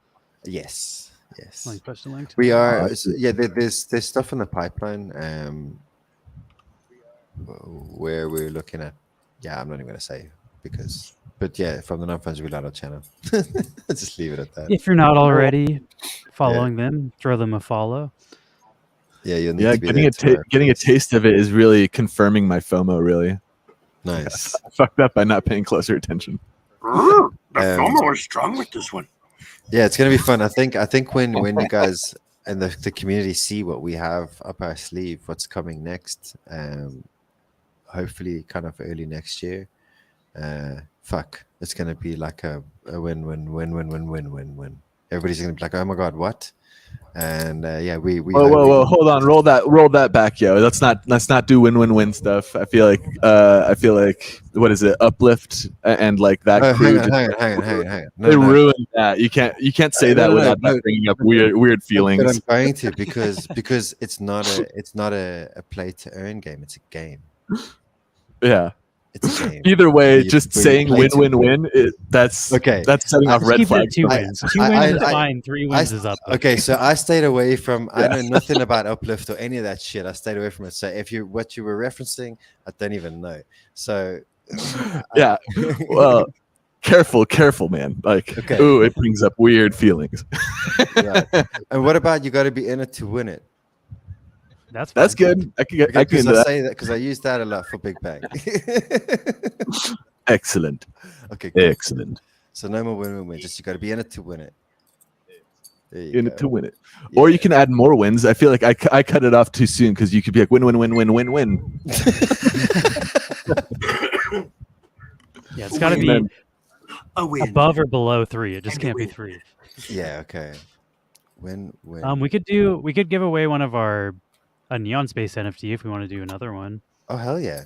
Speaker 3: Yes, yes.
Speaker 4: Like post a link to
Speaker 3: We
Speaker 4: that?
Speaker 3: are, yeah. There's stuff in the pipeline where we're looking at. Yeah, I'm not even gonna say because, but yeah, from the non-fungible lotto channel. Just leave it at that.
Speaker 4: If you're not already following them, throw them a follow.
Speaker 3: Yeah, you'll need
Speaker 1: Yeah,
Speaker 3: to be there tomorrow.
Speaker 1: getting a taste of it is really confirming my FOMO. Really,
Speaker 3: Nice.
Speaker 1: I fucked up by not paying closer attention.
Speaker 2: The FOMO is strong with this one.
Speaker 3: Yeah, it's gonna be fun. I think when you guys and the community see what we have up our sleeve, what's coming next, hopefully kind of early next year. It's gonna be like a win. Everybody's gonna be like, oh my god, what? And yeah, we
Speaker 1: Whoa, hold on, roll that back, yo. Let's not do win stuff. I feel like what is it, Uplift and like that crew.
Speaker 3: Hang on.
Speaker 1: They ruined that. You can't say that without that bringing up weird
Speaker 3: But
Speaker 1: feelings.
Speaker 3: I'm going to because it's not a play to earn game. It's a game.
Speaker 1: Yeah.
Speaker 3: It's a game.
Speaker 1: Either way,
Speaker 3: Where
Speaker 1: just
Speaker 3: you
Speaker 1: saying
Speaker 3: play to
Speaker 1: win. That's
Speaker 3: Okay.
Speaker 1: That's setting off
Speaker 4: Just
Speaker 1: red
Speaker 4: keep it at
Speaker 1: flags.
Speaker 4: 2
Speaker 3: I-
Speaker 4: wins. 2
Speaker 3: I-
Speaker 4: wins is
Speaker 3: I-
Speaker 4: fine. 3 wins is up.
Speaker 3: Okay, so I stayed away from. I know nothing about Uplift or any of that shit. I stayed away from it. So what you were referencing, I don't even know. So
Speaker 1: Yeah. Well, careful, man. Like,
Speaker 3: Okay.
Speaker 1: ooh, it brings up weird feelings.
Speaker 3: right. And what about you? Got to be in it to win it.
Speaker 4: That's
Speaker 1: That's
Speaker 4: fine.
Speaker 1: good. I can get
Speaker 3: Because
Speaker 1: into
Speaker 3: I
Speaker 1: that.
Speaker 3: say that because I use that a lot for Big Bang.
Speaker 1: Excellent.
Speaker 3: Okay, cool.
Speaker 1: Excellent.
Speaker 3: So no more win. Just you got to be in it to win it. There you
Speaker 1: In
Speaker 3: go.
Speaker 1: it to win it. Or you can add more wins. I feel like I cut it off too soon because you could be like win.
Speaker 4: Yeah, it's got to
Speaker 1: And
Speaker 4: be
Speaker 1: then-
Speaker 2: A win.
Speaker 4: above or below 3. It just
Speaker 2: And
Speaker 4: can't be
Speaker 2: win.
Speaker 4: 3.
Speaker 3: Yeah. Okay. Win.
Speaker 4: We could give away one of a Neon Space NFT if we want to do another one.
Speaker 3: Oh hell yeah!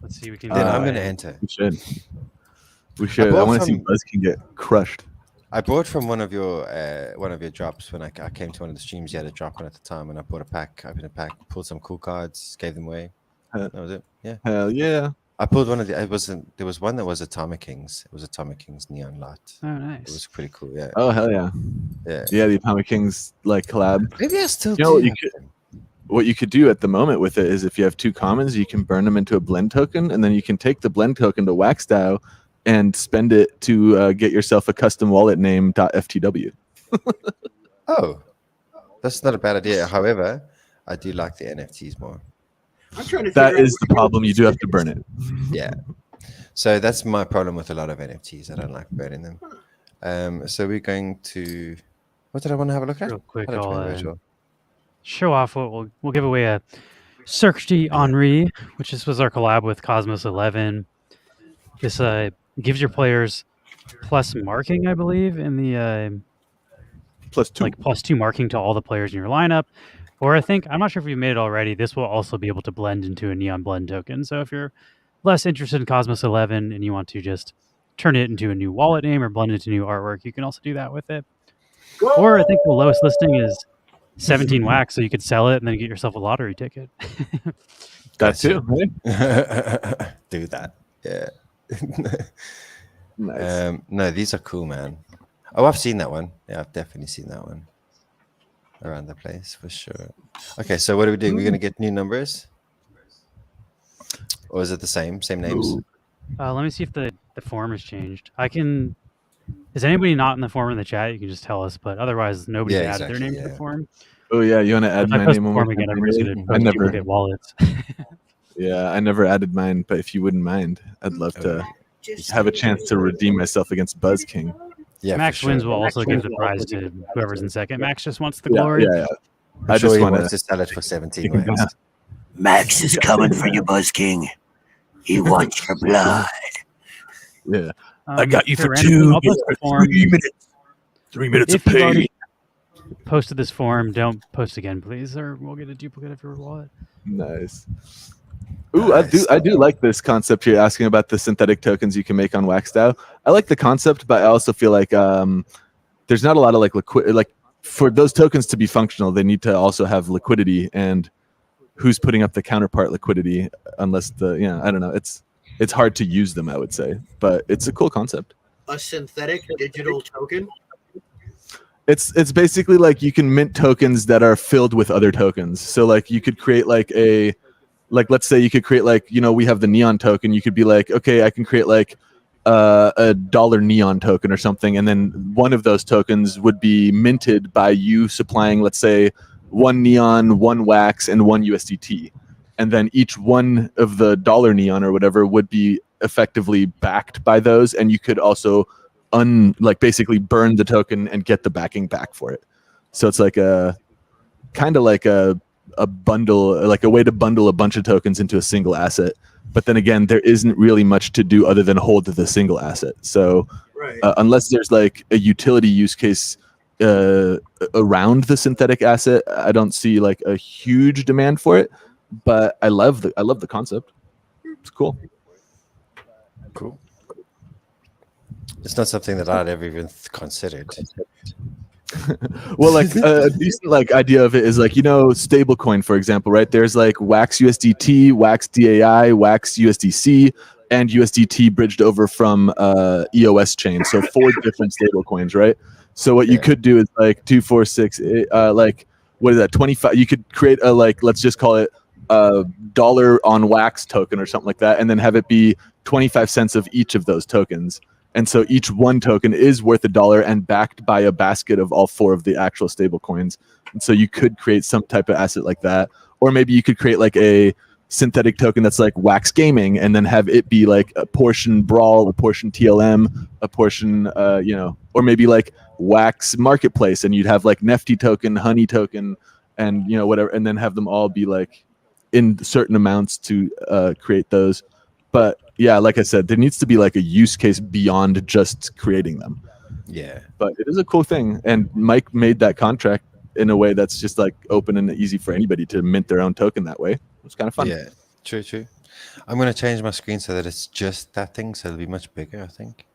Speaker 4: Let's see. We can.
Speaker 3: Then I'm
Speaker 1: Uh,
Speaker 3: gonna enter.
Speaker 1: We should. I
Speaker 3: bought
Speaker 1: want to see
Speaker 3: some-
Speaker 1: Buzz can get crushed.
Speaker 3: I bought from one of your drops when I came to one of the streams. You had a drop on at the time, and I bought a pack. Opened a pack, pulled some cool cards, gave them away. That was it. Yeah,
Speaker 1: Hell yeah.
Speaker 3: I pulled one of the. There was one that was Atomic Kings. It was Atomic Kings Neon Light.
Speaker 4: Oh,
Speaker 3: It
Speaker 4: nice.
Speaker 3: was pretty cool. Yeah,
Speaker 1: Oh hell yeah.
Speaker 3: yeah.
Speaker 1: Yeah, the Atomic Kings like collab.
Speaker 3: Maybe I still
Speaker 1: You know,
Speaker 3: do.
Speaker 1: you
Speaker 3: have
Speaker 1: could-
Speaker 3: them.
Speaker 1: What you could do at the moment with it is if you have 2 commons, you can burn them into a blend token, and then you can take the blend token to WaxDAO and spend it to get yourself a custom wallet name .ftw.
Speaker 3: Oh, that's not a bad idea. However, I do like the NFTs more.
Speaker 2: I'm trying to
Speaker 1: That
Speaker 2: figure out
Speaker 1: is the
Speaker 2: where-
Speaker 1: problem. You do have to burn it.
Speaker 3: Yeah. So that's my problem with a lot of NFTs. I don't like burning them. So we're going to. What did I want to have a look at?
Speaker 4: Real quick,
Speaker 3: I don't
Speaker 4: I'll
Speaker 3: remember as well.
Speaker 4: show off what we'll give away a Cirque du Henri, which was our collab with Cosmos 11. This gives your players plus marking, I believe, in the
Speaker 1: +2.
Speaker 4: like +2 marking to all the players in your lineup. Or I think, I'm not sure if you've made it already, this will also be able to blend into a Neon Blend token. So if you're less interested in Cosmos 11 and you want to just turn it into a new wallet name or blend it into new artwork, you can also do that with it. Or I think the lowest listing is 17 wax, so you could sell it and then get yourself a lottery ticket.
Speaker 1: That too. Right?
Speaker 3: Do that. Yeah.
Speaker 1: Nice.
Speaker 3: No, these are cool, man. Oh, I've seen that one. Yeah, I've definitely seen that one around the place for sure. Okay, so what are we doing? We're gonna get new numbers, or is it the same names?
Speaker 1: Ooh.
Speaker 4: Let me see if the form has changed. Is anybody not in the form in the chat? You can just tell us, but otherwise nobody's
Speaker 3: Yeah,
Speaker 4: added their name to
Speaker 3: exactly,
Speaker 4: the form.
Speaker 1: Oh yeah, you want to add
Speaker 4: If I
Speaker 1: my
Speaker 4: post
Speaker 1: name
Speaker 4: the
Speaker 1: one more
Speaker 4: form again,
Speaker 1: time?
Speaker 4: everybody's
Speaker 1: Really?
Speaker 4: going to
Speaker 1: I
Speaker 4: post
Speaker 1: never.
Speaker 4: duplicate wallets.
Speaker 1: Yeah, I never added mine, but if you wouldn't mind, I'd love to have a chance to redeem myself against Buzz King.
Speaker 3: Yeah,
Speaker 4: Max
Speaker 3: for
Speaker 4: wins
Speaker 3: sure.
Speaker 4: will also give the prize to whoever's in second. Max just wants the
Speaker 1: Yeah,
Speaker 4: glory.
Speaker 1: yeah, yeah.
Speaker 3: I'm
Speaker 1: I
Speaker 3: sure
Speaker 1: just
Speaker 3: he
Speaker 1: want
Speaker 3: wants to sell it for 17
Speaker 1: take him
Speaker 3: wins.
Speaker 1: down.
Speaker 2: Max is coming for you, Buzz King. He wants your blood.
Speaker 1: Yeah,
Speaker 2: I got you
Speaker 4: here,
Speaker 2: for
Speaker 4: randomly,
Speaker 2: 2
Speaker 4: I'll post the form.
Speaker 2: 3 minutes. 3 minutes
Speaker 4: If
Speaker 2: of
Speaker 4: you've already
Speaker 2: pain.
Speaker 4: posted this form, don't post again, please, or we'll get a duplicate of your wallet.
Speaker 1: nice. Ooh,
Speaker 3: Nice.
Speaker 1: I do like this concept here. Asking about the synthetic tokens you can make on WaxDAO. I like the concept, but I also feel like there's not a lot of like liquid. Like for those tokens to be functional, they need to also have liquidity. And who's putting up the counterpart liquidity? Unless I don't know. It's hard to use them, I would say, but it's a cool concept.
Speaker 2: A synthetic digital token?
Speaker 1: It's basically like you can mint tokens that are filled with other tokens. So like you could create let's say you could create we have the neon token. You could be like, okay, I can create like a dollar neon token or something, and then one of those tokens would be minted by you supplying, let's say, 1 neon, 1 wax, and 1 USDT, and then each one of the dollar neon or whatever would be effectively backed by those, and you could also basically burn the token and get the backing back for it. So it's like a kind of like a bundle, like a way to bundle a bunch of tokens into a single asset. But then again, there isn't really much to do other than hold the single asset. So
Speaker 2: Right.
Speaker 1: Unless there's like a utility use case around the synthetic asset, I don't see like a huge demand for it. But I love the concept. It's cool.
Speaker 3: Cool. It's not something that I'd ever even considered.
Speaker 1: Well, like a decent like idea of it is like, stablecoin, for example, right? There's like Wax USDT, Wax DAI, Wax USDC, and USDT bridged over from EOS chain. So 4 different stablecoins, right? So what you could do is like 2, 4, 6, like what is that? 25. You could create a let's just call it a dollar on Wax token or something like that, and then have it be 25 cents of each of those tokens. And so each one token is worth $1 and backed by a basket of all 4 of the actual stable coins. And so you could create some type of asset like that. Or maybe you could create like a synthetic token that's like Wax Gaming and then have it be like a portion Brawl, a portion TLM, a portion, or maybe like Wax Marketplace, and you'd have like Nefty token, Honey token, and, whatever, and then have them all be like in certain amounts to create those. But yeah, like I said, there needs to be like a use case beyond just creating them.
Speaker 3: Yeah.
Speaker 1: But it is a cool thing. And Mike made that contract in a way that's just like open and easy for anybody to mint their own token that way. It's kind of fun.
Speaker 3: Yeah, true. I'm going to change my screen so that it's just that thing, so it'll be much bigger, I think.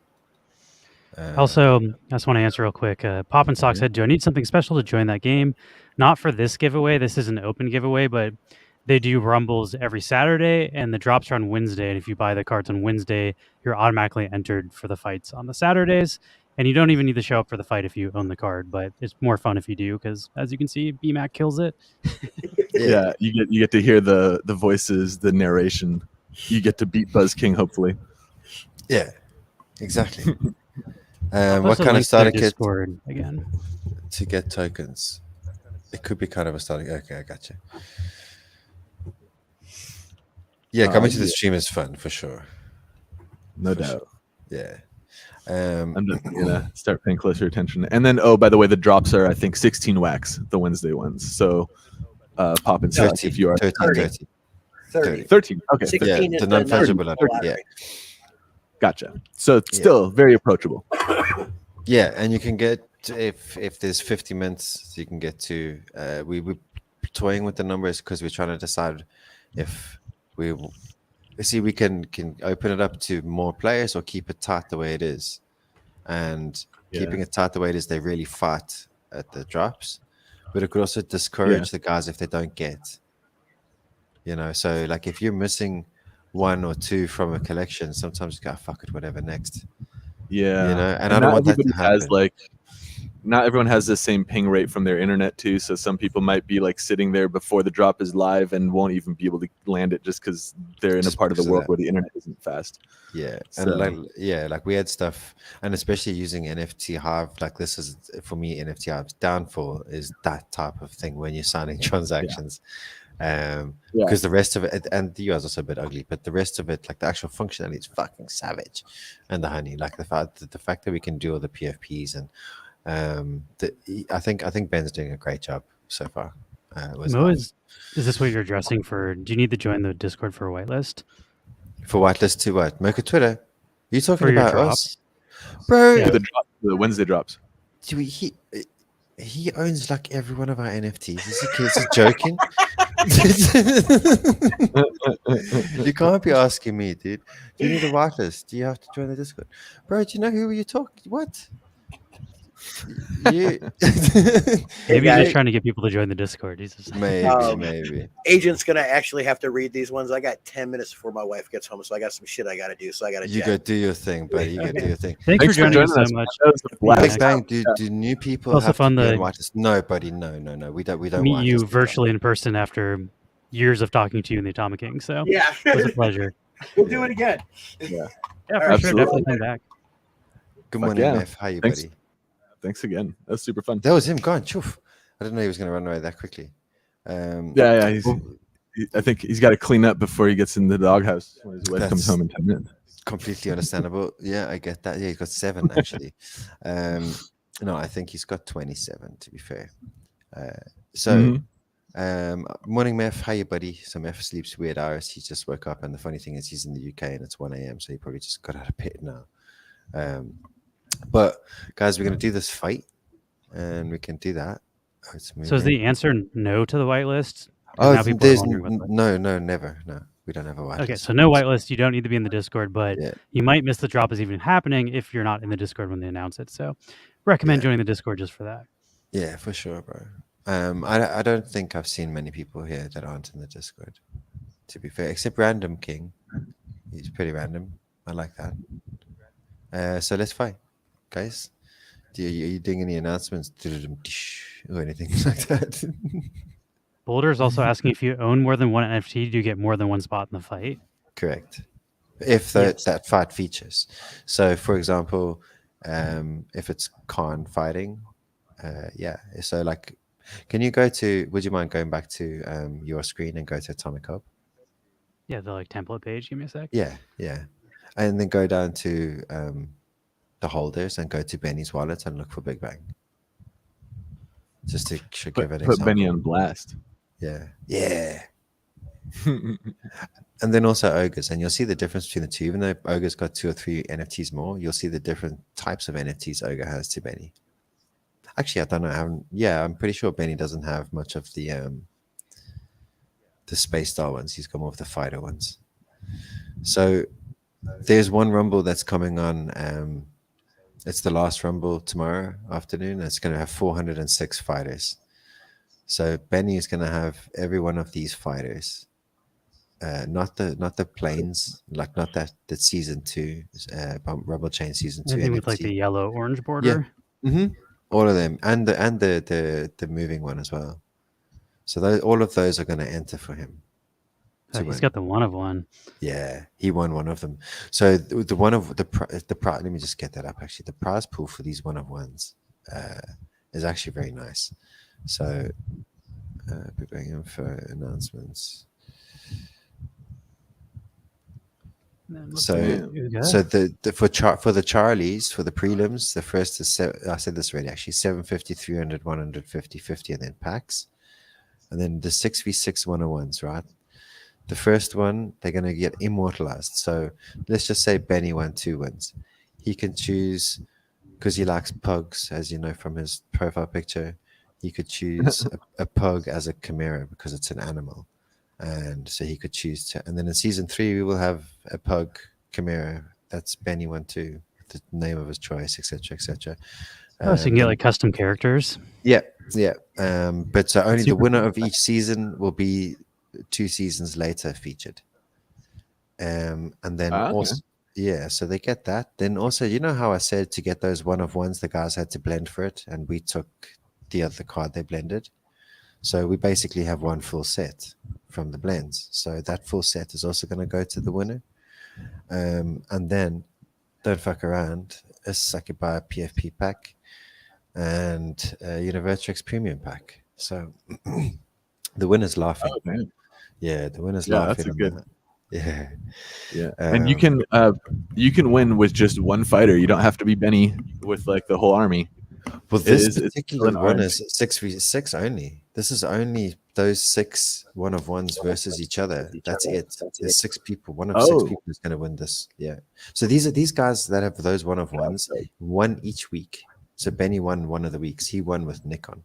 Speaker 4: Also, I just want to answer real quick. Pop and Sock said, do I need something special to join that game? Not for this giveaway. This is an open giveaway, but they do Rumbles every Saturday, and the drops are on Wednesday. And if you buy the cards on Wednesday, you're automatically entered for the fights on the Saturdays. And you don't even need to show up for the fight if you own the card, but it's more fun if you do, because as you can see, Bmac kills it.
Speaker 1: Yeah, you get to hear the voices, the narration. You get to beat Buzz King, hopefully.
Speaker 3: Yeah, exactly.
Speaker 4: I'll
Speaker 3: What
Speaker 4: post a
Speaker 3: kind of
Speaker 4: link to
Speaker 3: starter
Speaker 4: their
Speaker 3: kit
Speaker 4: Discord again
Speaker 3: to get tokens? It could be kind of a starter. Okay, I got you. Yeah, coming to the stream is fun for sure.
Speaker 1: No
Speaker 3: For
Speaker 1: doubt.
Speaker 3: sure. Yeah.
Speaker 1: I'm just gonna start paying closer attention. And then, oh, by the way, the drops are I think 16 wax, the Wednesday ones. So pop and Sock if you are
Speaker 3: 30.
Speaker 1: 13. Okay,
Speaker 2: 16
Speaker 3: Yeah,
Speaker 2: is
Speaker 3: the
Speaker 2: the
Speaker 3: non-fungible
Speaker 2: non-fungible
Speaker 3: lottery. Yeah.
Speaker 1: gotcha. So it's still very approachable.
Speaker 3: Yeah, and you can get if there's 50 mints, you can get to. We're toying with the numbers because we're trying to decide if we can open it up to more players or keep it tight the way it is. And keeping it tight the way it is, they really fight at the drops, but it could also discourage the guys if they don't get. You know, so like if you're missing one or two from a collection, sometimes you gotta fuck it, whatever next.
Speaker 1: Yeah.
Speaker 3: You know, and I
Speaker 1: not
Speaker 3: don't want that
Speaker 1: everybody
Speaker 3: to happen.
Speaker 1: has like not everyone has the same ping rate from their internet too. So some people might be like sitting there before the drop is live and won't even be able to land it just because they're in a
Speaker 3: Just
Speaker 1: part of the
Speaker 3: because of
Speaker 1: world
Speaker 3: that.
Speaker 1: where the internet isn't fast.
Speaker 3: Yeah,
Speaker 1: So,
Speaker 3: and like we had stuff, and especially using NFT Hive, like this is for me NFT Hive's downfall is that type of thing when you're signing transactions, because the rest of it, and the UI is also a bit ugly, but the rest of it, like the actual functionality, is fucking savage, and the honey, like the fact that we can do all the PFPs and I think Ben's doing a great job so far.
Speaker 4: Mo, is this what you're addressing for? Do you need to join the Discord for a whitelist?
Speaker 3: For whitelist to what? Make a Twitter. You talking
Speaker 4: For your
Speaker 3: about
Speaker 4: drops?
Speaker 3: us, bro?
Speaker 4: Yeah.
Speaker 1: the Wednesday drops.
Speaker 3: He owns like every one of our NFTs. Is he joking? You can't be asking me, dude. Do you need a whitelist? Do you have to join the Discord, bro? Do you know who you talk? What? You
Speaker 4: Maybe he's just trying to get people to join the Discord. He's just
Speaker 3: maybe.
Speaker 2: Agent's gonna actually have to read these ones. I got 10 minutes before my wife gets home, so I got some shit I gotta do. So I gotta.
Speaker 3: You go do your thing, buddy. You go do your thing.
Speaker 4: Thanks for joining us so much.
Speaker 3: Big Bang. Do new people
Speaker 4: also
Speaker 3: have
Speaker 4: fun
Speaker 3: to be
Speaker 4: to
Speaker 3: on whitelist? No, buddy. No. We don't.
Speaker 4: Meet you virtually in person after years of talking to you in the Atomic King. So
Speaker 2: yeah,
Speaker 4: it was a pleasure.
Speaker 2: We'll do it again.
Speaker 1: Yeah,
Speaker 4: for sure. Definitely come back.
Speaker 3: Good morning, Mef. How you, buddy?
Speaker 1: Thanks again. That was super fun.
Speaker 3: That was him gone. Choof. I didn't know he was going to run away that quickly.
Speaker 1: I think he's got to clean up before he gets in the doghouse when his wife comes home in 10 minutes.
Speaker 3: Completely understandable. Yeah, I get that. Yeah, he's got 7 actually. No, I think he's got 27 to be fair. Morning, Mef. How you, buddy? So Mef sleeps weird hours. He just woke up, and the funny thing is he's in the UK and it's 1 a.m. So he probably just got out of bed now. But guys, we're gonna do this fight, and we can do that.
Speaker 4: So is the answer no to the whitelist?
Speaker 3: There's no, never. No, we don't have a whitelist.
Speaker 4: Okay, so no whitelist. You don't need to be in the Discord, but you might miss the drop is even happening if you're not in the Discord when they announce it. So recommend joining the Discord just for that.
Speaker 3: Yeah, for sure, bro. I don't think I've seen many people here that aren't in the Discord, to be fair, except Random King. He's pretty random. I like that. So let's fight, guys. Are you doing any announcements or anything like that?
Speaker 4: Boulder is also asking if you own more than one NFT, do you get more than one spot in the fight?
Speaker 3: Correct. If that fight features. So, for example, if it's Khan fighting, So, like, can you would you mind going back to your screen and go to Atomic Hub?
Speaker 4: Yeah, the template page. Give me a sec.
Speaker 3: Yeah. And then go down to the holders and go to Benny's wallet and look for Big Bang. Just to give an example.
Speaker 1: Put Benny on blast.
Speaker 3: Yeah. And then also Ogres, and you'll see the difference between the two. Even though Ogre's got 2 or 3 NFTs more, you'll see the different types of NFTs Ogre has to Benny. Actually, I don't know. I'm pretty sure Benny doesn't have much of the Space Star ones. He's got more of the fighter ones. So there's one Rumble that's coming on. It's the last Rumble tomorrow afternoon. It's going to have 406 fighters. So Benny is going to have every one of these fighters, not the planes, like not that season 2, Rumble Chain season 2.
Speaker 4: Anything with like the yellow orange border.
Speaker 3: Yeah. Mm-hmm. All of them, and the moving one as well. So all of those are going to enter for him.
Speaker 4: He's got the one of one.
Speaker 3: Yeah, he won one of them. So the one of the prize. Let me just get that up. Actually, the prize pool for these one of ones is actually very nice. So, preparing for announcements. So for the Charlies, for the prelims, the first is I said this already. Actually, 750, 300, 150, 50, and then packs, and then the 6v6 101s. Right. The first one, they're going to get immortalized. So let's just say Benny won 2 wins. He can choose, because he likes pugs, as you know from his profile picture, he could choose a pug as a chimera because it's an animal. And so he could choose to. And then in season 3, we will have a pug chimera. That's Benny 1-2, the name of his choice, etc., etc.
Speaker 4: So you can get like custom characters.
Speaker 3: Yeah. But so only the winner of each season will be 2 seasons later featured. And then
Speaker 1: Okay.
Speaker 3: also, yeah, so they get that. Then also, you know how I said to get those one of ones, the guys had to blend for it, and we took the other card they blended. So we basically have one full set from the blends. So that full set is also going to go to the winner. And then don't fuck around. I could buy a PFP pack and a Univertrix premium pack. So the winner's laughing.
Speaker 1: Oh, man.
Speaker 3: Yeah, the winner's
Speaker 1: Yeah,
Speaker 3: laughing.
Speaker 1: that's a good.
Speaker 3: That. Yeah.
Speaker 1: Yeah, and you can win with just one fighter. You don't have to be Benny with like the whole army.
Speaker 3: Well, this
Speaker 1: it's
Speaker 3: particular
Speaker 1: still an
Speaker 3: one
Speaker 1: orange.
Speaker 3: is 6v6 only. This is only those 6 one of ones versus each other. That's it. There's 6 people. One of 6 people is going to win this. Yeah. So these guys that have those one of ones, won each week. So Benny won one of the weeks. He won with Nikon.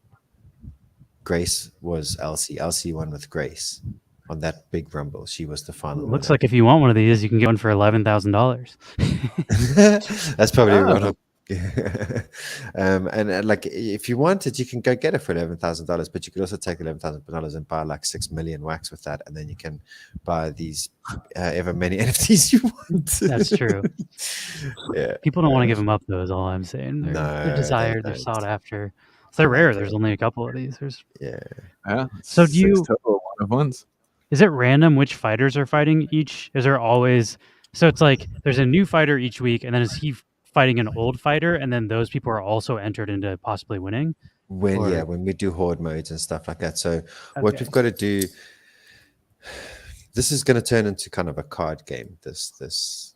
Speaker 3: Grace was Elsie. Elsie won with Grace on that big rumble. She was the final.
Speaker 4: Looks like if you want one of these, you can get one for $11,000.
Speaker 3: That's probably one of. And like if you wanted, you can go get it for $11,000, but you could also take $11,000 and buy like 6 million wax with that, and then you can buy these ever many NFTs you want.
Speaker 4: That's true.
Speaker 3: Yeah,
Speaker 4: People don't want to give them up, though. Is all I'm saying. They're desired. They're sought after. So they're rare. There's only a couple of these.
Speaker 1: Yeah.
Speaker 4: So do you?
Speaker 1: Total one of ones.
Speaker 4: Is it random which fighters are fighting each? Is there always? So it's like there's a new fighter each week, and then is he fighting an old fighter, and then those people are also entered into possibly winning?
Speaker 3: When we do horde modes and stuff like that. So what we've got to do, this is going to turn into kind of a card game. This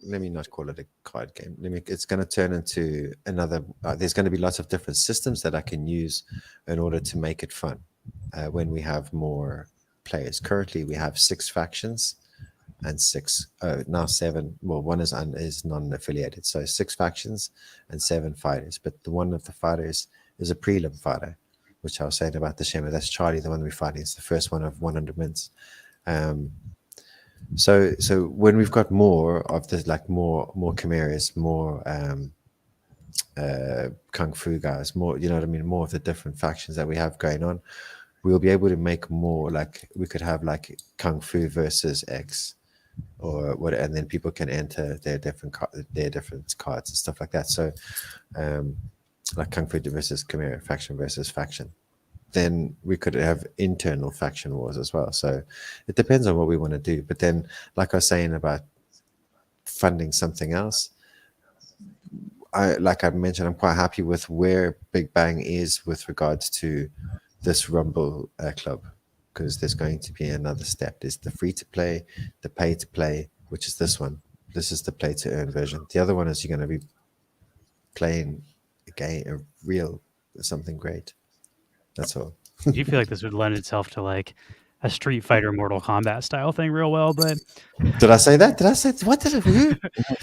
Speaker 3: let me not call it a card game. It's going to turn into another. There's going to be lots of different systems that I can use in order to make it fun. When we have more players, currently we have 6 factions. And 6, now 7. Well, one is non-affiliated, so 6 factions and 7 fighters. But the one of the fighters is a prelim fighter, which I was saying about the Shema. That's Charlie, the one we're fighting. It's the first one of 100 mints. So when we've got more of this, like more chimeras, more kung fu guys, more, you know what I mean, more of the different factions that we have going on, we'll be able to make more. Like we could have like kung fu versus X. Or what, and then people can enter their different cards and stuff like that. So, like Kung Fu versus Chimera, faction versus faction. Then we could have internal faction wars as well. So it depends on what we want to do. But then, like I was saying about funding something else, like I mentioned, I'm quite happy with where Big Bang is with regards to this Rumble club. Because there's going to be another step. There's the free to play, the pay to play, which is this one. This is the play to earn version. The other one is you're going to be playing a game, something great. That's all.
Speaker 4: Do you feel like this would lend itself to like a Street Fighter Mortal Kombat style thing real well? But
Speaker 3: did I say that? What did I?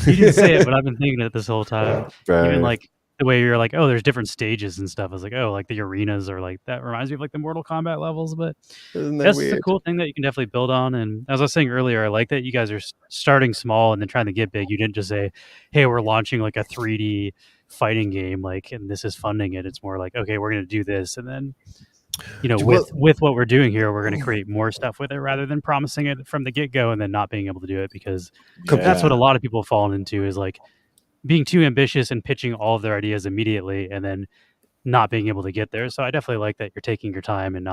Speaker 4: You didn't say it, but I've been thinking it this whole time.
Speaker 3: Bro.
Speaker 4: Even like the way you're like, oh, there's different stages and stuff. I was like, oh, like the arenas are like, that reminds me of like the Mortal Kombat levels. But that's
Speaker 3: weird?
Speaker 4: the cool thing that you can definitely build on. And as I was saying earlier, I like that you guys are starting small and then trying to get big. You didn't just say, hey, we're launching like a 3D fighting game, like, and this is funding it. It's more like, okay, we're going to do this. And then, you know, with what we're doing here, we're going to create more stuff with it rather than promising it from the get-go and then not being able to do it, because that's what a lot of people have fallen into, is like being too ambitious and pitching all of their ideas immediately and then not being able to get there. So I definitely like that you're taking your time and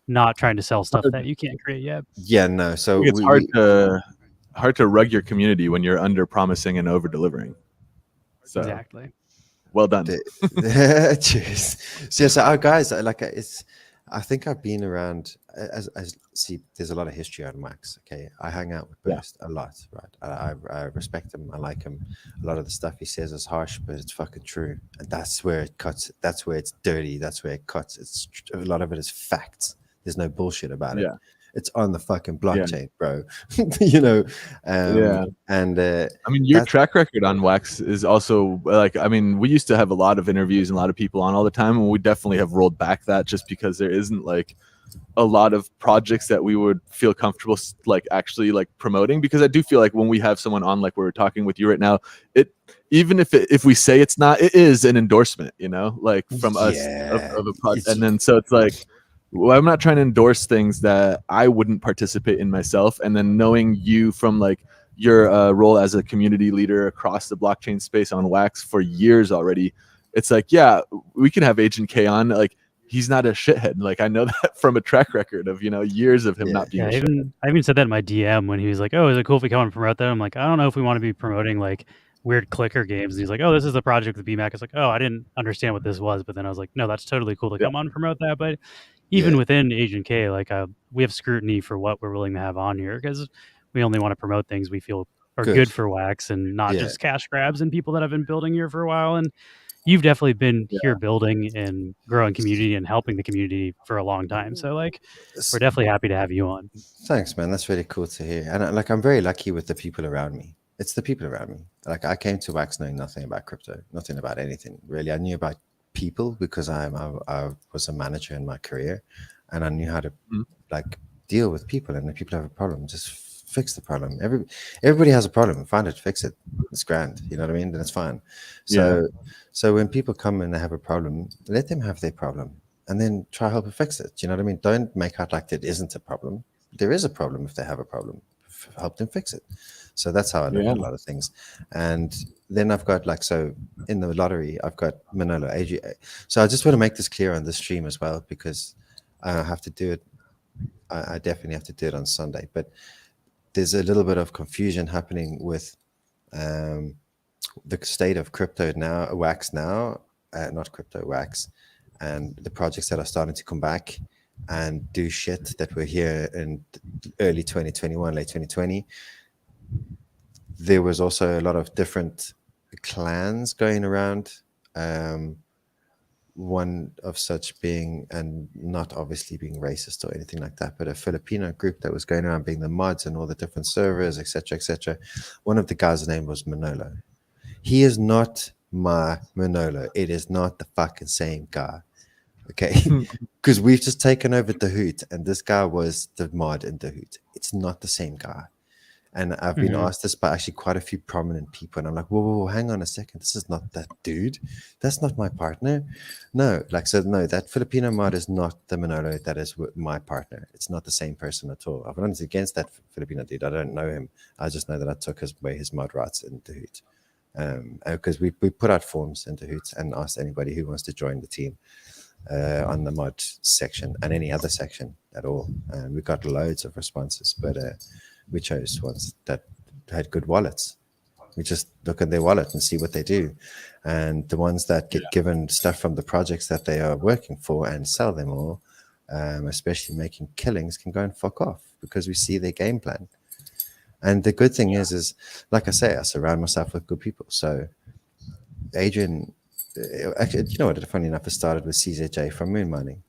Speaker 4: not trying to sell stuff that you can't create yet.
Speaker 3: Yeah, no. So
Speaker 1: it's hard to rug your community when you're under promising and over delivering. So
Speaker 4: exactly.
Speaker 1: Well done.
Speaker 3: Cheers. So our guys, like, I think I've been around. As see, there's a lot of history on Max. Okay, I hang out with Burst a lot, right? I respect him. I like him. A lot of the stuff he says is harsh, but it's fucking true, and that's where it cuts. That's where it's dirty. That's where it cuts. It's a lot of it is facts. There's no bullshit about it. It's on the fucking blockchain, bro. You know, and
Speaker 1: I mean, your track record on Wax is also like, I mean, we used to have a lot of interviews and a lot of people on all the time, and we definitely have rolled back that just because there isn't like a lot of projects that we would feel comfortable like actually like promoting, because I do feel like when we have someone on, like we're talking with you right now, it, even if we say it's not, it is an endorsement, you know, like from us of a project, and then so it's like I'm not trying to endorse things that I wouldn't participate in myself. And then knowing you from like your role as a community leader across the blockchain space on Wax for years already, it's like, yeah, we can have Agent K on. Like, he's not a shithead. Like, I know that from a track record of, years of him not being a shithead.
Speaker 4: I even said that in my DM when he was like, "Oh, is it cool if we come and promote that?" I'm like, I don't know if we want to be promoting like weird clicker games. And he's like, "Oh, this is the project with Bmac." It's like, "Oh, I didn't understand what this was," but then I was like, "No, that's totally cool to come on and promote that." But even within Agent K, like we have scrutiny for what we're willing to have on here because we only want to promote things we feel are good for Wax and not just cash grabs and people that have been building here for a while. And you've definitely been here building and growing community and helping the community for a long time. So like, we're definitely happy to have you on.
Speaker 3: Thanks, man. That's really cool to hear. And like, I'm very lucky with the people around me. It's the people around me. Like, I came to Wax knowing nothing about crypto, nothing about anything really. I knew about people because I was a manager in my career, and I knew how to like deal with people. And if people have a problem, just fix the problem. Everybody has a problem. Find it, fix it. It's grand. You know what I mean? Then it's fine. So when people come and they have a problem, let them have their problem, and then try to help them fix it. You know what I mean? Don't make out like there isn't a problem. There is a problem if they have a problem. Help them fix it. So that's how I look at a lot of things. And then I've got so in the lottery, I've got Manolo, AGA. So I just want to make this clear on the stream as well, because I have to do it. I definitely have to do it on Sunday. But there's a little bit of confusion happening with the state of crypto now, Wax now, not crypto, Wax, and the projects that are starting to come back and do shit that were here in early 2021, late 2020. There was also a lot of different clans going around. One of such being, and not obviously being racist or anything like that, but a Filipino group that was going around being the mods and all the different servers, etc., etc. One of the guys' name was Manolo. He is not my Manolo. It is not the fucking same guy. Okay, because we've just taken over Dahoot, and this guy was the mod in Dahoot. It's not the same guy. And I've been asked this by actually quite a few prominent people, and I'm like, whoa, hang on a second. This is not that dude. That's not my partner. No, no, that Filipino mod is not the Manolo that is my partner. It's not the same person at all. I've nothing against that Filipino dude. I don't know him. I just know that I took away his mod rights in Dahoot. Because we put out forms in Dahoot and asked anybody who wants to join the team on the mod section and any other section at all. And we got loads of responses, but we chose ones that had good wallets. We just look at their wallet and see what they do. And the ones that get given stuff from the projects that they are working for and sell them all, especially making killings, can go and fuck off because we see their game plan. And the good thing is like I say, I surround myself with good people. So Adrian, actually, you know what, funny enough, it started with CZJ from Moon Mining.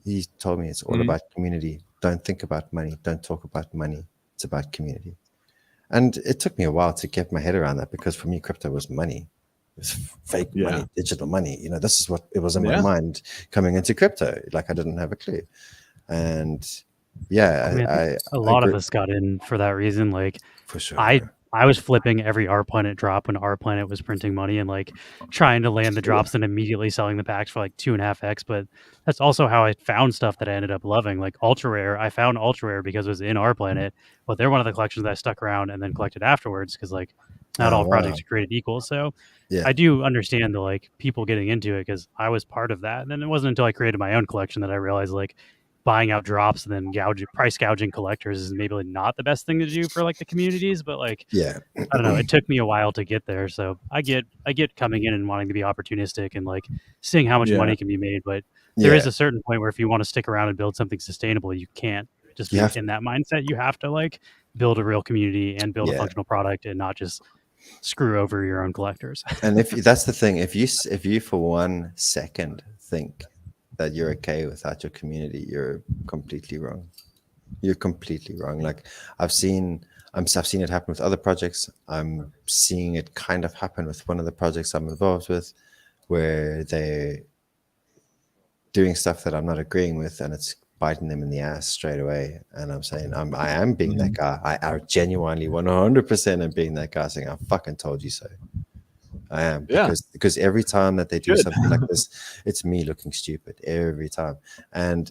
Speaker 3: He told me it's all about community. Don't think about money. Don't talk about money. It's about community. And it took me a while to get my head around that, because for me, crypto was money. It was fake money, digital money. This is what it was in my mind coming into crypto. Like, I didn't have a clue. And a lot
Speaker 4: of us got in for that reason. Like,
Speaker 3: for sure.
Speaker 4: I was flipping every R Planet drop when R Planet was printing money and like trying to land the drops and immediately selling the packs for like 2.5x. But that's also how I found stuff that I ended up loving. Like Ultra Rare, I found Ultra Rare because it was in R Planet, but they're one of the collections that I stuck around and then collected afterwards, because like not all projects are created equal. So I do understand the like people getting into it, because I was part of that. And then it wasn't until I created my own collection that I realized like buying out drops and then price gouging collectors is maybe like not the best thing to do for like the communities, but like I don't know, it took me a while to get there. So I get coming in and wanting to be opportunistic and like seeing how much money can be made, but there is a certain point where if you want to stick around and build something sustainable, you can't just be in that mindset. You have to like build a real community and build a functional product and not just screw over your own collectors.
Speaker 3: And if that's the thing, if you for 1 second think that you're okay without your community, you're completely wrong. You're completely wrong. Like I've seen it happen with other projects. I'm seeing it kind of happen with one of the projects I'm involved with, where they're doing stuff that I'm not agreeing with, and it's biting them in the ass straight away. And I'm saying I am being that guy. I genuinely 100% am being that guy, saying I fucking told you so. I am, because every time that they do something like this, it's me looking stupid every time. And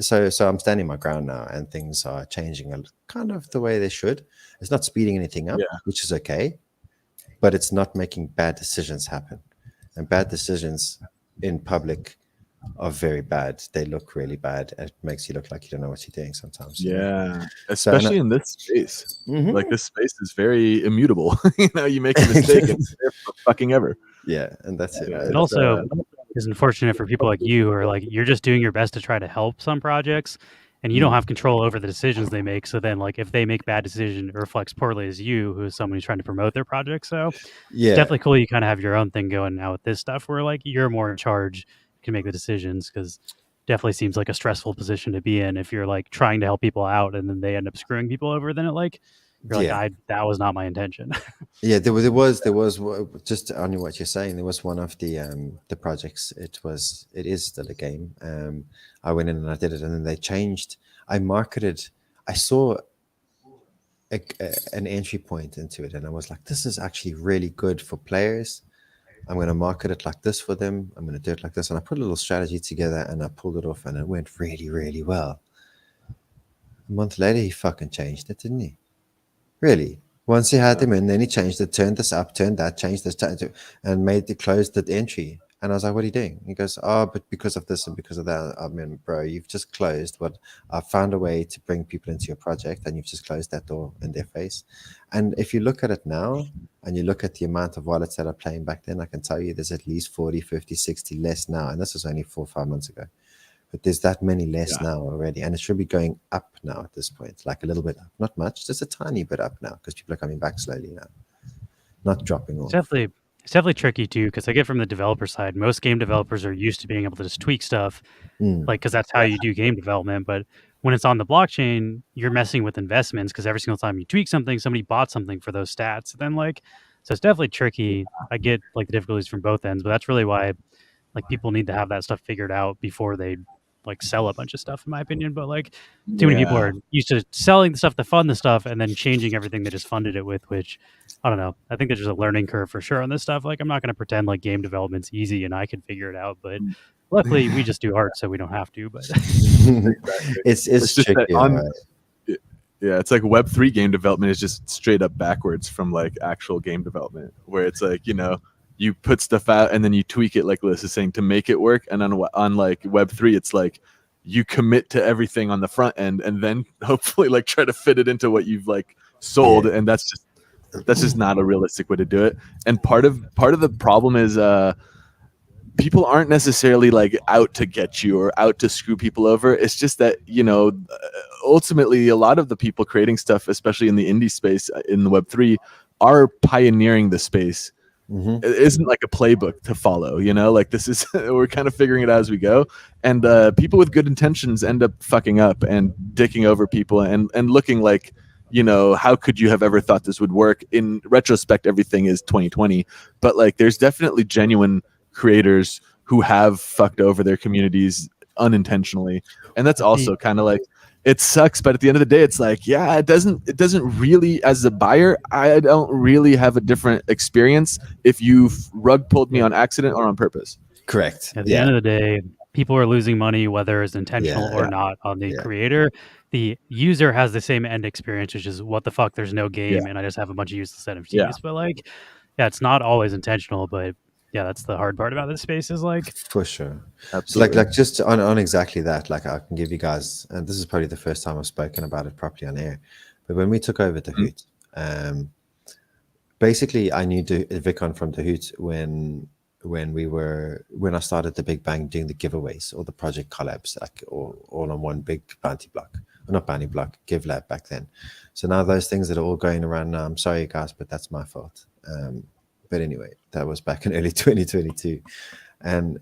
Speaker 3: so I'm standing my ground now, and things are changing kind of the way they should. It's not speeding anything up, which is okay, but it's not making bad decisions happen. And bad decisions in public are very bad. They look really bad. It makes you look like you don't know what you're doing sometimes.
Speaker 1: Yeah, especially in this space.
Speaker 3: Mm-hmm.
Speaker 1: Like this space is very immutable. You make a mistake and it's there for fucking ever.
Speaker 3: Yeah, and that's it.
Speaker 4: It also is unfortunate for people like you, or like you're just doing your best to try to help some projects, and you don't have control over the decisions they make. So then, like, if they make bad decision, it reflects poorly as you, who is someone who's trying to promote their project. So it's definitely cool. You kind of have your own thing going now with this stuff, where like you're more in charge, you can make the decisions, because definitely seems like a stressful position to be in if you're like trying to help people out and then they end up screwing people over. Then it like you're like, that was not my intention.
Speaker 3: Yeah, there was just on what you're saying. There was one of the projects. It is still a game. I went in and I did it, and then they changed. I saw an entry point into it, and I was like, this is actually really good for players. I'm going to market it like this for them. I'm going to do it like this, and I put a little strategy together, and I pulled it off, and it went really, really well. A month later, he fucking changed it, didn't he? Really? Once he had him in, then he changed it, turned this up, turned that, changed this, and closed the entry. And I was like, what are you doing? He goes, but because of this and because of that. I mean, bro, you've just closed what I found a way to bring people into your project, and you've just closed that door in their face. And if you look at it now, and you look at the amount of wallets that are playing back then, I can tell you there's at least 40, 50, 60 less now. And this was only 4 or 5 months ago. But there's that many less now already. And it should be going up now at this point, like a little bit up. Not much, just a tiny bit up now, because people are coming back slowly now, not dropping off.
Speaker 4: It's definitely tricky too, because I get from the developer side, most game developers are used to being able to just tweak stuff, like, because that's how you do game development. But when it's on the blockchain, you're messing with investments, because every single time you tweak something, somebody bought something for those stats. Then so it's definitely tricky. I get like the difficulties from both ends, but that's really why like people need to have that stuff figured out before they like sell a bunch of stuff, in my opinion. But like too many people are used to selling the stuff to fund the stuff and then changing everything they just funded it with, which I don't know. I think there's just a learning curve for sure on this stuff. Like I'm not going to pretend like game development's easy and I can figure it out, but luckily we just do art, so we don't have to. But
Speaker 3: it's tricky.
Speaker 1: Yeah, it's like Web3 game development is just straight up backwards from like actual game development, where it's like, you put stuff out and then you tweak it, like Liz is saying, to make it work. And on like Web3, it's like you commit to everything on the front end and then hopefully like try to fit it into what you've like sold. And that's just not a realistic way to do it. And part of the problem is people aren't necessarily like out to get you or out to screw people over. It's just that, ultimately a lot of the people creating stuff, especially in the indie space in the Web3, are pioneering the space. It isn't like a playbook to follow, like this is, we're kind of figuring it out as we go. And people with good intentions end up fucking up and dicking over people and looking like, how could you have ever thought this would work? In retrospect, everything is 2020, but like there's definitely genuine creators who have fucked over their communities unintentionally. And that's also kind of like, it sucks, but at the end of the day, it's like, it doesn't really, as a buyer, I don't really have a different experience if you've rug pulled me on accident or on purpose.
Speaker 3: Correct.
Speaker 4: At the end of the day, people are losing money, whether it's intentional or not, on the creator. The user has the same end experience, which is what the fuck, there's no game and I just have a bunch of useless NFTs. But like, it's not always intentional, but that's the hard part about this space, is like,
Speaker 3: for sure.
Speaker 1: Absolutely.
Speaker 3: So like just on exactly that, like I can give you guys, and this is probably the first time I've spoken about it properly on air, but when we took over Hoot, basically I knew Vicon from Hoot when I started the Big Bang doing the giveaways or the project collabs, like all on one big bounty block. Well, not bounty block, give lab back then. So now those things that are all going around now, I'm sorry guys, but that's my fault. But anyway, that was back in early 2022. And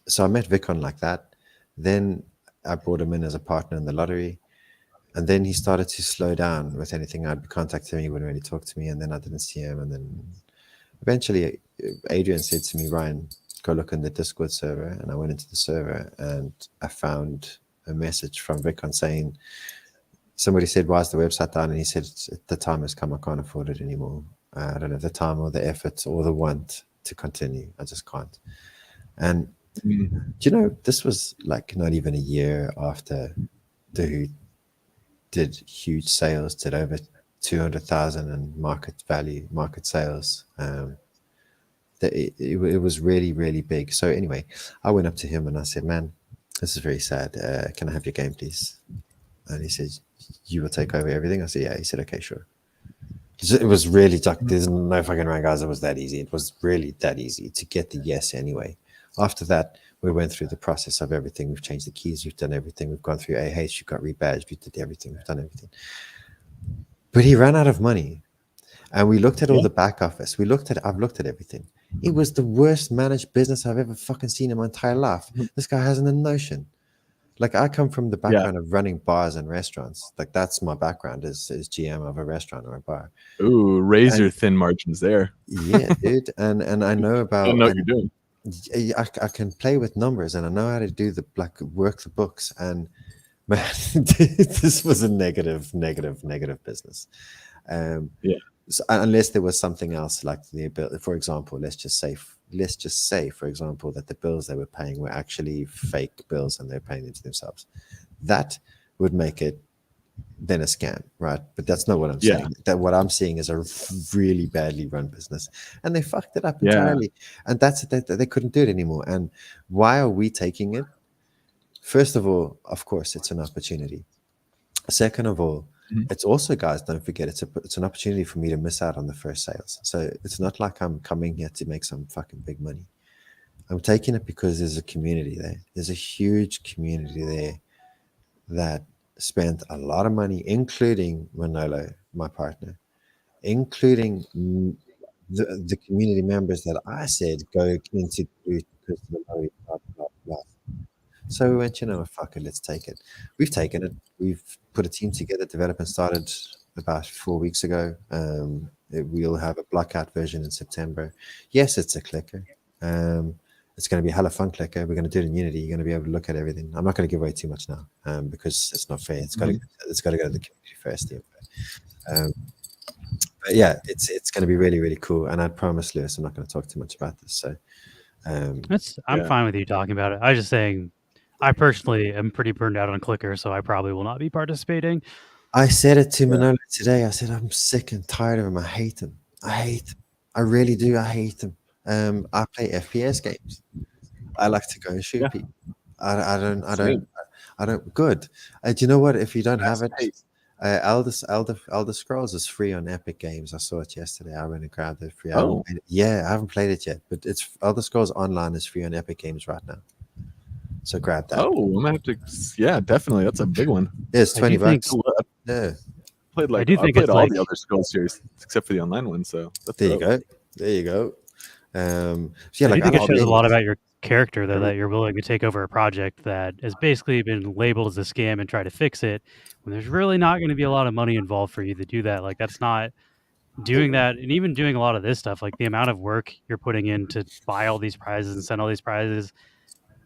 Speaker 3: so I met Vicon like that. Then I brought him in as a partner in the lottery. And then he started to slow down with anything. I'd be contacting him, he wouldn't really talk to me. And then I didn't see him. And then eventually Adrian said to me, Ryan, go look in the Discord server. And I went into the server and I found a message from Vicon saying, somebody said, why is the website down? And he said, the time has come. I can't afford it anymore. I don't have the time or the effort or the want to continue. I just can't. And
Speaker 1: Mm.
Speaker 3: Do you know, this was like not even a year after Dude did huge sales, did over 200,000 in market sales. It was really, really big. So anyway, I went up to him and I said, man, this is very sad. Can I have your game, please? And he said, you will take over everything? I said, yeah. He said, okay, sure. It was really like, there's no fucking way, guys. It was that easy. It was really that easy to get the yes anyway. After that, we went through the process of everything. We've changed the keys. We've done everything. We've gone through AH. You got rebadged. We did everything. We've done everything. But he ran out of money. And we looked at all the back office. I've looked at everything. It was the worst managed business I've ever fucking seen in my entire life. This guy hasn't a notion. Like, I come from the background of running bars and restaurants. Like, that's my background is GM of a restaurant or a bar.
Speaker 1: Ooh, razor thin margins there.
Speaker 3: Yeah, dude. And I know about.
Speaker 1: I know what you're doing.
Speaker 3: I can play with numbers and I know how to do work the books. And man, this was a negative business. So unless there was something else like the ability, for example, let's just say, for example, that the bills they were paying were actually fake bills and they're paying them to themselves. That would make it then a scam, right? But that's not what I'm saying. That what I'm seeing is a really badly run business, and they fucked it up entirely. And they couldn't do it anymore. And why are we taking it? First of all, of course, it's an opportunity. Second of all, it's also, guys, don't forget, it's an opportunity for me to miss out on the first sales. So it's not like I'm coming here to make some fucking big money. I'm taking it because there's a community there. There's a huge community there that spent a lot of money, including Manolo, my partner, including the community members that I said go into because of the lorry, blah, blah, blah. So we went, fuck it, let's take it. We've taken it. We've put a team together. Development started about 4 weeks ago. We'll have a blackout version in September. Yes, it's a clicker. It's going to be a hella fun clicker. We're going to do it in Unity. You're going to be able to look at everything. I'm not going to give away too much now because it's not fair. It's got to go to the community first. But yeah, it's going to be really, really cool. And I promise, Lewis, I'm not going to talk too much about this. So
Speaker 4: I'm fine with you talking about it. I was just saying, I personally am pretty burned out on Clicker, so I probably will not be participating.
Speaker 3: I said it to Manolo today. I said, I'm sick and tired of him. I hate him. I really do. I hate him. I play FPS games. I like to go and shoot people. I don't. Good. Do you know what? If you don't have it, Elder Scrolls is free on Epic Games. I saw it yesterday. I went and grabbed it free. I haven't played it yet, but it's Elder Scrolls Online is free on Epic Games right now. So grab that.
Speaker 1: Oh, I'm gonna have to. Yeah, definitely. That's a big one.
Speaker 3: Yeah, it's $20. Yeah.
Speaker 1: I played all the Elder Scrolls series except for the online one. So
Speaker 3: there you go.
Speaker 4: I think it shows a lot about your character, though, that you're willing to take over a project that has basically been labeled as a scam and try to fix it when there's really not going to be a lot of money involved for you to do that. Like, that's not doing that. And even doing a lot of this stuff, like the amount of work you're putting in to buy all these prizes and send all these prizes,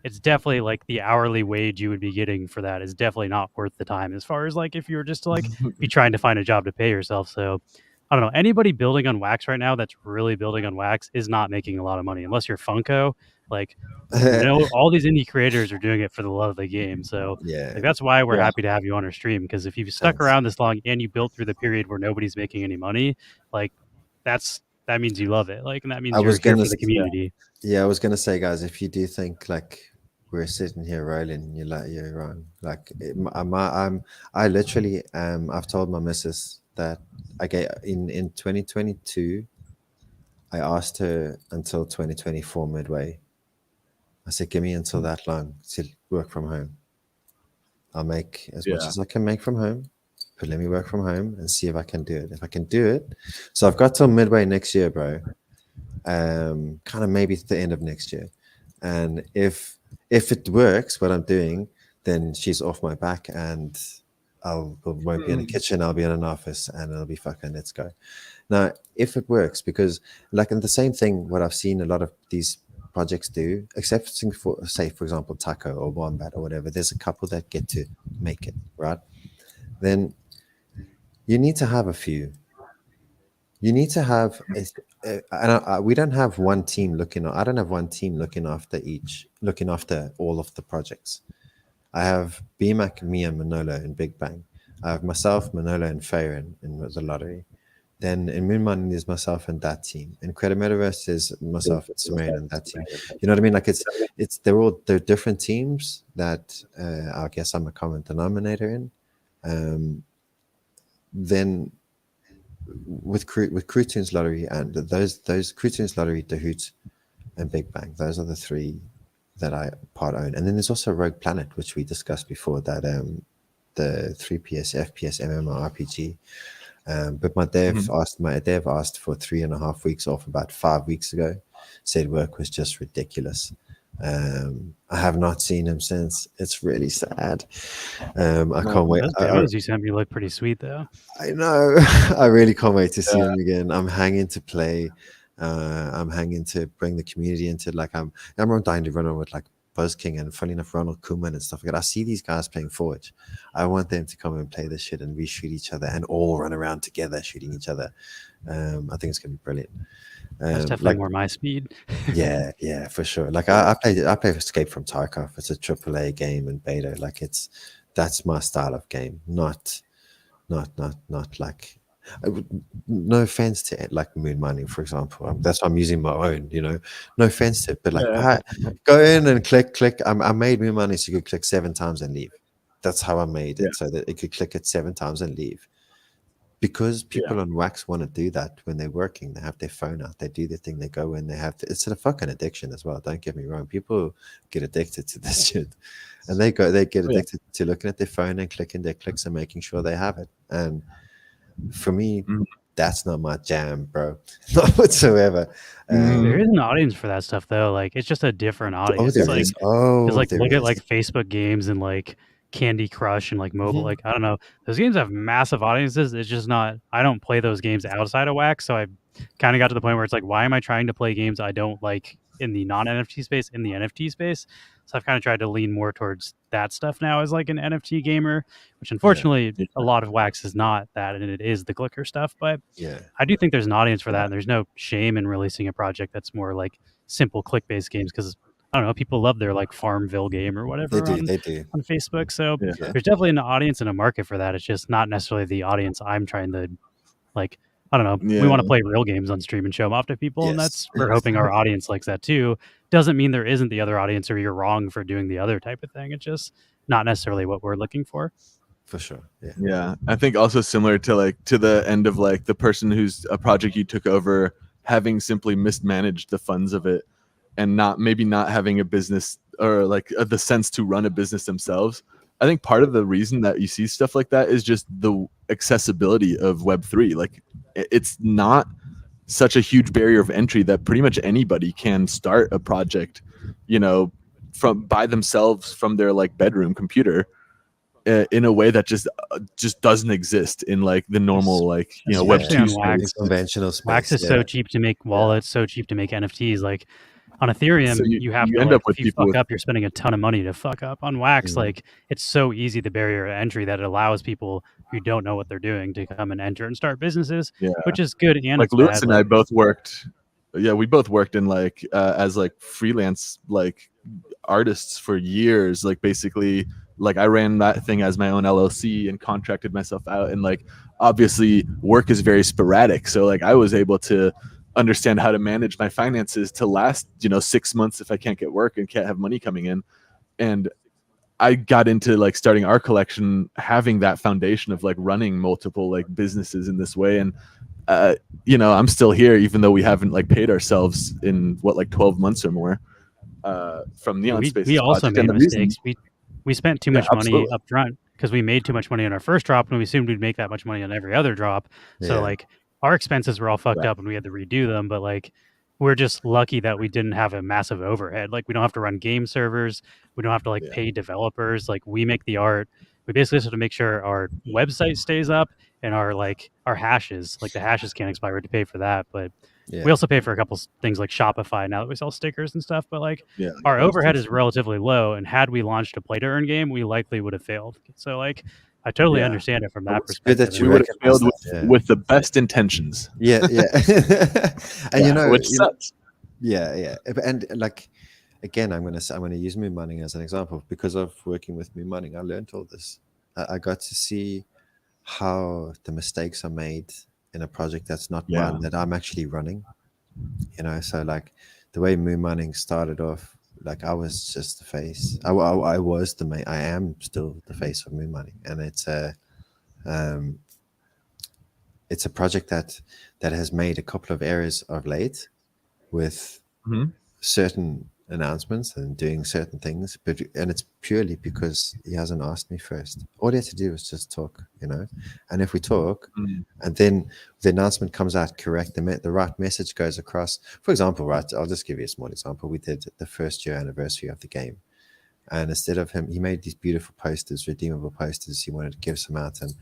Speaker 4: it's definitely like the hourly wage you would be getting for that is definitely not worth the time as far as like if you were just to like be trying to find a job to pay yourself. So I don't know, anybody building on Wax right now that's really building on Wax is not making a lot of money unless you're Funko. Like, all these indie creators are doing it for the love of the game. So like, that's why we're happy to have you on our stream, because if you've stuck around this long and you built through the period where nobody's making any money, like that means you love it. Like, and that means you're here for the community.
Speaker 3: Yeah, I was gonna say, guys, if you do think like we're sitting here rolling, you're wrong. Like, I literally I've told my missus that in 2022, I asked her until 2024 midway. I said, give me until that long to work from home. I'll make as much as I can make from home, but let me work from home and see if I can do it. If I can do it, so I've got till midway next year, bro. Kind of maybe to the end of next year, and if it works, what I'm doing, then she's off my back, and I won't be in the kitchen. I'll be in an office, and it'll be fucking let's go. Now, if it works, because like in the same thing, what I've seen a lot of these projects do, except for, say, for example, Taco or Wombat or whatever, there's a couple that get to make it, right? Then you need to have a few. You need to have we don't have one team looking. I don't have one team looking after all of the projects. I have Bmac, me, and Manolo in Big Bang. I have myself, Manolo, and Farron in the lottery. Then in Moon Mining, there's myself and that team. In Credit Metaverse, there's myself and Samarin and that team. You know what I mean? Like they're different teams that I guess I'm a common denominator in. Then with Toons Lottery and those Toons Lottery, Dahoot, and Big Bang, those are the three that I part own. And then there's also Rogue Planet, which we discussed before, that the 3PS FPS MMORPG. But my dev asked for 3.5 weeks off about 5 weeks ago. Said work was just ridiculous. I have not seen him since. It's really sad. I can't wait.
Speaker 4: Those demos you sent me look pretty sweet, though.
Speaker 3: I know. I really can't wait to see him again. I'm hanging to play. I'm hanging to bring the community into it. I'm dying to run on with Buzz King and funny enough Ronald Koeman and stuff like that. I see these guys playing Forge. I want them to come and play this shit and we shoot each other and all run around together shooting each other. I think it's gonna be brilliant.
Speaker 4: That's definitely more my speed.
Speaker 3: yeah, for sure. I play Escape from Tarkov. It's a AAA game in beta. That's my style of game. Not like. No offense to Moon Mining, for example. That's why I'm using my own. No offense to it, but I go in and click. I made Moon Mining so you could click 7 times and leave. That's how I made it, so that it could click it 7 times and leave. Because people on Wax want to do that when they're working. They have their phone out, they do their thing, they go in, it's a fucking addiction as well. Don't get me wrong. People get addicted to this shit. And they get addicted to looking at their phone and clicking their clicks and making sure they have it. And for me, that's not my jam, bro. Not whatsoever.
Speaker 4: There is an audience for that stuff, though. It's just a different audience. Look at Facebook games and Candy Crush and mobile. I don't know. Those games have massive audiences. It's just not. I don't play those games outside of Wax, so I kind of got to the point where it's why am I trying to play games I don't like in the non-NFT space, in the NFT space? So I've kind of tried to lean more towards that stuff now as an NFT gamer, which unfortunately a lot of Wax is not that, and it is the clicker stuff. But I do think there's an audience for that, and there's no shame in releasing a project that's more simple click-based games, because I don't know, people love their Farmville game or whatever
Speaker 3: they do.
Speaker 4: on Facebook. So there's definitely an audience and a market for that. It's just not necessarily the audience I'm trying to I don't know. We want to play real games on stream and show them off to people, and we're hoping our audience likes that too. Doesn't mean there isn't the other audience or you're wrong for doing the other type of thing. It's just not necessarily what we're looking for.
Speaker 3: For sure.
Speaker 1: Yeah. I think also similar to to the end of the person who's a project you took over having simply mismanaged the funds of it and not having a business or the sense to run a business themselves. I think part of the reason that you see stuff like that is just the accessibility of Web3. It's not such a huge barrier of entry that pretty much anybody can start a project, from by themselves from their bedroom computer, in a way that just doesn't exist in the normal Web2
Speaker 4: space.
Speaker 3: Conventional space.
Speaker 4: Wax is so cheap to make wallets, so cheap to make NFTs. On Ethereum, so you have to
Speaker 1: end up with
Speaker 4: if you fuck up, you're spending a ton of money to fuck up. On Wax, it's so easy, the barrier to entry, that it allows people who don't know what they're doing to come and enter and start businesses, which is good. And
Speaker 1: Lewis and I both worked. Yeah, we both worked in as freelance artists for years. Basically, I ran that thing as my own LLC and contracted myself out. And obviously, work is very sporadic. So I was able to understand how to manage my finances to last 6 months if I can't get work and can't have money coming in. And I got into starting our collection having that foundation of running multiple businesses in this way. And I'm still here even though we haven't paid ourselves in 12 months or more from Neon Space.
Speaker 4: We also made mistakes. We spent too much money up front because we made too much money on our first drop, and we assumed we'd make that much money on every other drop. So our expenses were all fucked up and we had to redo them, but we're just lucky that we didn't have a massive overhead. We don't have to run game servers. We don't have to pay developers. We make the art. We basically just have to make sure our website stays up and our hashes, the hashes can't expire to pay for that. But we also pay for a couple things like Shopify now that we sell stickers and stuff. But our overhead is relatively low. And had we launched a play to earn game, we likely would have failed. So I totally
Speaker 2: Yeah.
Speaker 4: understand it from that
Speaker 3: It's good
Speaker 4: perspective.
Speaker 3: that
Speaker 1: We
Speaker 3: you
Speaker 1: would have
Speaker 3: recognize
Speaker 1: failed
Speaker 3: that, yeah.
Speaker 1: with the best intentions.
Speaker 3: Yeah, and
Speaker 1: Which sucks.
Speaker 3: yeah, and like again, I'm gonna use moon mining as an example because of working with moon mining. I learned all this. I got to see how the mistakes are made in a project that's not mine, that I'm actually running. So like the way moon mining started off, like I was just the face. I was the main. I am still the face of moon mining, and it's a project that has made a couple of errors of late with certain announcements and doing certain things, and it's purely because he hasn't asked me first. All he had to do was just talk, and if we talk and then the announcement comes out correct, the right message goes across. For example, right, I'll just give you a small example. We did the first year anniversary of the game, and instead of him, he made these beautiful posters, redeemable posters. He wanted to give some out, and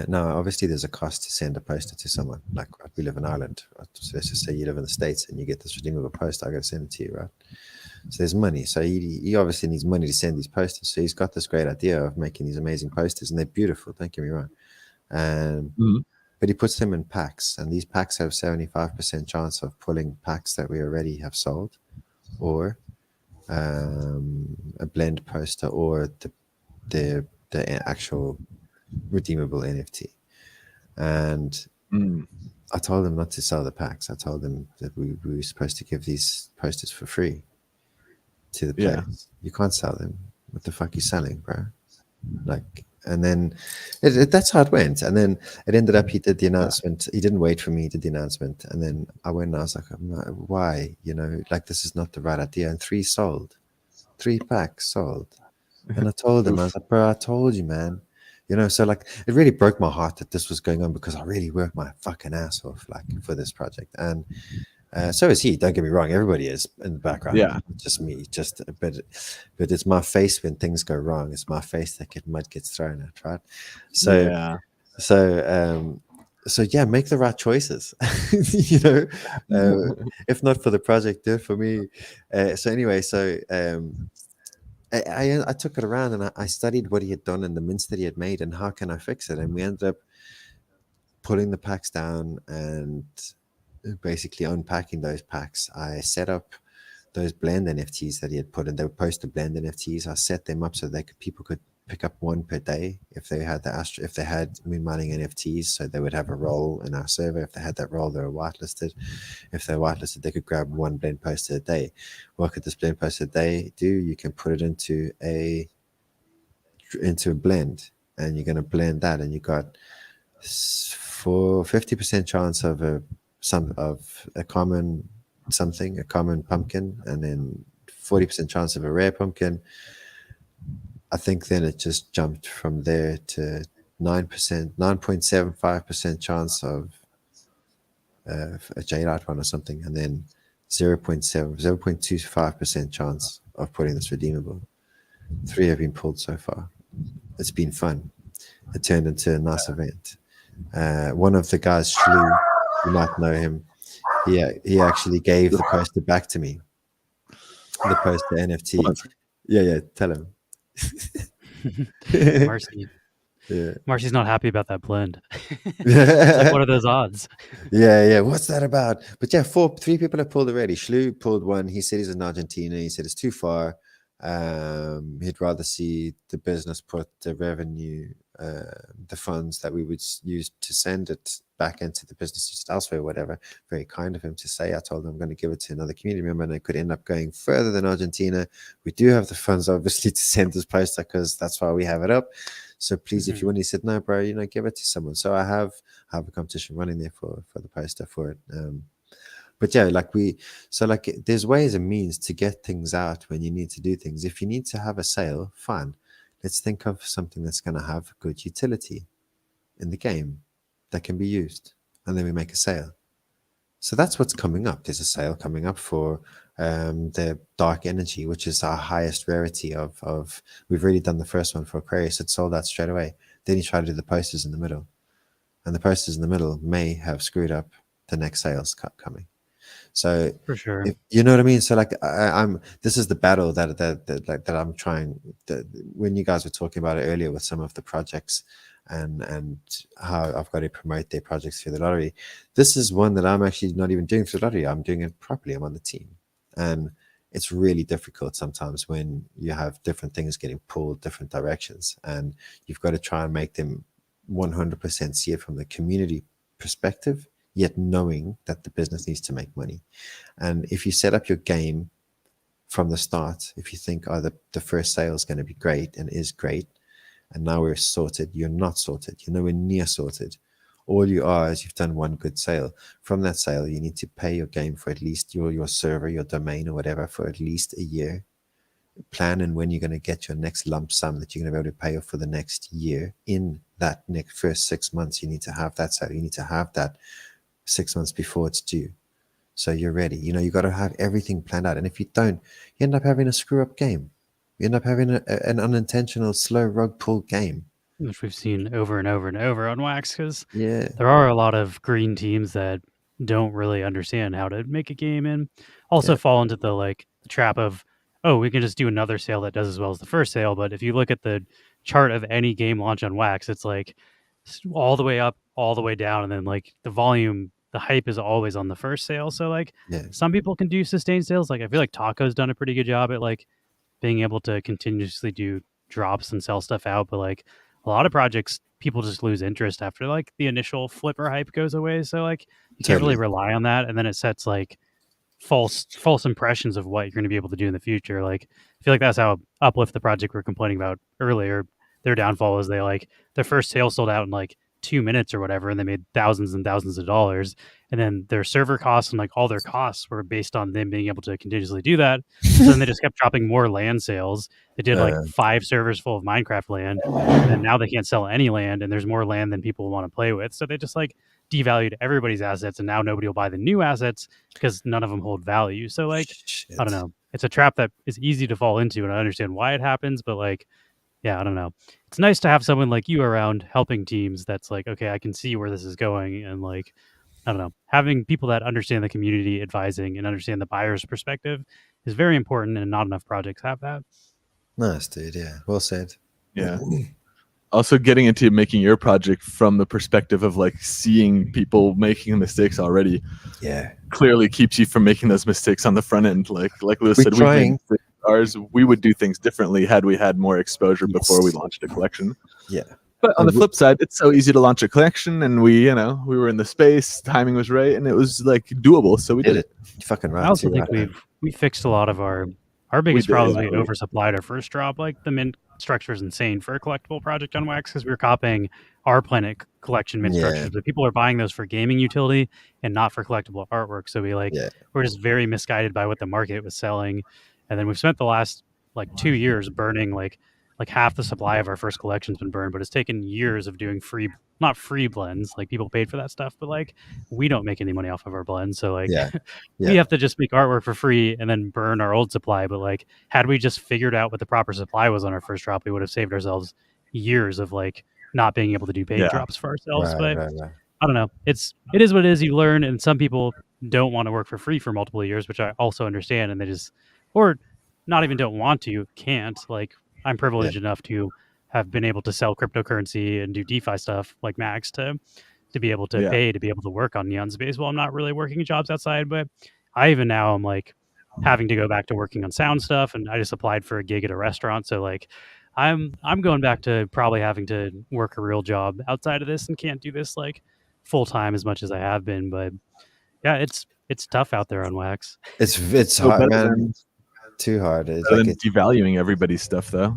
Speaker 3: now, obviously, there's a cost to send a poster to someone. Like, right, we live in Ireland. Right? So let's just say you live in the States and you get this redeemable poster. I got to send it to you, right? So there's money. So he obviously needs money to send these posters. So he's got this great idea of making these amazing posters, and they're beautiful. Don't get me wrong. But he puts them in packs, and these packs have 75% chance of pulling packs that we already have sold, or a blend poster, or the actual redeemable NFT. And I told them not to sell the packs. I told them that we were supposed to give these posters for free to the players. You can't sell them. What the fuck are you selling, bro? Like, and then that's how it went. And then it ended up, he did the announcement. He didn't wait for me, he did the announcement. And then I went and I was like, why? Like, this is not the right idea. And 3 packs sold. And I told him, I was like, bro, I told you, man. So like it really broke my heart that this was going on, because I really worked my fucking ass off like for this project, and so is he. Don't get me wrong, everybody is in the background.
Speaker 1: Yeah,
Speaker 3: just me. But it's my face when things go wrong. It's my face that mud gets thrown at, right? So yeah, make the right choices. If not for the project, do it for me. I took it around and I studied what he had done and the mints that he had made and how can I fix it. And we ended up putting the packs down and basically unpacking those packs. I set up those blend NFTs that he had put in. They were posted blend NFTs. I set them up so people could pick up one per day if they had if they had moon mining NFTs, so they would have a role in our server. If they had that role, they were whitelisted. If they're whitelisted, they could grab one blend poster a day. What could this blend poster a day do? You can put it into a blend, and you're going to blend that, and you got 50% chance of a common pumpkin, and then 40% chance of a rare pumpkin. I think then it just jumped from there to 9.75% chance of a jadeite one or something, and then 0.25% chance of putting this redeemable. 3 have been pulled so far. It's been fun. It turned into a nice event. One of the guys, Shlu, you might know him. He actually gave the poster back to me. The poster NFT. Yeah, tell him.
Speaker 4: Marcy's not happy about that blend. It's like, what are those odds?
Speaker 3: Yeah. What's that about? But yeah, 3 people have pulled already. Shlu pulled one. He said he's in Argentina. He said it's too far. He'd rather see the business put the revenue, the funds that we would use to send it back into the business just elsewhere, whatever. Very kind of him to say. I told him I'm going to give it to another community member, and it could end up going further than Argentina. We do have the funds, obviously, to send this poster because that's why we have it up. So please, if you want, he said, no, bro, give it to someone. So I have a competition running there for the poster for it. But yeah, there's ways and means to get things out when you need to do things. If you need to have a sale, fine. Let's think of something that's going to have good utility in the game that can be used. And then we make a sale. So that's what's coming up. There's a sale coming up for the dark energy, which is our highest rarity of we've already done the first one for Aquarius. It sold out straight away. Then he tried to do the posters in the middle. And the posters in the middle may have screwed up the next sales coming. So
Speaker 4: For sure.
Speaker 3: you know what I mean? So like this is the battle that I'm trying, when you guys were talking about it earlier with some of the projects and how I've got to promote their projects through the lottery. This is one that I'm actually not even doing through the lottery. I'm doing it properly. I'm on the team. And it's really difficult sometimes when you have different things getting pulled different directions, and you've got to try and make them 100% see it from the community perspective, yet knowing that the business needs to make money. And if you set up your game from the start, if you think, oh, the first sale is going to be great and is great, and now we're sorted, you're not sorted. You're nowhere near sorted. All you are is you've done one good sale. From that sale, you need to pay your game for at least your server, your domain or whatever for at least a year. Plan and when you're going to get your next lump sum that you're going to be able to pay off for the next year. In that next first 6 months, you need to have that sale. You need to have that 6 months before it's due. So you're ready. You know, you got to have everything planned out. And if you don't, you end up having a screw up game. You end up having an unintentional slow rug pull game,
Speaker 4: which we've seen over and over and over on Wax, because
Speaker 3: yeah,
Speaker 4: there are a lot of green teams that don't really understand how to make a game and also fall into the trap of, oh, we can just do another sale that does as well as the first sale. But if you look at the chart of any game launch on Wax, it's like all the way up, all the way down, and then like the volume, the hype is always on the first sale. So like some people can do sustained sales. Like I feel like Taco's done a pretty good job at like being able to continuously do drops and sell stuff out, but like a lot of projects, people just lose interest after like the initial flipper hype goes away. So like you can't really rely on that, and then it sets like false impressions of what you're going to be able to do in the future. Like I feel like that's how Uplift, the project we were complaining about earlier, their downfall was their first sale sold out in like 2 minutes or whatever, and they made thousands and thousands of dollars, and then their server costs and like all their costs were based on them being able to continuously do that. So then they just kept dropping more land sales. They did like 5 servers full of Minecraft land, and then now they can't sell any land, and there's more land than people want to play with. So they just like devalued everybody's assets, and now nobody will buy the new assets because none of them hold value. So like I don't know, it's a trap that is easy to fall into, and I understand why it happens, but like yeah, I don't know. It's nice to have someone like you around helping teams that's like, okay, I can see where this is going. And like, I don't know, having people that understand the community advising and understand the buyer's perspective is very important, and not enough projects have that.
Speaker 3: Nice, dude. Yeah, well said.
Speaker 1: Yeah. Also getting into making your project from the perspective of like seeing people making mistakes already.
Speaker 3: Yeah.
Speaker 1: Clearly keeps you from making those mistakes on the front end. Like Lewis said, we would do things differently had we had more exposure before we launched a collection.
Speaker 3: Yeah.
Speaker 1: But on the flip side, it's so easy to launch a collection, and we were in the space, timing was right, and it was like doable, so we did it.
Speaker 3: You're fucking right.
Speaker 4: I also think we fixed a lot of our biggest problems. We oversupplied our first drop. Like the mint structure is insane for a collectible project on Wax, because we were copying our Planet collection mint structures, but people are buying those for gaming utility and not for collectible artwork. So we're just very misguided by what the market was selling. And then we've spent the last like 2 years burning like half the supply of our first collection's been burned, but it's taken years of doing not free blends. Like people paid for that stuff, but like we don't make any money off of our blends. So like we have to just make artwork for free and then burn our old supply. But like had we just figured out what the proper supply was on our first drop, we would have saved ourselves years of like not being able to do paid drops for ourselves. But I don't know. It is what it is. You learn, and some people don't want to work for free for multiple years, which I also understand, and they just, or not even don't want to, can't. Like I'm privileged enough to have been able to sell cryptocurrency and do DeFi stuff like Max to be able to pay to be able to work on Neon Space while I'm not really working jobs outside. But I even now I'm like having to go back to working on sound stuff, and I just applied for a gig at a restaurant. So like I'm going back to probably having to work a real job outside of this, and can't do this like full time as much as I have been. But yeah, it's tough out there on Wax.
Speaker 3: It's hard, man. Too hard. It's
Speaker 1: like devaluing everybody's stuff, though.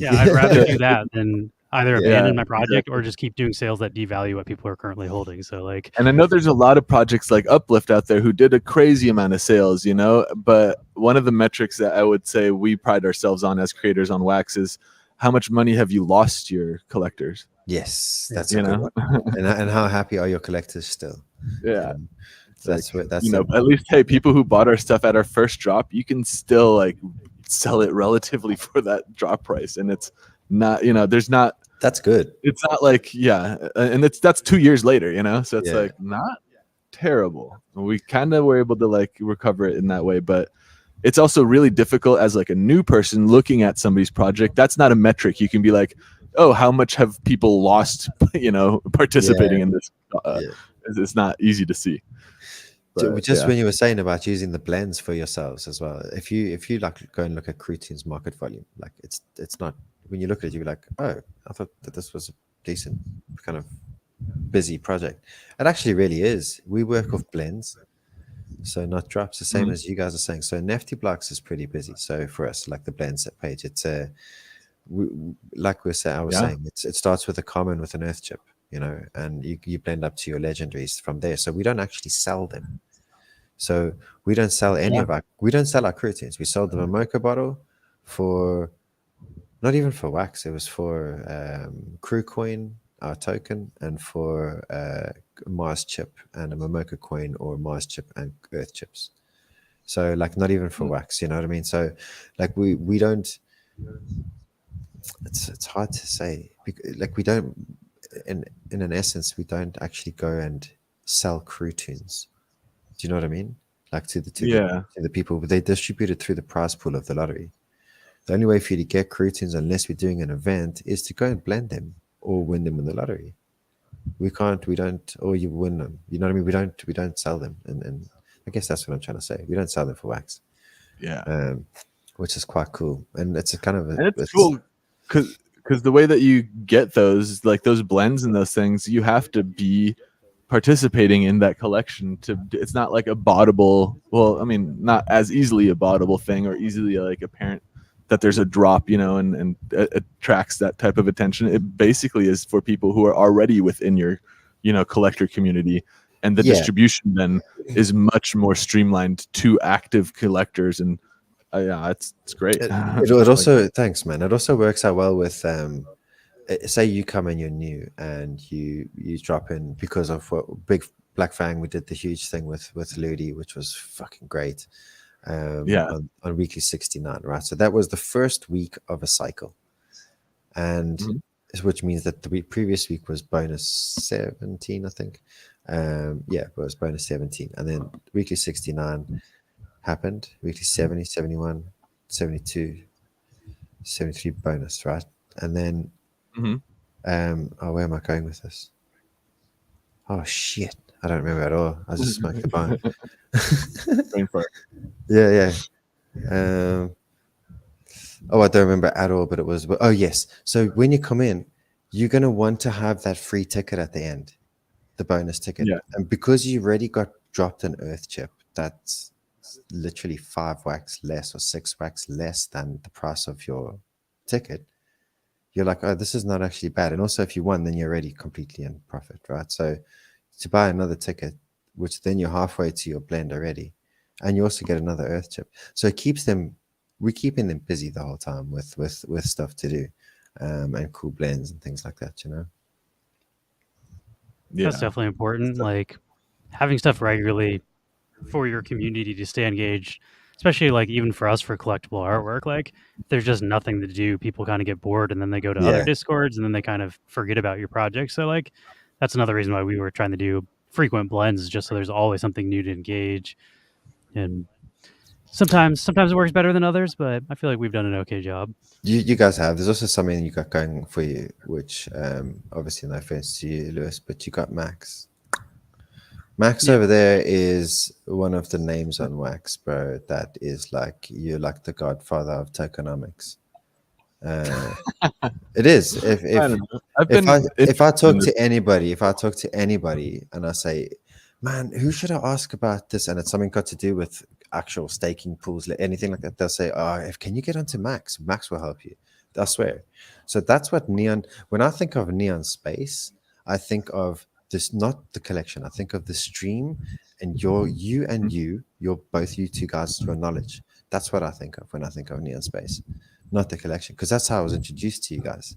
Speaker 4: I'd rather do that than either abandon my project or just keep doing sales that devalue what people are currently holding. So like,
Speaker 1: and I know there's a lot of projects like Uplift out there who did a crazy amount of sales, but one of the metrics that I would say we pride ourselves on as creators on Wax is how much money have you lost your collectors?
Speaker 3: Yes, that's a good one. And how happy are your collectors still?
Speaker 1: Yeah.
Speaker 3: That's at
Speaker 1: least, hey, people who bought our stuff at our first drop, you can still like sell it relatively for that drop price, and it's not, there's not.
Speaker 3: That's good.
Speaker 1: It's not like and that's 2 years later, so it's like not terrible. We kind of were able to like recover it in that way, but it's also really difficult as like a new person looking at somebody's project. That's not a metric. You can be like, oh, how much have people lost, participating in this? It's not easy to see. But,
Speaker 3: just when you were saying about using the blends for yourselves as well, if you like go and look at Toons market volume, like it's not, when you look at it, you're like, oh, I thought that this was a decent kind of busy project. It actually really is. We work off blends, so not drops, the same as you guys are saying. So Nifty blocks is pretty busy. So for us, like the blends page, it's I was saying, it starts with a common with an earth chip, and you blend up to your legendaries from there. So we don't actually sell them. So we don't sell any of our Toons. We sold them a mocha bottle for, not even for wax. It was for crew coin, our token, and for Mars chip and a Momoka coin or Mars chip and earth chips. So like not even for wax, you know what I mean? So like we don't, it's hard to say. Like we don't, in an essence, we don't actually go and sell Toons. Do you know what I mean? Like to the people, they distribute it through the prize pool of the lottery. The only way for you to get Toons, unless we're doing an event, is to go and blend them or win them in the lottery. We don't, or you win them. You know what I mean? We don't sell them, and I guess that's what I'm trying to say. We don't sell them for wax.
Speaker 1: Yeah.
Speaker 3: Which is quite cool, and it's a kind of
Speaker 1: it's cool because the way that you get those, like those blends and those things, you have to be participating in that collection. It's not like a bottable, well, I mean, not as easily a bottable thing or easily like apparent that there's a drop, and it attracts that type of attention. It basically is for people who are already within your, collector community, and the distribution then is much more streamlined to active collectors. And it's great.
Speaker 3: It also, thanks, man. It also works out well with say you come and you're new and you drop in because of what Big Black Fang, we did the huge thing with Ludi, which was fucking great. On weekly 69, right? So that was the first week of a cycle, and which means that the previous week was bonus 17, I think. It was bonus 17, and then weekly 69 happened, weekly 70, 71, 72, 73 bonus, right? And then where am I going with this? Oh shit, I don't remember at all. I just smoked the bone. Yeah. I don't remember at all, but it was, yes. So when you come in, you're going to want to have that free ticket at the end, the bonus ticket. Yeah. And because you already got dropped an earth chip, that's literally 5 wax less or 6 wax less than the price of your ticket. You're like, oh, this is not actually bad. And also if you won, then you're already completely in profit, right? So to buy another ticket, which then you're halfway to your blend already, and you also get another earth chip. So it keeps them, we're keeping them busy the whole time with stuff to do, and cool blends and things like that, Yeah.
Speaker 4: That's definitely important. Like having stuff regularly for your community to stay engaged, especially like even for us for collectible artwork. Like if there's just nothing to do, people kind of get bored and then they go to other Discords and then they kind of forget about your project. So like that's another reason why we were trying to do frequent blends, just so there's always something new to engage. And sometimes it works better than others, but I feel like we've done an okay job.
Speaker 3: You guys have. There's also something you got going for you, which obviously no offense to you, Lewis, but you got Max. Max over there is one of the names on Wax, bro. That is like, you're like the godfather of tokenomics. It is. If I talk to anybody and I say, man, who should I ask about this? And it's something got to do with actual staking pools, anything like that. They'll say, can you get onto Max? Max will help you. I swear. So that's what Neon, when I think of Neon Space, I think of this, not the collection. I think of the stream and you're both you two guys, your knowledge. That's what I think of when I think of Neon Space, not the collection. Because that's how I was introduced to you guys.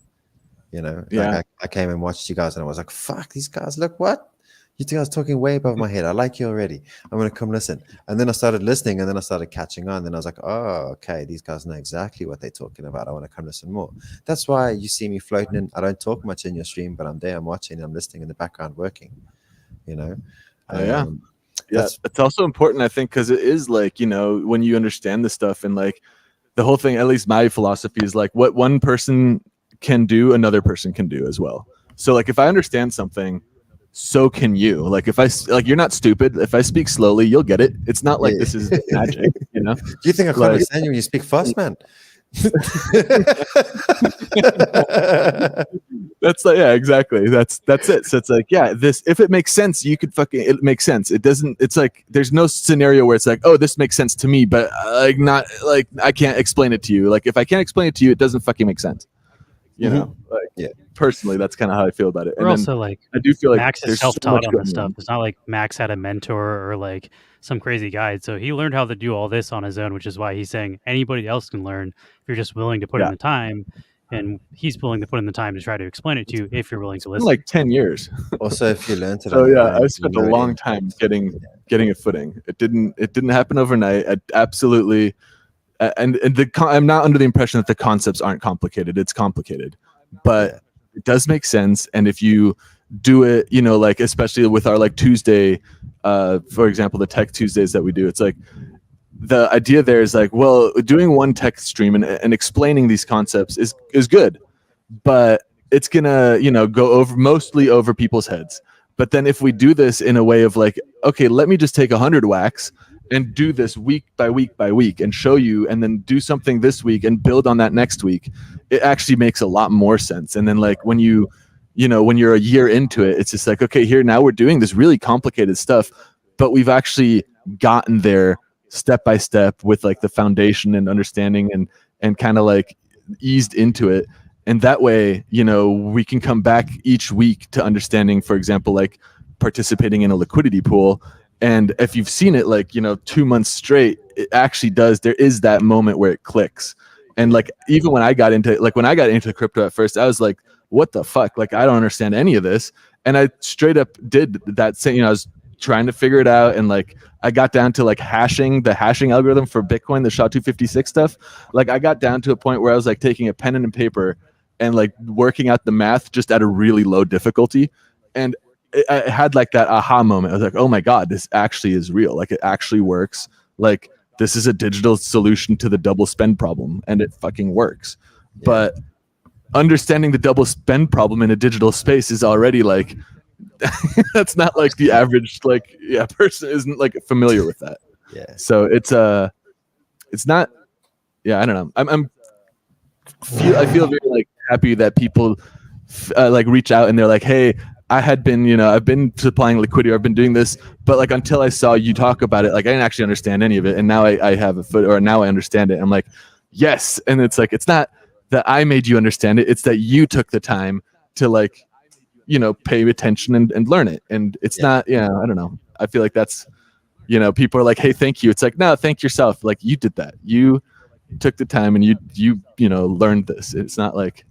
Speaker 3: Like I came and watched you guys and I was like, fuck, these guys, look, what? You two guys talking way above my head. I like you already. I'm going to come listen. And then I started listening and then I started catching on. Then I was like, oh, okay, these guys know exactly what they're talking about. I want to come listen more. That's why you see me floating in. I don't talk much in your stream, but I'm there, I'm watching, I'm listening in the background working,
Speaker 1: Yeah, it's also important, I think, because it is like, when you understand the stuff, and like the whole thing, at least my philosophy is like, what one person can do, another person can do as well. So like if I understand something, so can you. Like if you're not stupid. If I speak slowly, you'll get it. It's not like this is magic,
Speaker 3: Do you think I can't understand you when you speak fast, man?
Speaker 1: That's like, yeah, exactly. That's it. So it's like, yeah, this, if it makes sense, it makes sense. It doesn't, it's like, there's no scenario where it's like, oh, this makes sense to me, but like not like I can't explain it to you. Like if I can't explain it to you, it doesn't fucking make sense. Personally, that's kind of how I feel about it.
Speaker 4: We're also like,
Speaker 1: I do feel like
Speaker 4: Max is self-taught on this stuff. It's not like Max had a mentor or like some crazy guide. So he learned how to do all this on his own, which is why he's saying anybody else can learn if you're just willing to put in the time. And he's willing to put in the time to try to explain it to you if you're willing to listen.
Speaker 1: Like 10 years.
Speaker 3: Also, if you learned it.
Speaker 1: So yeah, I spent a long time getting a footing. It didn't happen overnight. I absolutely, I'm not under the impression that the concepts aren't complicated. It's complicated, but it does make sense. And if you do it, like especially with our like Tuesday, for example, the Tech Tuesdays that we do, it's like, the idea there is like, well, doing one tech stream and explaining these concepts is good, but it's gonna, go mostly over people's heads. But then if we do this in a way of like, okay, let me just take 100 whacks and do this week by week by week and show you, and then do something this week and build on that next week, it actually makes a lot more sense. And then like when you're a year into it, it's just like, okay, here now we're doing this really complicated stuff, but we've actually gotten there step by step with like the foundation and understanding and kind of like eased into it. And that way, we can come back each week to understanding, for example, like participating in a liquidity pool. And if you've seen it, like, 2 months straight, it actually does. There is that moment where it clicks. And like, even when I got into crypto at first, I was like, what the fuck? Like, I don't understand any of this. And I straight up did that same, I was trying to figure it out. And like, I got down to like the hashing algorithm for Bitcoin, the SHA-256 stuff. Like I got down to a point where I was like taking a pen and paper and like working out the math just at a really low difficulty. And I had like that aha moment. I was like, oh my God, this actually is real. Like it actually works. Like this is a digital solution to the double spend problem, and it fucking works. Yeah. But understanding the double spend problem in a digital space is already like, that's not like the average person isn't like familiar with that.
Speaker 3: Yeah.
Speaker 1: So it's not. Yeah, I don't know. I feel very like happy that people like reach out and they're like, hey, I've been supplying liquidity, or I've been doing this, but like until I saw you talk about it, like I didn't actually understand any of it, and now I have now I understand it. I'm like, yes, and it's like, it's not that I made you understand it, it's that you took the time to like, pay attention and learn it. And it's not, I don't know. I feel like that's, people are like, hey, thank you. It's like, no, thank yourself. Like you did that. You took the time and you learned this. It's not like,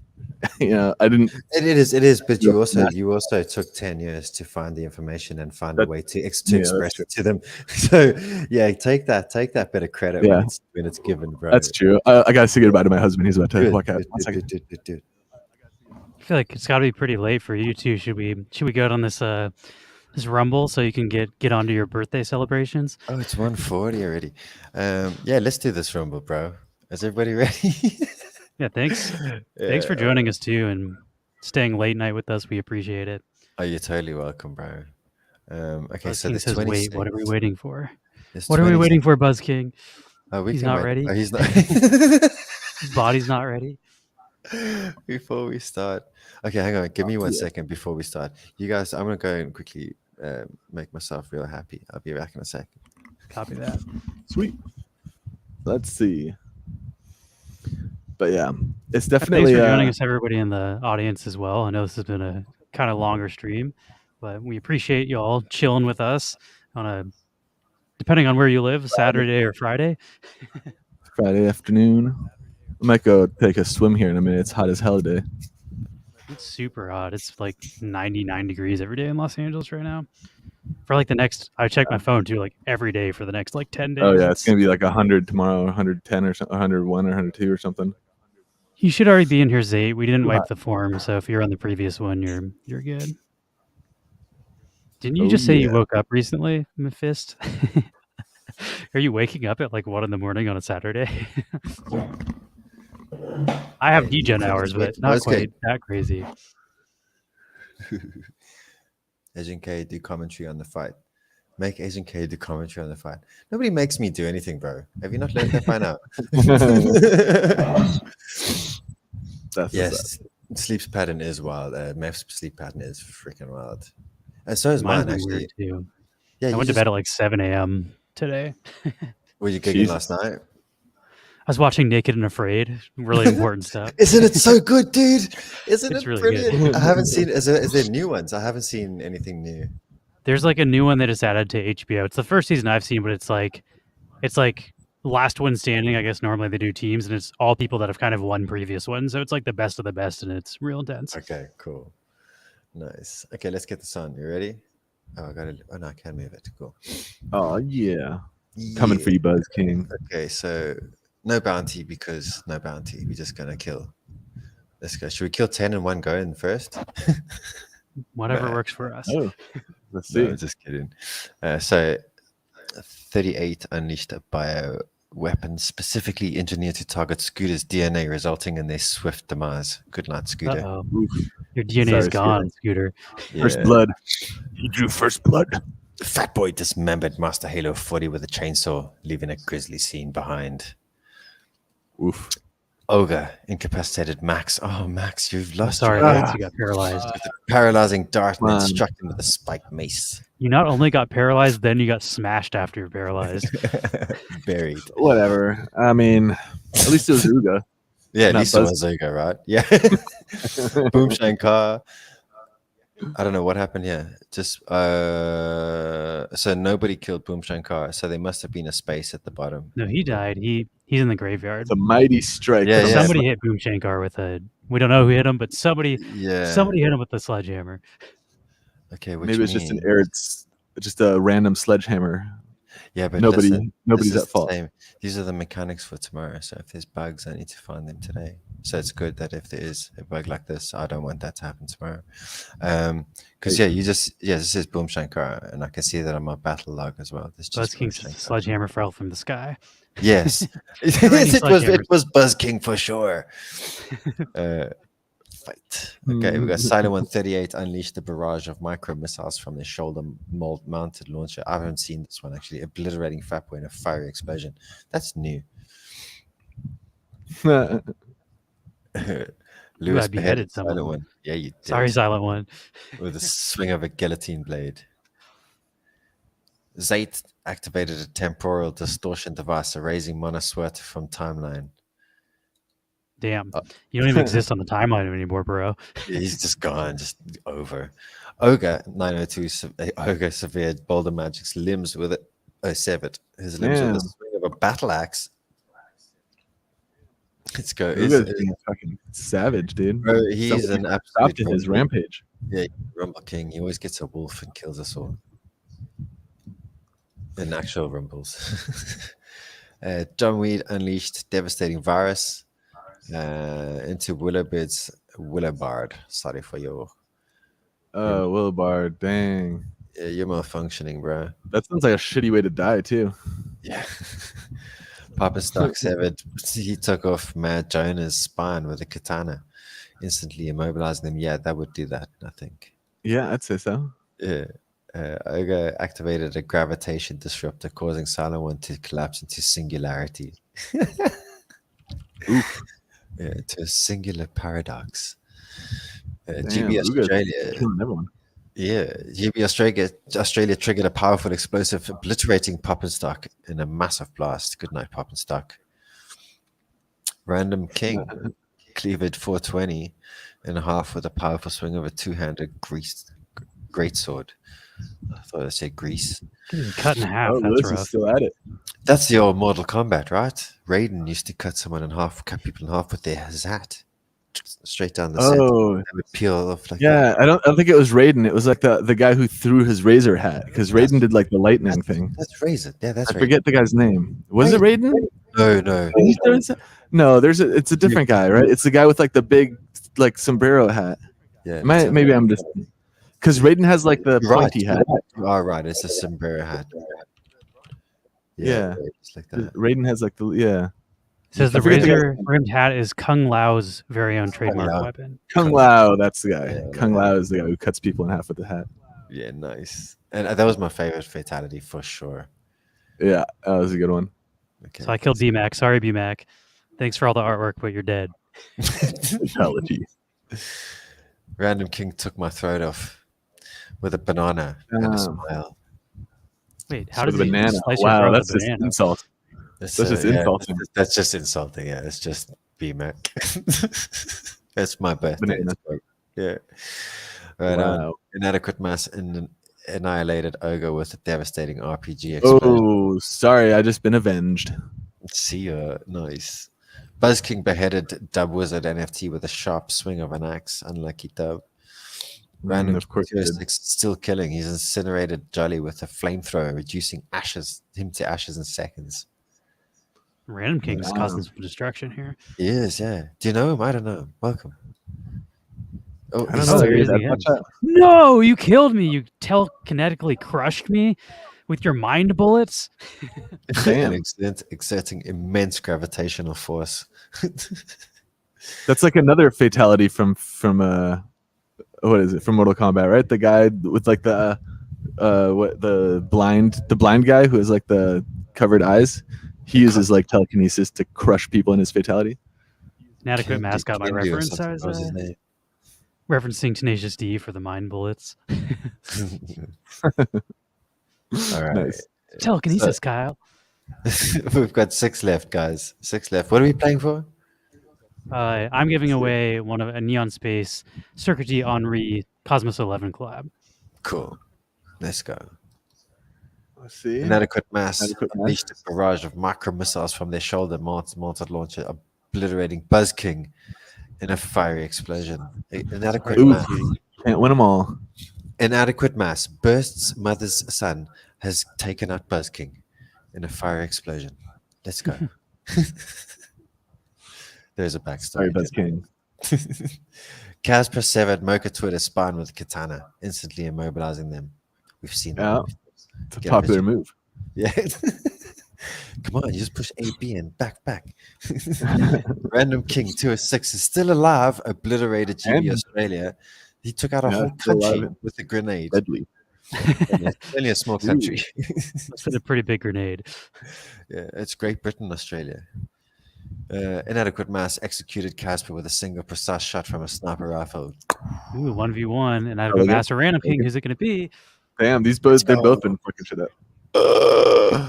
Speaker 1: I didn't.
Speaker 3: It is. But you also took 10 years to find the information and find a way to express it to them. So yeah, take that bit of credit when it's given, bro.
Speaker 1: That's true. I gotta say goodbye to my husband. He's about to walk out.
Speaker 3: Dude.
Speaker 4: I feel like it's got to be pretty late for you too. Should we go on this Rumble so you can get onto your birthday celebrations?
Speaker 3: Oh, it's 1:40 already. Yeah, let's do this Rumble, bro. Is everybody ready?
Speaker 4: Yeah, thanks. Thanks for joining us too and staying late night with us. We appreciate it.
Speaker 3: Oh, you're totally welcome, bro. Okay,
Speaker 4: Buzz
Speaker 3: so
Speaker 4: King
Speaker 3: this
Speaker 4: says,
Speaker 3: 26.
Speaker 4: wait, what are we waiting for? What are we waiting for, Buzz King?
Speaker 3: Oh,
Speaker 4: he's not ready.
Speaker 3: Oh, he's not.
Speaker 4: His body's not ready.
Speaker 3: Before we start, okay, hang on. Give me 1 second before we start. You guys, I'm gonna go and quickly make myself real happy. I'll be back in a second.
Speaker 4: Copy that.
Speaker 1: Sweet. Let's see. But yeah, it's definitely.
Speaker 4: Thanks for joining us, everybody in the audience as well. I know this has been a kind of longer stream, but we appreciate you all chilling with us on depending on where you live, Saturday or Friday.
Speaker 1: Friday afternoon. I might go take a swim here in a minute. It's hot as hell today.
Speaker 4: It's super hot. It's like 99 degrees every day in Los Angeles right now. For like the next, I check my phone too, like every day for the next like 10 days.
Speaker 1: Oh yeah, it's gonna be like 100 tomorrow, 110 or something, 101 or 102 or something.
Speaker 4: You should already be in here, Zate. We didn't wipe the form, so if you're on the previous one, you're good. Didn't you just say you woke up recently, Mephisto? Are you waking up at like 1 a.m. on a Saturday? I have degen hours, but not quite that crazy.
Speaker 3: Agent K do commentary on the fight. Make Agent K do commentary on the fight. Nobody makes me do anything, bro. Have you not learned that by now? Yes, sleep pattern is wild. Mav's sleep pattern is freaking wild. And so is mine, actually.
Speaker 4: Too.
Speaker 3: Yeah,
Speaker 4: I went to bed at like 7 a.m. today.
Speaker 3: Were you gigging last night?
Speaker 4: I was watching Naked and Afraid. Really important stuff.
Speaker 3: Isn't it so good, dude? Isn't it
Speaker 4: really
Speaker 3: brilliant?
Speaker 4: good.
Speaker 3: I haven't seen. Is there new ones? I haven't seen anything new.
Speaker 4: There's like a new one that is added to HBO. It's the first season I've seen, but it's like last one standing. I guess normally they do teams, and it's all people that have kind of won previous ones. So it's like the best of the best, and it's real intense.
Speaker 3: Okay, cool, nice. Okay, let's get this on. You ready? Oh, I got it. Oh no, I can move it. Cool.
Speaker 1: Oh yeah, coming for you, Buzz King.
Speaker 3: Okay, so no bounty because no bounty. We're just gonna kill. Let's go. Should we kill 10 in one go in first?
Speaker 4: Whatever works for us.
Speaker 1: Oh, let's see.
Speaker 3: No, just kidding. So 38 unleashed a bio weapon specifically engineered to target Scooter's DNA, resulting in their swift demise. Good night, Scooter.
Speaker 4: Your DNA is gone, Scooter.
Speaker 1: Yeah. First blood. You drew first blood.
Speaker 3: Fat Boy dismembered Master Halo 40 with a chainsaw, leaving a grisly scene behind.
Speaker 1: Oof.
Speaker 3: Ogre incapacitated Max. Oh, Max, you've lost.
Speaker 4: Sorry, Max, you got paralyzed.
Speaker 3: With a paralyzing dart and struck him with a spiked mace.
Speaker 4: You not only got paralyzed, then you got smashed after you're paralyzed.
Speaker 3: Buried.
Speaker 1: Whatever. I mean, at least it was Uga.
Speaker 3: Yeah, at least it was Uga, right? Yeah. Boom Shankar. I don't know what happened here. Just so nobody killed Boom Shankar, so there must have been a space at the bottom.
Speaker 4: No, he died. He's in the graveyard.
Speaker 1: It's a mighty strike.
Speaker 3: Yeah,
Speaker 4: somebody hit Boom Shankar with a. We don't know who hit him, but somebody hit him with the sledgehammer.
Speaker 3: Okay,
Speaker 1: maybe it's just just a random sledgehammer.
Speaker 3: Yeah, but
Speaker 1: nobody's at fault.
Speaker 3: These are the mechanics for tomorrow. So if there's bugs, I need to find them today. So it's good that if there is a bug like this, I don't want that to happen tomorrow. Because this is Boom Shankar, and I can see that on my battle log as well. This
Speaker 4: Buzz King's sledgehammer fell from the sky.
Speaker 3: Yes, it was Buzz King for sure. Fight. Okay, we got Silent 138 unleashed a barrage of micro missiles from their shoulder mounted launcher. I haven't seen this one actually. Obliterating Fat Boy in a fiery explosion. That's new. Lewis beheaded Silent One. Yeah, you did.
Speaker 4: Sorry, Silent One.
Speaker 3: With a swing of a guillotine blade. Zayt activated a temporal distortion device, erasing Monoswert from timeline.
Speaker 4: Damn. You don't even exist on the timeline anymore, bro.
Speaker 3: He's just gone, just over. Ogre 902 Ogre severed Boulder Magic's limbs with it. Severed his limbs with the swing of a battle axe. Let's go.
Speaker 1: He's fucking savage, dude.
Speaker 3: Bro, he's an absolute
Speaker 1: in his rampage.
Speaker 3: Yeah, Rumble King. He always gets a wolf and kills us all. In actual rumbles. Dumbweed unleashed devastating virus into Willowbird's Willowbard. Sorry for your.
Speaker 1: Oh, Willowbard. Dang.
Speaker 3: Yeah, you're malfunctioning, bro.
Speaker 1: That sounds like a shitty way to die, too.
Speaker 3: Yeah. Papa Stock severed. He took off Matt Jonah's spine with a katana, instantly immobilizing him. Yeah, that would do that, I think.
Speaker 1: Yeah, I'd say so.
Speaker 3: Yeah. Ogre activated a gravitation disruptor, causing Silent One to collapse into singularity.
Speaker 1: Oof.
Speaker 3: Yeah, to a singular paradox.
Speaker 1: Damn,
Speaker 3: GB Australia. Yeah, GB Australia triggered a powerful explosive, obliterating Poppenstock in a massive blast. Good night, Poppenstock. Random King cleaved 420 in half with a powerful swing of a two-handed greatsword. I thought I said grease.
Speaker 4: Cut in half.
Speaker 1: Oh,
Speaker 4: that's
Speaker 1: Liz
Speaker 4: rough.
Speaker 1: is still at it.
Speaker 3: That's the old Mortal Kombat, right? Raiden used to cut someone in half, cut people in half with his hat, straight down the center. It would peel off like that.
Speaker 1: I don't think it was Raiden. It was like the guy who threw his razor hat, because Raiden did like the lightning thing.
Speaker 3: That's Razor. Yeah, that's.
Speaker 1: I forget the guy's name. Was it Raiden?
Speaker 3: No.
Speaker 1: No, it's a different guy, right? It's the guy with like the big like sombrero hat.
Speaker 3: Yeah.
Speaker 1: Maybe I'm just. Because Raiden has like the
Speaker 3: You're right.
Speaker 1: pointy hat.
Speaker 3: You are right. It's a sombrero hat.
Speaker 1: Yeah.
Speaker 3: It's like that.
Speaker 1: Raiden has like the
Speaker 4: It says the
Speaker 1: forget the guy's
Speaker 4: razor rimmed hat is Kung Lao's very own trademark
Speaker 3: Lao.
Speaker 4: weapon.
Speaker 1: Kung Lao. That's the guy.
Speaker 3: Yeah,
Speaker 1: Kung Lao is the guy who cuts people in half with the hat.
Speaker 3: Yeah, nice. And that was my favorite fatality for sure.
Speaker 1: Yeah, that was a good one.
Speaker 3: Okay,
Speaker 4: So I killed Bmac. Sorry, Bmac. Thanks for all the artwork, but you're dead.
Speaker 1: Fatality.
Speaker 3: Random King took my throat off with a banana and a smile.
Speaker 4: Wait, how
Speaker 1: So
Speaker 4: does
Speaker 1: the
Speaker 4: he
Speaker 1: banana?
Speaker 4: slice your
Speaker 1: Wow,
Speaker 4: throat
Speaker 1: that's
Speaker 4: with a
Speaker 1: just
Speaker 4: banana?
Speaker 1: insult.
Speaker 3: That's
Speaker 1: just insulting.
Speaker 3: That's just insulting. Yeah, it's just BMAC. It's my birthday.
Speaker 1: Banana.
Speaker 3: Yeah. Right
Speaker 1: Wow.
Speaker 3: on. Inadequate mass and annihilated ogre with a devastating RPG explosion.
Speaker 1: Oh, sorry, I just been avenged.
Speaker 3: See ya. Nice. Buzz King beheaded Dub Wizard NFT with a sharp swing of an axe. Unlucky Dub. Random
Speaker 1: of course he did.
Speaker 3: still killing. He's incinerated Jolly with a flamethrower, reducing him to ashes in seconds.
Speaker 4: Random King's
Speaker 1: Wow.
Speaker 4: causing some destruction here.
Speaker 3: He is, yeah. Do you know him? I don't know him. Welcome. Oh,
Speaker 1: I don't
Speaker 3: he's
Speaker 1: know.
Speaker 4: there he is
Speaker 1: I'd
Speaker 4: again.
Speaker 1: watch that.
Speaker 4: No, you killed me. You telekinetically crushed me with your mind bullets.
Speaker 1: Damn.
Speaker 3: exerting immense gravitational force.
Speaker 1: That's like another fatality from what is it, from Mortal Kombat, right? The guy with like the blind guy who has like the covered eyes. He uses like telekinesis to crush people in his fatality.
Speaker 4: Inadequate mascot. My
Speaker 3: Kendu or
Speaker 4: reference.
Speaker 3: something.
Speaker 4: I was
Speaker 3: What was his name?
Speaker 4: referencing Tenacious D for the mind bullets.
Speaker 3: All right.
Speaker 1: Nice.
Speaker 4: Telekinesis, Kyle.
Speaker 3: We've got 6 left, guys. 6 left. What are we playing for?
Speaker 4: I'm giving away one of a Neon Space Circuit G Henri Cosmos 11 collab.
Speaker 3: Cool. Let's go.
Speaker 1: Let's see.
Speaker 3: Inadequate mass
Speaker 1: Inadequate mass.
Speaker 3: unleashed a barrage of micro missiles from their shoulder mounted launcher, obliterating Buzz King in a fiery explosion. Inadequate
Speaker 1: Ooh,
Speaker 3: mass.
Speaker 1: can't win them all.
Speaker 3: Inadequate mass bursts mother's son has taken out Buzz King in a fiery explosion. Let's go. There's a backstory.
Speaker 1: Sorry, Buzz King.
Speaker 3: Casper severed Mocha Twitter's spine with katana, instantly immobilizing them. We've seen that.
Speaker 1: Yeah, it's a
Speaker 3: Get
Speaker 1: popular
Speaker 3: visual.
Speaker 1: move.
Speaker 3: Yeah. Come on, you just push A, B, and back. Random King 206 is still alive, obliterated GB
Speaker 1: And-
Speaker 3: Australia. He took out a
Speaker 1: Yeah,
Speaker 3: whole
Speaker 1: still
Speaker 3: country
Speaker 1: alive.
Speaker 3: with a grenade.
Speaker 1: Deadly.
Speaker 3: Only a small country.
Speaker 4: That's been a pretty big grenade.
Speaker 3: Yeah, it's Great Britain, Australia. Inadequate mass executed Casper with a single precise shot from a sniper rifle.
Speaker 4: Ooh, 1v1. And I've
Speaker 1: Oh,
Speaker 4: got
Speaker 1: yeah.
Speaker 4: Master Random King. Who's it going to be?
Speaker 1: Damn, they've
Speaker 3: go.
Speaker 1: both been fucking shit up.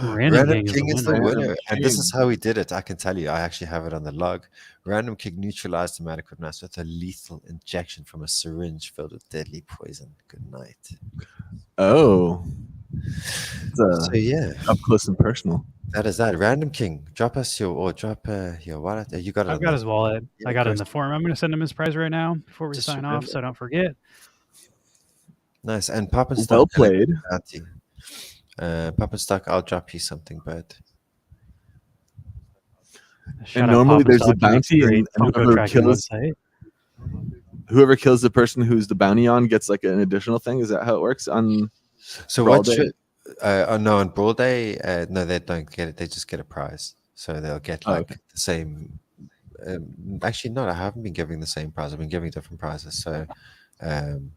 Speaker 3: Random
Speaker 4: King
Speaker 3: King
Speaker 4: is
Speaker 3: is
Speaker 4: the
Speaker 3: the
Speaker 4: winner.
Speaker 3: winner. And this is how he did it. I can tell you. I actually have it on the log. Random King neutralized the Inadequate mass with a lethal injection from a syringe filled with deadly poison. Good night.
Speaker 1: Oh,
Speaker 3: So yeah,
Speaker 1: up close and personal.
Speaker 3: that is that. Random King, drop us your wallet. You got it.
Speaker 4: I've
Speaker 3: on
Speaker 4: got
Speaker 3: the-
Speaker 4: his wallet.
Speaker 3: Yeah,
Speaker 4: I got it in
Speaker 3: of
Speaker 4: the
Speaker 3: course.
Speaker 4: form. I'm going to send him his prize right now before we
Speaker 3: Just
Speaker 4: sign
Speaker 3: remember.
Speaker 4: off, so don't forget.
Speaker 3: Nice. And Pop and
Speaker 1: Well
Speaker 3: Stock.
Speaker 1: played.
Speaker 3: Pop and Stock, I'll drop you something, but
Speaker 4: Shout
Speaker 1: And
Speaker 4: out
Speaker 1: normally
Speaker 4: Pop
Speaker 1: there's
Speaker 4: Stock,
Speaker 1: a bounty,
Speaker 4: great
Speaker 1: and
Speaker 4: photo
Speaker 1: whoever
Speaker 4: tracking
Speaker 1: kills
Speaker 4: website.
Speaker 1: the person who's the bounty on gets like an additional thing. Is that how it works? On
Speaker 3: so
Speaker 1: Brawl
Speaker 3: what
Speaker 1: Day?
Speaker 3: should no, on Brawl Day, no, they don't get it. They just get a prize. So they'll get
Speaker 1: Oh,
Speaker 3: like
Speaker 1: okay.
Speaker 3: the same. Actually, no, I haven't been giving the same prize. I've been giving different prizes. So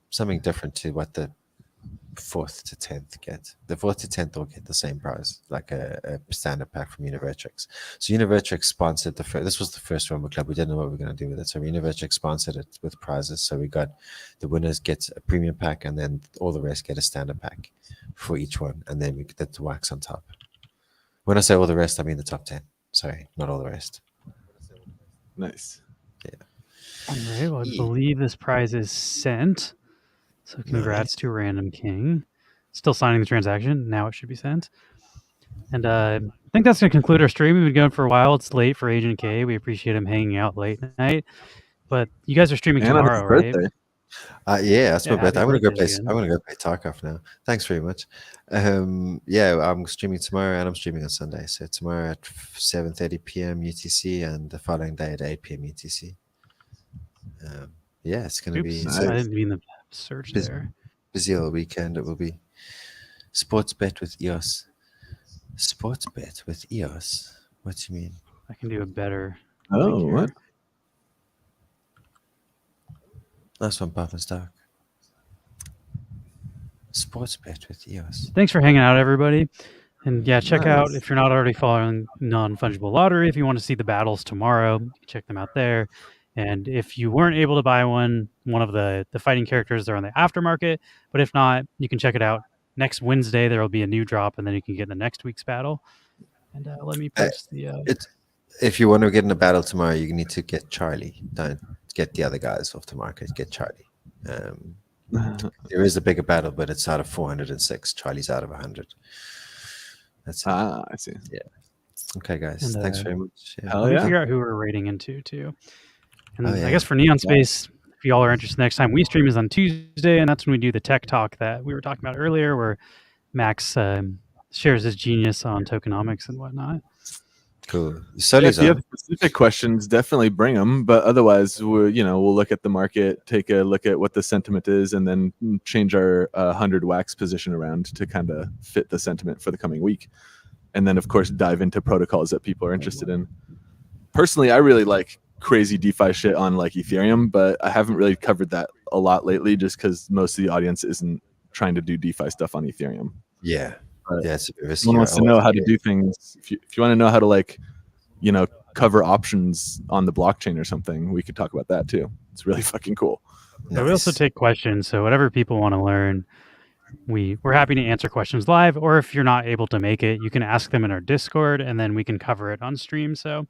Speaker 3: something different to what the 4th to 10th get. The 4th to 10th will get the same prize, like a standard pack from Univertrix. So Univertrix sponsored the first. This was the first Rumble Club. We didn't know what we were going to do with it. So Univertrix sponsored it with prizes. So we got the winners get a premium pack, and then all the rest get a standard pack for each one, and then we get the wax on top. When I say all the rest, I mean the top 10. Sorry, not all the rest.
Speaker 1: Nice.
Speaker 4: All right, well, I
Speaker 3: Yeah.
Speaker 4: believe this prize is sent. So congrats to Random King. Still signing the transaction. Now it should be sent. And I think that's going to conclude our stream. We've been going for a while. It's late for Agent K. We appreciate him hanging out late night. But you guys are streaming
Speaker 1: And on his
Speaker 4: tomorrow, right?
Speaker 1: birthday.
Speaker 3: Yeah, that's my
Speaker 4: Yeah,
Speaker 3: birthday.
Speaker 4: happy
Speaker 3: I'm gonna go
Speaker 4: birthday
Speaker 3: play.
Speaker 4: again.
Speaker 3: I'm gonna go play Tarkov now. Thanks very much. Yeah, I'm streaming tomorrow, and I'm streaming on Sunday. So tomorrow at 7:30 p.m. UTC, and the following day at 8 p.m. UTC. Yeah, it's gonna
Speaker 4: Oops,
Speaker 3: be.
Speaker 1: Nice.
Speaker 4: I didn't mean the search
Speaker 3: Busy.
Speaker 4: there.
Speaker 3: busy all weekend. It will be sports bet with EOS. Sports bet with EOS. What do you mean?
Speaker 4: I can do a better.
Speaker 1: Oh, what?
Speaker 3: Nice one, Puff and Stark. Sports bet with EOS.
Speaker 4: Thanks for hanging out, everybody. And yeah, check out, if you're not already following Non-Fungible Lottery, if you want to see the battles tomorrow, check them out there. And if you weren't able to buy one of the fighting characters, they're on the aftermarket. But if not, you can check it out. Next Wednesday, there will be a new drop, and then you can get the next week's battle. And let me post
Speaker 3: if you want to get in a battle tomorrow, you need to get Charlie. Don't get the other guys off the market. Get Charlie. There is a bigger battle, but it's out of 406. Charlie's out of 100. That's it.
Speaker 1: I see.
Speaker 3: Yeah. Okay, guys.
Speaker 4: And,
Speaker 3: thanks very much. Yeah.
Speaker 1: Hell
Speaker 4: let me
Speaker 1: yeah.
Speaker 4: figure out who we're rating into, too. And
Speaker 3: Oh, yeah.
Speaker 4: I guess for Neon Space, if y'all are interested, next time we stream is on Tuesday, and that's when we do the tech talk that we were talking about earlier, where Max shares his genius on tokenomics and whatnot.
Speaker 3: Cool.
Speaker 1: If you have specific questions, definitely bring them. But otherwise, we'll look at the market, take a look at what the sentiment is, and then change our 100 wax position around to kind of fit the sentiment for the coming week. And then, of course, dive into protocols that people are interested in. Personally, I really like crazy DeFi shit on like Ethereum, but I haven't really covered that a lot lately, just because most of the audience isn't trying to do DeFi stuff on Ethereum.
Speaker 3: Yeah. Yeah, it's
Speaker 1: someone wants to know how to do things. If you want to know how to cover options on the blockchain or something, we could talk about that too. It's really fucking cool.
Speaker 4: Nice. We also take questions, so whatever people want to learn, we're happy to answer questions live. Or if you're not able to make it, you can ask them in our Discord, and then we can cover it on stream. So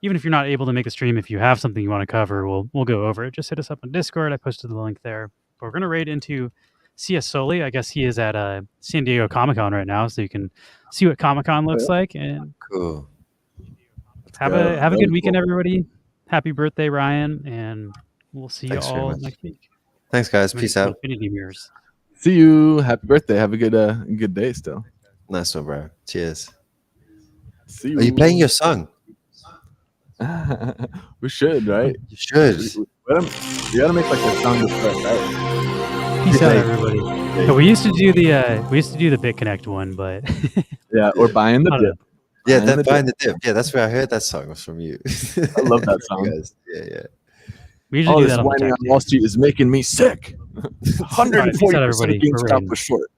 Speaker 4: even if you're not able to make the stream, if you have something you want to cover, we'll go over it. Just hit us up on Discord. I posted the link there. But we're gonna raid into CS Soli. I guess he is at San Diego Comic-Con right now, so you can see what Comic-Con looks like. And
Speaker 3: cool.
Speaker 4: Have a good weekend, everybody. Happy birthday, Ryan, and we'll see you all next week.
Speaker 3: Thanks, guys. Peace out.
Speaker 4: Infinity mirrors.
Speaker 1: See you. Happy birthday. Have a good day still.
Speaker 3: Nice one, bro. Cheers.
Speaker 1: See you.
Speaker 3: Are you playing your song?
Speaker 1: We should, right?
Speaker 3: You should.
Speaker 1: We gotta make like a song to start out.
Speaker 4: Peace out, everybody. Yeah, we used to do the BitConnect one, but
Speaker 1: yeah, or buying the dip.
Speaker 3: Yeah, buying the dip. Yeah, that's where I heard that song was from you.
Speaker 1: I love that song.
Speaker 3: Yeah.
Speaker 4: We usually do
Speaker 1: this
Speaker 4: that
Speaker 1: whining on Wall Street is making me sick. 140% GameStop was short.